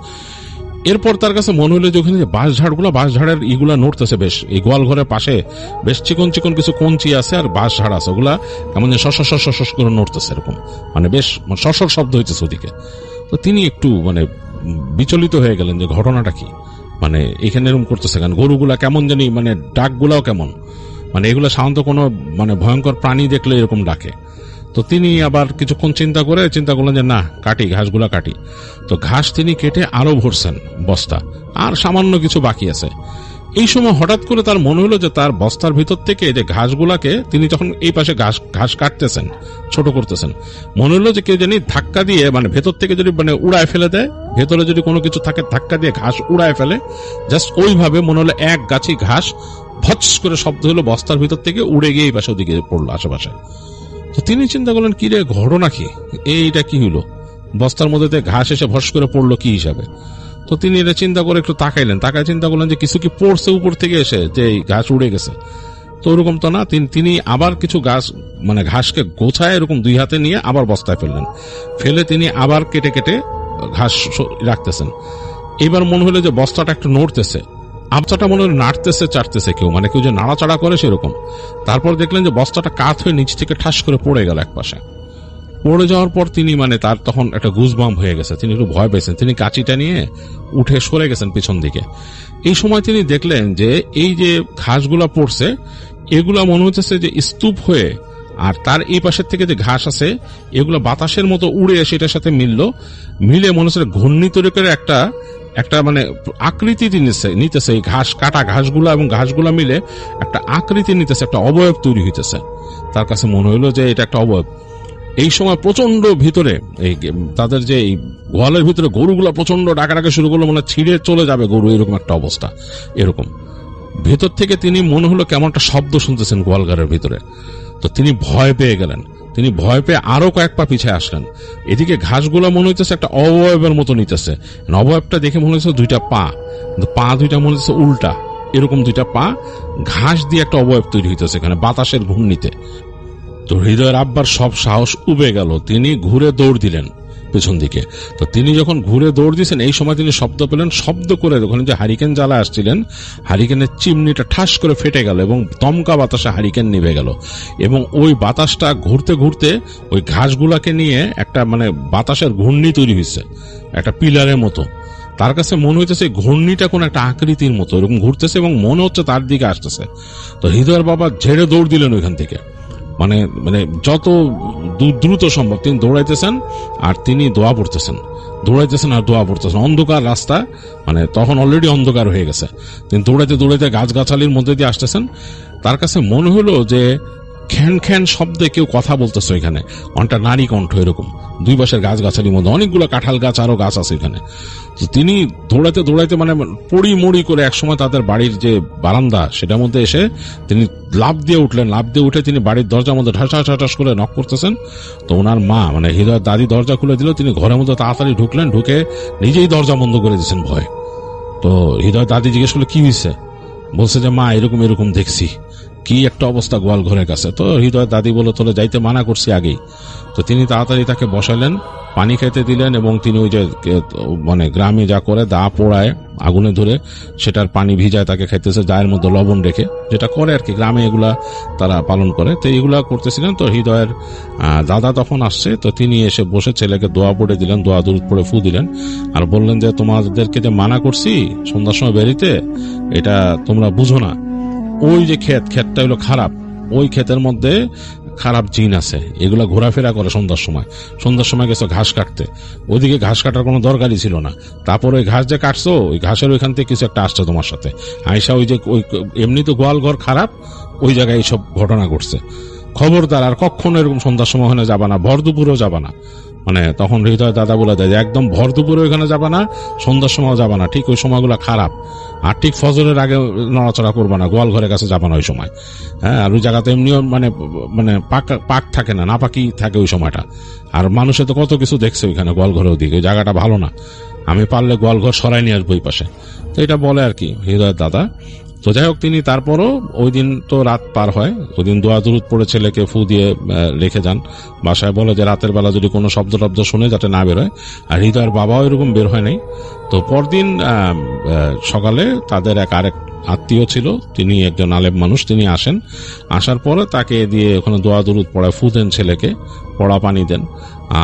এরপর তার কাছে মনে হলো যে ওখানে যে বাঁশঝাড়ের ইগুলা নড়তেছে বেশ, এই গোয়াল ঘরের পাশে বেশ চিকন চিকন কিছু কঞ্চি আছে আর বাঁশঝাড় আছে, ওগুলা কেমন যে শস করে নড়তেছে, এরকম মানে বেশ সসর শব্দ হইতেছে ওদিকে। তো তিনি একটু মানে বিচলিত হয়ে গেলেন যে ঘটনাটা কি, মানে এখানে এরকম করতেছে কেন, গরুগুলা কেমন জানি, মানে ডাকগুলাও কেমন, মানে এগুলো সাধারণত কোনো মানে ভয়ঙ্কর প্রাণী দেখলে এরকম ডাকে। তো তিনি আবার কিছুক্ষণ চিন্তা করলেন যে না, ঘাসগুলা কাটি। তো ঘাস তিনি কেটে আরো ভরছেন বস্তা, আর সামান্য কিছু বাকি আছে। এই সময় হঠাৎ করে তার মনে হলো যে তার বস্তার ভিতর থেকে যে ঘাসগুলাকে তিনি যখন এই পাশে ঘাস কাটতেছেন, ছোট করতেছেন, মনে হলো যে কেউ জানি ধাক্কা দিয়ে, মানে ভেতর থেকে যদি মানে উড়ায় ফেলে দেয়, ভেতরে যদি কোনো কিছু থাকে ধাক্কা দিয়ে ঘাস উড়ায় ফেলে, জাস্ট ওইভাবে মনে হলো এক গাছি ঘাস ভৎস করে শব্দ হলো, বস্তার ভিতর থেকে উড়ে গিয়ে এই পাশে ওদিকে পড়লো আশেপাশে। তো তিনি চিন্তা করলেন, কি রে ঘটনা কি, এইটা কি হলো, বস্তার মধ্যে ঘাস এসে ভস করে পড়লো কি হিসাবে। তো তিনি এটা চিন্তা করে একটু তাকায় চিন্তা করলেন যে কিছু কি পড়ছে উপর থেকে এসে, যে এই ঘাস উড়ে গেছে। তো ওরকম তো না, তিনি আবার কিছু ঘাসকে গোছায় এরকম দুই হাতে নিয়ে আবার বস্তায় ফেলে তিনি আবার কেটে কেটে ঘাস রাখতেছেন। এবার মনে হলো যে বস্তাটা একটু নড়তেছে, আবচাটা মনে হলো নাড়তেছে চাটতেছে কেউ, মানে কেউ যে নাড়াচাড়া করে সেরকম। তারপর দেখলেন যে বস্তাটা কাত হয়ে নিচ থেকে ঠাস করে পড়ে গেল এক পাশে। পড়ে যাওয়ার পর তিনি মানে তার তখন একটা গুজবাম্প হয়ে গেছে, তিনি একটু ভয় পেয়েছেন, তিনি কাঁচিটা নিয়ে উঠে সরে গেছেন পিছন দিকে। এই সময় তিনি দেখলেন যে এই যে ঘাসগুলা পড়ছে এগুলা মনে হচ্ছে যে স্তূপ হয়ে, আর তার এই পাশের থেকে যে ঘাস আছে এগুলো বাতাসের মতো উড়ে এসে এটার সাথে মিলে মনে হচ্ছে ঘূর্ণি তৈরি করে একটা মানে আকৃতি নিতেছে, এই ঘাস কাটা ঘাসগুলা এবং ঘাসগুলা মিলে একটা আকৃতি নিতেছে, একটা অবয়ব তৈরি হইতেছে। তার কাছে মনে হইলো যে এটা একটা অবয়ব। এই সময় প্রচন্ড ভিতরে এই তাদের যে এই গোয়ালের ভিতরে গরুগুলা প্রচন্ড ডাকাডাকি শুরু করলো, মানে ছিঁড়ে চলে যাবে গরু, এরকম একটা অবস্থা। এরকম ভেতর থেকে তিনি মনে হলো কেমন একটা শব্দ শুনতেছেন গোয়ালঘরের ভিতরে। তো তিনি ভয় পেয়ে গেলেন, তিনি ভয় পেয়ে আরো কয়েক পা পিছিয়ে আসলেন। এদিকে ঘাসগুলো মনে হইতেছে একটা অবয়বের মতো নিতেছে, অবয়বটা দেখে মনে হচ্ছে দুইটা পা, কিন্তু পা দুইটা মনে হচ্ছে উল্টা, এরকম দুইটা পা ঘাস দিয়ে একটা অবয়ব তৈরি হইতেছে এখানে বাতাসের ঘূর্ণিতে। তো হৃদয়ের আব্বার সব সাহস উবে গেল, তিনি ঘুরে দৌড় দিলেন পেছন দিকে। তো তিনি যখন ঘুরে দৌড় দিয়েছেন এই সময় তিনি শব্দ পেলেন, শব্দ করে ওখানে যে হারিকেন জ্বালা আসছিলেন হারিকেনের চিমনিটা ঠাস করে ফেটে গেল এবং দমকা বাতাসে হারিকেন নিভে গেল। এবং ওই বাতাসটা ঘুরতে ঘুরতে ওই ঘাসগুলাকে নিয়ে একটা মানে বাতাসের ঘূর্ণি তৈরি হয়েছে, একটা পিলারের মতো। তার কাছে মনে হইতেছে ঘূর্ণিটা কোন একটা আকৃতির মতো এরকম ঘুরতেছে এবং মনে হচ্ছে তার দিকে আসতেছে। তো হৃদয়ের বাবা ঝেড়ে দৌড় দিলেন ওইখান থেকে, মানে মানে যত দ্রুত সম্ভব তিনি দৌড়াইতেছেন আর তিনি দোয়া পড়তেছেন, অন্ধকার রাস্তা, মানে তখন অলরেডি অন্ধকার হয়ে গেছে। তিনি দৌড়াইতে দৌড়াইতে গাছগাছালির মধ্যে দিয়ে আসতেছেন। তার কাছে মনে হলো যে খ্যান খ্যান শব্দে কেউ কথা বলতেছে ওইখানে, অনেকটা নারী কণ্ঠ, এরকম দুই পাশের গাছগাছালির মধ্যে অনেকগুলো কাঁঠাল গাছ আরো গাছ আছে এখানে। তো তিনি দৌড়াইতে দৌড়াইতে মানে পড়ি মুড়ি করে একসময় তাদের বাড়ির যে বারান্দা সেটার মধ্যে এসে তিনি লাফ দিয়ে উঠলেন। লাফ দিয়ে উঠে তিনি বাড়ির দরজার মধ্যে ঠাস করে নক করতেছেন। তো ওনার মা মানে হৃদয়ের দাদি দরজা খুলে দিল, তিনি ঘরের মধ্যে তাড়াতাড়ি ঢুকলেন, ঢুকে নিজেই দরজা বন্ধ করে দিয়েছেন ভয়। তো হৃদয় দাদি জিজ্ঞেস করলো কি হয়েছে, বলছে যে মা এরকম এরকম দেখছি, কি একটা অবস্থা গোয়াল ঘরের কাছে। তো হৃদয়ের দাদি বলে তোলে যাইতে মানা করছি আগেই। তো তিনি তাড়াতাড়ি তাকে বসালেন, পানি খাইতে দিলেন, এবং তিনি ওই যে মানে গ্রামে যা করে দা পোড়ায় আগুনে ধরে সেটার পানি ভিজায় তাকে খাইতেছে, গায়ের মধ্যে লবণ রেখে, যেটা করে আর কি গ্রামে এগুলা তারা পালন করে। তো এইগুলা করতেছিলেন। তো হৃদয়ের দাদা তখন আসছে। তো তিনি এসে বসে ছেলেকে দোয়া পড়ে দিলেন, দোয়া দুরুদ পড়ে ফু দিলেন, আর বললেন যে তোমাদেরকে যে মানা করছি সন্ধ্যার সময় বেরিতে, এটা তোমরা বুঝো না। ওই যে ক্ষেতটা হলো খারাপ, ওই ক্ষেতের মধ্যে খারাপ জিন আছে, এগুলা ঘোরাফেরা করে সন্ধ্যার সময় গেছো ঘাস কাটতে, ওইদিকে ঘাস কাটার কোনো দরকারই ছিল না। তারপর ওই ঘাস যে কাটছো, ওই ঘাসের ওইখান থেকে কিছু একটা আসছে তোমার সাথে আয়সা, ওই যে ওই এমনি তো গোয়াল ঘর খারাপ, ওই জায়গায় এইসব ঘটনা ঘটছে। খবরদার আর কখনো এরকম সন্ধ্যার সময় ওখানে যাবা না, ভর দুপুরেও যাবা না। মানে তখন হৃদয় দাদা বলে দেয় যে একদম ভর দুপুরে ওইখানে যাবা না, সন্ধ্যার সময় যাবা না, ঠিক ওই সময়গুলো খারাপ। আর ঠিক ফজরের আগে নড়াচড়া করবা না, গোয়াল ঘরের কাছে যাবা না ওই সময়। হ্যাঁ, আর ওই জায়গাতে এমনিও মানে পাক থাকে না, না পাকি থাকে ওই সময়টা। আর মানুষে তো কত কিছু দেখছে ওইখানে গোয়াল ঘরের দিকে, ওই জায়গাটা ভালো না, আমি পারলে গোয়াল ঘর সরাই নিয়ে আসবো ওই পাশে। তো এটা বলে আর কি হৃদয়ের দাদা। তো যাই হোক, তিনি তারপরও ওই দিন তো রাত পার হয়, ওই দিন দোয়া দুরুদ পড়ে ছেলেকে ফু দিয়ে রেখে যান বাসায়। বলে যে রাতের বেলা যদি কোনো শব্দ টব্দ শুনে যাতে না বেরোয়। আর হৃদয়ের বাবাও এরকম বের হয় নাই। তো পরদিন সকালে তাদের আরেক আত্মীয় ছিল, তিনি একজন আলেম মানুষ, তিনি আসেন। আসার পরে তাকে দিয়ে ওখানে দোয়া দুরুদ পড়ায়, ফু দেন ছেলেকে, পড়া পানি দেন,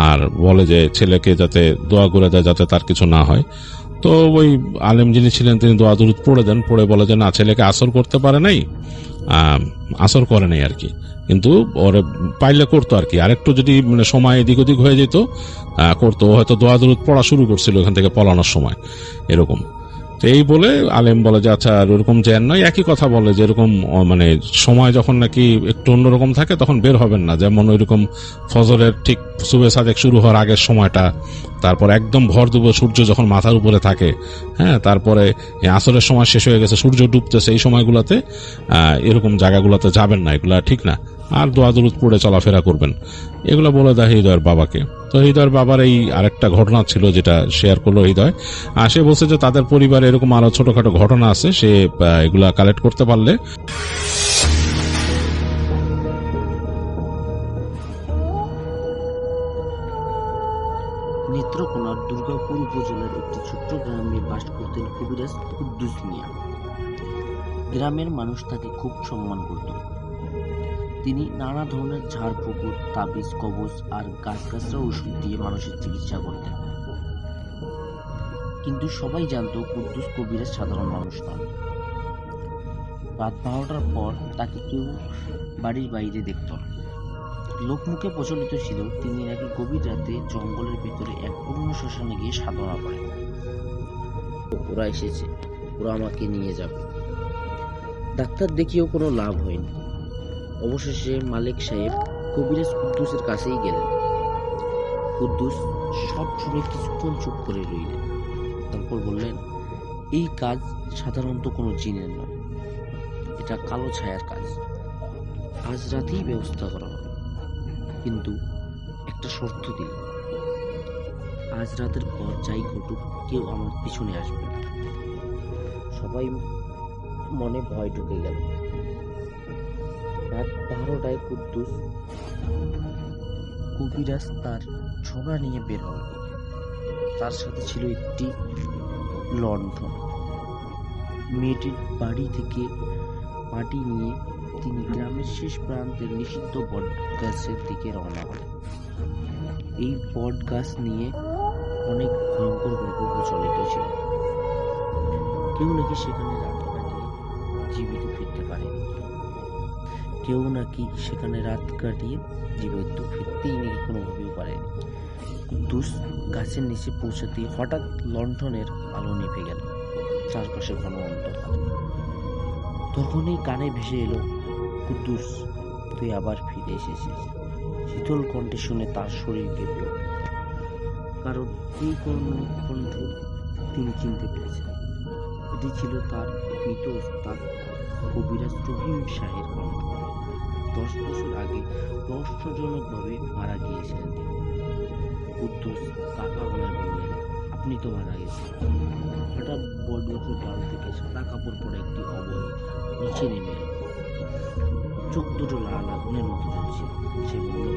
আর বলে যে ছেলেকে যাতে দোয়া করে দেয় যাতে তার কিছু না হয়। তো ওই আলেম যিনি ছিলেন তিনি দোয়া দুরুদ পড়ে দেন, পড়ে বলে যে না, ছেলেকে আসর করতে পারে নাই, আসর করে নাই আর কি, কিন্তু ওরে পাইলে করতো আর কি, আরেকটু যদি মানে সময় এদিক ওদিক হয়ে যেত করতো, হয়তো দোয়া দুরুদ পড়া শুরু করছিল এখান থেকে পলানোর সময় এরকম। তো এই বলে আলেম বলে যে আচ্ছা, আর ওরকম জ্ঞান নয়, একই কথা বলে যে এরকম মানে সময় যখন নাকি একটু অন্যরকম থাকে তখন বের হবেন না, যেমন ওইরকম ফজরের ঠিক সুবে সাদেক শুরু হওয়ার আগের সময়টা, তারপর একদম ভর দুপুর সূর্য যখন মাথার উপরে থাকে, হ্যাঁ, তারপরে আসরের সময় শেষ হয়ে গেছে, সূর্য ডুবতেছে, এই সময়গুলোতে এরকম জায়গাগুলোতে যাবেন না, এগুলা ঠিক না। আর দোয়া দুরুদ পড়ে চলাফেরা করবেন, এগুলো বলে দেয় হৃদয়ের বাবাকে। তো হৃদয়ের বাবার এই আরেকটা ঘটনা ছিল যেটা শেয়ার করলো হৃদয়। সে বলছে যে তাদের পরিবারে এরকম আরো ছোটখাটো ঘটনা আছে, সে এগুলা কালেক্ট করতে পারলে। নেত্রকোনার দুর্গাপুর উপজেলার একটি ছোট্ট গ্রামে বাস করতেন কবিরাজ কুদ্দুস মিয়া। গ্রামের মানুষ তাকে খুব সম্মান করত। তিনি নানা ধরনের ঝাড় পুকুর, তাবিজ, কবজ আর গাছগাছরা ওষুধ দিয়ে মানুষের চিকিৎসা করতেন। কিন্তু সবাই জানতো কুদ্দুস কবিরাজ সাধারণ মানুষ নন। রাত 12টার পর তাকে কেউ বাড়ির বাইরে দেখত না। লোকমুখে প্রচলিত ছিল তিনি নাকি গভীর রাতে জঙ্গলের ভিতরে এক পুরনো শ্মশানে গিয়ে সাধনা করেন। ওরা এসেছে, ওরা আমাকে নিয়ে যাবে। ডাক্তার দেখিয়েও কোনো লাভ হয়নি। অবশেষে মালিক সাহেব কবিরাজ কুদ্দুসের কাছেই গেলেন। কুদ্দুস সব শুনে কিছুক্ষণ চুপ করে রইলেন, তারপর বললেন, এই কাজ সাধারণত কোনো জিনের নয়, এটা কালো ছায়ার কাজ। আজ রাতেই ব্যবস্থা করা হবে, কিন্তু একটা শর্ত দিল, আজ রাতের পর যাই ঘটুক কেউ আমার পিছনে আসবে না। সবাই মনে ভয় ঢুকে গেল। রাত 12টায় কুদ্দুস কবিরাজ তার ছোড়া নিয়ে বের হল। তার সাথে ছিল একটি লণ্ঠন। মেয়েটির বাড়ি থেকে মাটি নিয়ে তিনি গ্রামের শেষ প্রান্তের নিষিদ্ধ বট গাছের দিকে রওনা হলেন। এই বট গাছ নিয়ে অনেক ভয়ঙ্কর গল্প প্রচলিত ছিল। কেউ নাকি সেখানে রাত কাটিয়ে জীবিত ফিরতে পারেনি, কেউ নাকি সেখানে রাত কাটিয়ে জীবিত ফিরতেই নাকি কোনোভাবেই পারেনি। কুদ্দুস গাছের নিচে পৌঁছাতেই হঠাৎ লণ্ঠনের আলো নিভে গেল, চারপাশে ঘন অন্ধকার। তখনই কানে ভেসে এলো, কুদ্দুস তুই আবার ফিরে এসেছিস। শীতল কণ্ঠে শুনে তার শরীর কেঁপে উঠল, কারণ এই কণ্ঠ তিনি চিনতে পেরেছেন। এটি ছিল তার মৃত ওস্তাদ কবিরাজ রহিম শাহের কণ্ঠ। 10 বছর আগে রহস্যজনকভাবে মারা গিয়েছিলেন তিনি। কুদ্দুস কাকা গলায় বললেন, আপনি তো মারা গেছেন। হঠাৎ বটগাছের ডাল থেকে সাদা কাপড় পরে একটি অবয়ব নিচে নেমে এলো। চোখ দুটো লাল আগুনের মতো জ্বলছে। সে বলল,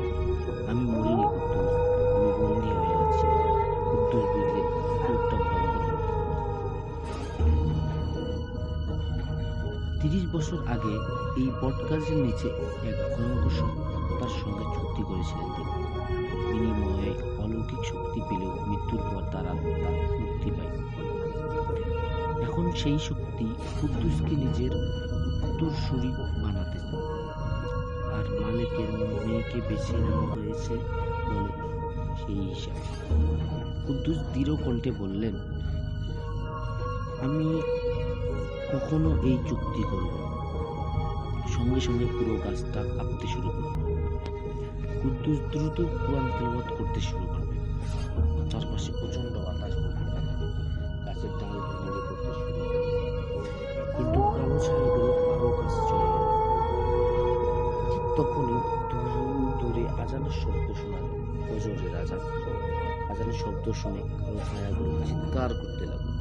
আমি মরিনি কুদ্দুস, আমি বন্দি হয়ে আছি। কুদ্দুস বুঝলেন লোকটা ভয়ঙ্কর লোক। 30 বছর আগে এই বটগাছের নিচে এক ভয়ঙ্কর সত্তার সঙ্গে চুক্তি করেছিলেন তিনি। বিনিময়ে অলৌকিক শক্তি পেলেও মৃত্যুর পর তারা তার মুক্তি পায়। এখন সেই শক্তি কুদ্দুসকে নিজের উত্তরসূরি বানাতে চায়। আর মালিকের মেয়েকে বেছে নেওয়া হয়েছে বলে সেই হিসাব। কুদ্দুস দৃঢ় কণ্ঠে বললেন, আমি কখনো এই চুক্তি করব না। সঙ্গে সঙ্গে পুরো গাছটা কাঁপতে শুরু করবে। কুদ্দুস দ্রুত কোরআন তেলাওয়াত করতে শুরু করবে। চারপাশে প্রচন্ড বাতাস বইতে থাকে। গাছের ডাল ভেঙে পড়তে শুরু করবে। কিন্তু কালো ছায়াগুলো আরো কাছে চলে গেল। ঠিক তখনই দূরে আজানের শব্দ শোনা গেল। ফজরের আজান। আজানের শব্দ শুনে কালো ছায়াগুলো চিৎকার করতে লাগলো।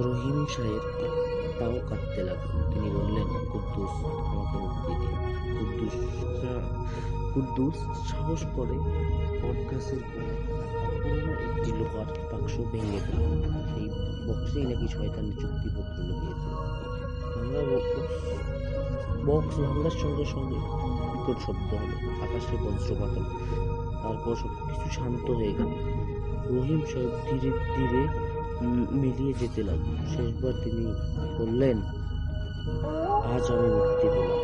রহিম সাহেব পাও কাঁপতে লাগলো। তিনি বললেন, কুদ্দুস, আমাকে মুক্তি দিন। কুদ্দুস সাহস করে বটগাছের পুরোনো একটি লোহার বাক্স ভেঙে ফেলল। সেই বক্সেই নাকি শয়তানের চুক্তিপত্র লুকিয়েছিল। বক্স ভাঙার সঙ্গে সঙ্গে বিকট শব্দ হলো। আকাশে বজ্রপাত হলো। তারপর সবকিছু শান্ত হয়ে গেল। রহিম সাহেব ধীরে ধীরে মিলিয়ে যেতে লাগলো। শেষবার তিনি বললেন, আজ আমি মুক্তি পেলাম।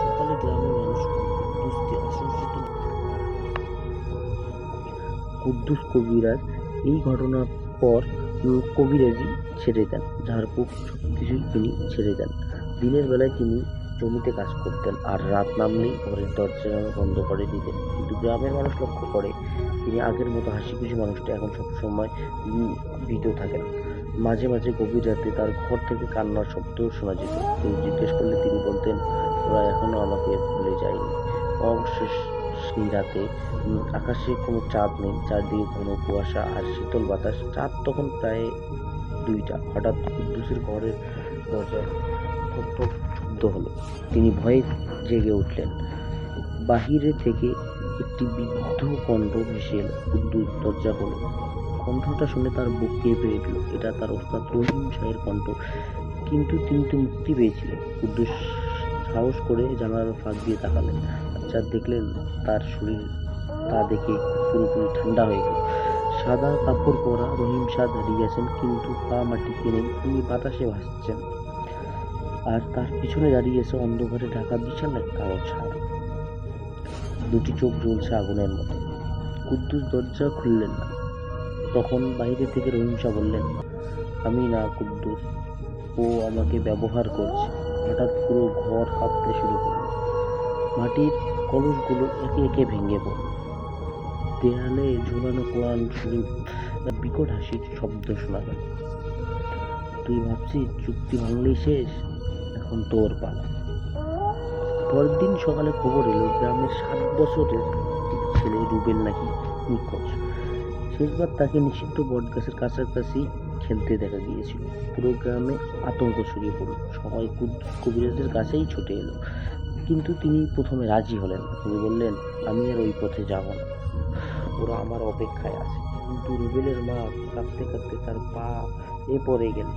সকালে গ্রামের মানুষ কুদ্দুসকে আশ্বস্ত। কুদ্দুস কবিরাজ এই ঘটনার পর কবিরাজি ছেড়ে দেন। ঝাড়ফুঁক সবকিছুই তিনি ছেড়ে দেন। দিনের বেলায় তিনি জমিতে কাজ করতেন, আর রাত নামলেই ঘরের দরজা বন্ধ করে দিতেন। কিন্তু গ্রামের মানুষ লক্ষ্য করে তিনি আগের মতো হাসি খুশি মানুষটা এখন সবসময় ভীত থাকেন। মাঝে মাঝে গভীর রাতে তার ঘর থেকে কান্নার শব্দ শোনা যেত। কেউ জিজ্ঞেস করলে তিনি বলতেন, ওরা এখনো আমাকে ভুলে যায়নি। অবশ্য সেই রাতে আকাশে কোনো চাঁদ নেই, চারদিকে কোনো কুয়াশা আর শীতল বাতাস। চাঁদ তখন প্রায় 2টা। হঠাৎ কুদ্দুসের ঘরের দরজায় ঠক ঠক শব্দ হলো। তিনি ভয়ে জেগে উঠলেন। বাহিরে থেকে একটি বৃদ্ধ কণ্ঠ ভেসে এলো। কুদ্দুস দরজা খোলে। কণ্ঠটা শুনে তার বুক কেঁপে উঠল। এটা তার ওস্তাদ রহিম শাহের কণ্ঠ। কিন্তু তিনি তো মুক্তি পেয়েছিলেন। কুদ্দুস সাহস করে জানালার ফাঁক দিয়ে তাকালেন। আচ্ছা, দেখলেন তার শরীর তা দেখে পুরোপুরি ঠান্ডা হয়ে গেল। সাদা কাপড় পরা রহিম শাহ দাঁড়িয়ে আছেন, কিন্তু পা মাটিতে নেই। তিনি বাতাসে ভাসছেন। আর তার পিছনে দাঁড়িয়ে আছে অন্ধকারে ঢাকা বিশাল এক কালো ছায়া। দুটি চোখ জ্বলছে আগুনের মতো। কুদ্দুস দরজা খুললেন না। তখন বাইরে থেকে রহিম শাহ বললেন, আমি না কুদ্দুস, ও আমাকে ব্যবহার করছে। হঠাৎ পুরো ঘর কাঁপতে শুরু করল। মাটির কলসগুলো একে একে ভেঙে পড়ল। দেয়ালে ঝোলানো কোরআন শরীফ বিকট হাসির শব্দ শোনা গেল। তুই ভাবছিস চুক্তি ভাঙলেই শেষ? এখন তোর পালা। পরের দিন সকালে খবর এলো গ্রামের 7 বছরের ছেলে রুবেল নাকি নিখোঁজ। শেষবার তাকে নিষিদ্ধ বটগাছের কাছাকাছি খেলতে দেখা গিয়েছিল। পুরো গ্রামে আতঙ্ক ছড়িয়ে পড়ল। সবাই কুদ্দুস কবিরাজের কাছেই ছুটে এলো। কিন্তু তিনি প্রথমে রাজি হলেন। তিনি বললেন, আমি আর ওই পথে যাব না, ওরা আমার অপেক্ষায় আছে। কিন্তু রুবেলের মা কাঁদতে কাঁদতে তার পা পড়ে গেল।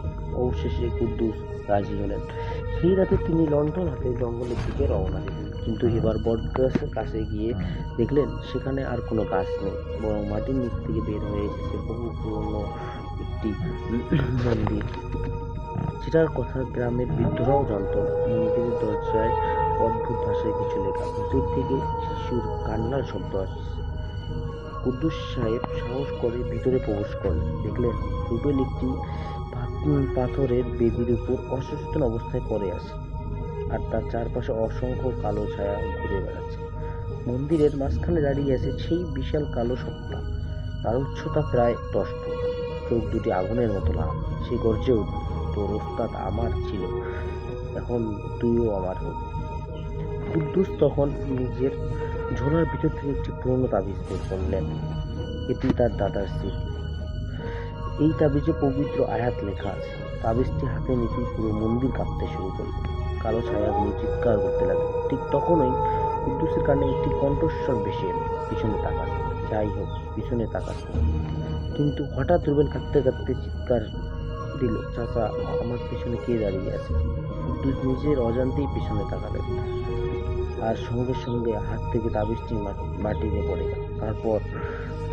অবশেষে কুদ্দুস রাজি হলেন। সেই রাতে তিনি লণ্ঠন হাতে জঙ্গলের দিকে রওনা দিলেন। কিন্তু এবার বটগাছের কাছে গিয়ে দেখলেন সেখানে আর কোনো গাছ নেই, বরং মাটির নিচ থেকে বের হয়ে এসেছে বহু পুরনো একটি মন্দির, যেটার কথা গ্রামের বৃদ্ধরাও জানত না। মন্দিরের দরজায় অদ্ভুত ভাষায় কিছু লেখা। ভিতর থেকে শিশুর কান্নার শব্দ আসছে। কুদ্দুস সাহেব সাহস করে ভিতরে প্রবেশ করলেন। দেখলেন রুবেল একটি পাথরের বেদির উপর অসচেতন অবস্থায় পড়ে আছে, আর তার চারপাশে অসংখ্য কালো ছায়া ঘুরে বেড়াচ্ছে। মন্দিরের মাঝখানে দাঁড়িয়ে আছে সেই বিশাল কালো সত্তা। তার উচ্চতা প্রায় 10 ফুট। চোখ দুটি আগুনের মতো লাল। সে গর্জে উঠল, তোর ওস্তাদ আমার ছিল, এখন তুইও আমার হবি। কুদ্দুস তখন নিজের ঝোলার ভিতর থেকে একটি পুরনো তাবিজ বের করলেন। এটি তার দাদার স্মৃতি। এই তাবিজে পবিত্র আয়াত লেখা আছে। তাবিজটি হাতে নিতেই পুরো মন্দির কাঁপতে শুরু করল। কালো ছায়াগুলো চিৎকার করতে লাগলো। ঠিক তখনই কুদ্দুসের কানে একটি কণ্ঠস্বর ভেসে এলো, পিছনে তাকাস। যাই হোক, পিছনে তাকাস। কিন্তু হঠাৎ রুবেল কাঁদতে কাঁদতে চিৎকার দিল, চাচা, আমার পিছনে কে দাঁড়িয়ে আছে? কুদ্দুস নিজের অজান্তেই পিছনে তাকালেন, আর সঙ্গে সঙ্গে হাত থেকে তাবিজটি মাটিতে পড়ে গেল। তারপর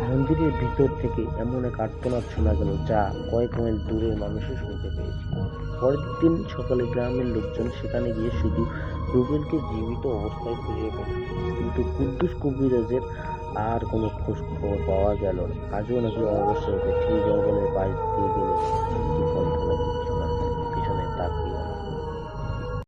মন্দিরের ভিতর থেকে এমন এক আর্তনাদ শোনা গেল যা কয়েক মাইল দূরের মানুষও শুনতে পেয়েছিল। পরের দিন সকালে গ্রামের লোকজন সেখানে গিয়ে শুধু রুবেলকে জীবিত অবস্থায় খুঁজে পেল, কিন্তু কুদ্দুস কবিরাজের আর কোনো খোঁজ খবর পাওয়া গেল না। আজও নাকি অবসর ঠিক জঙ্গলের পাশ দিয়ে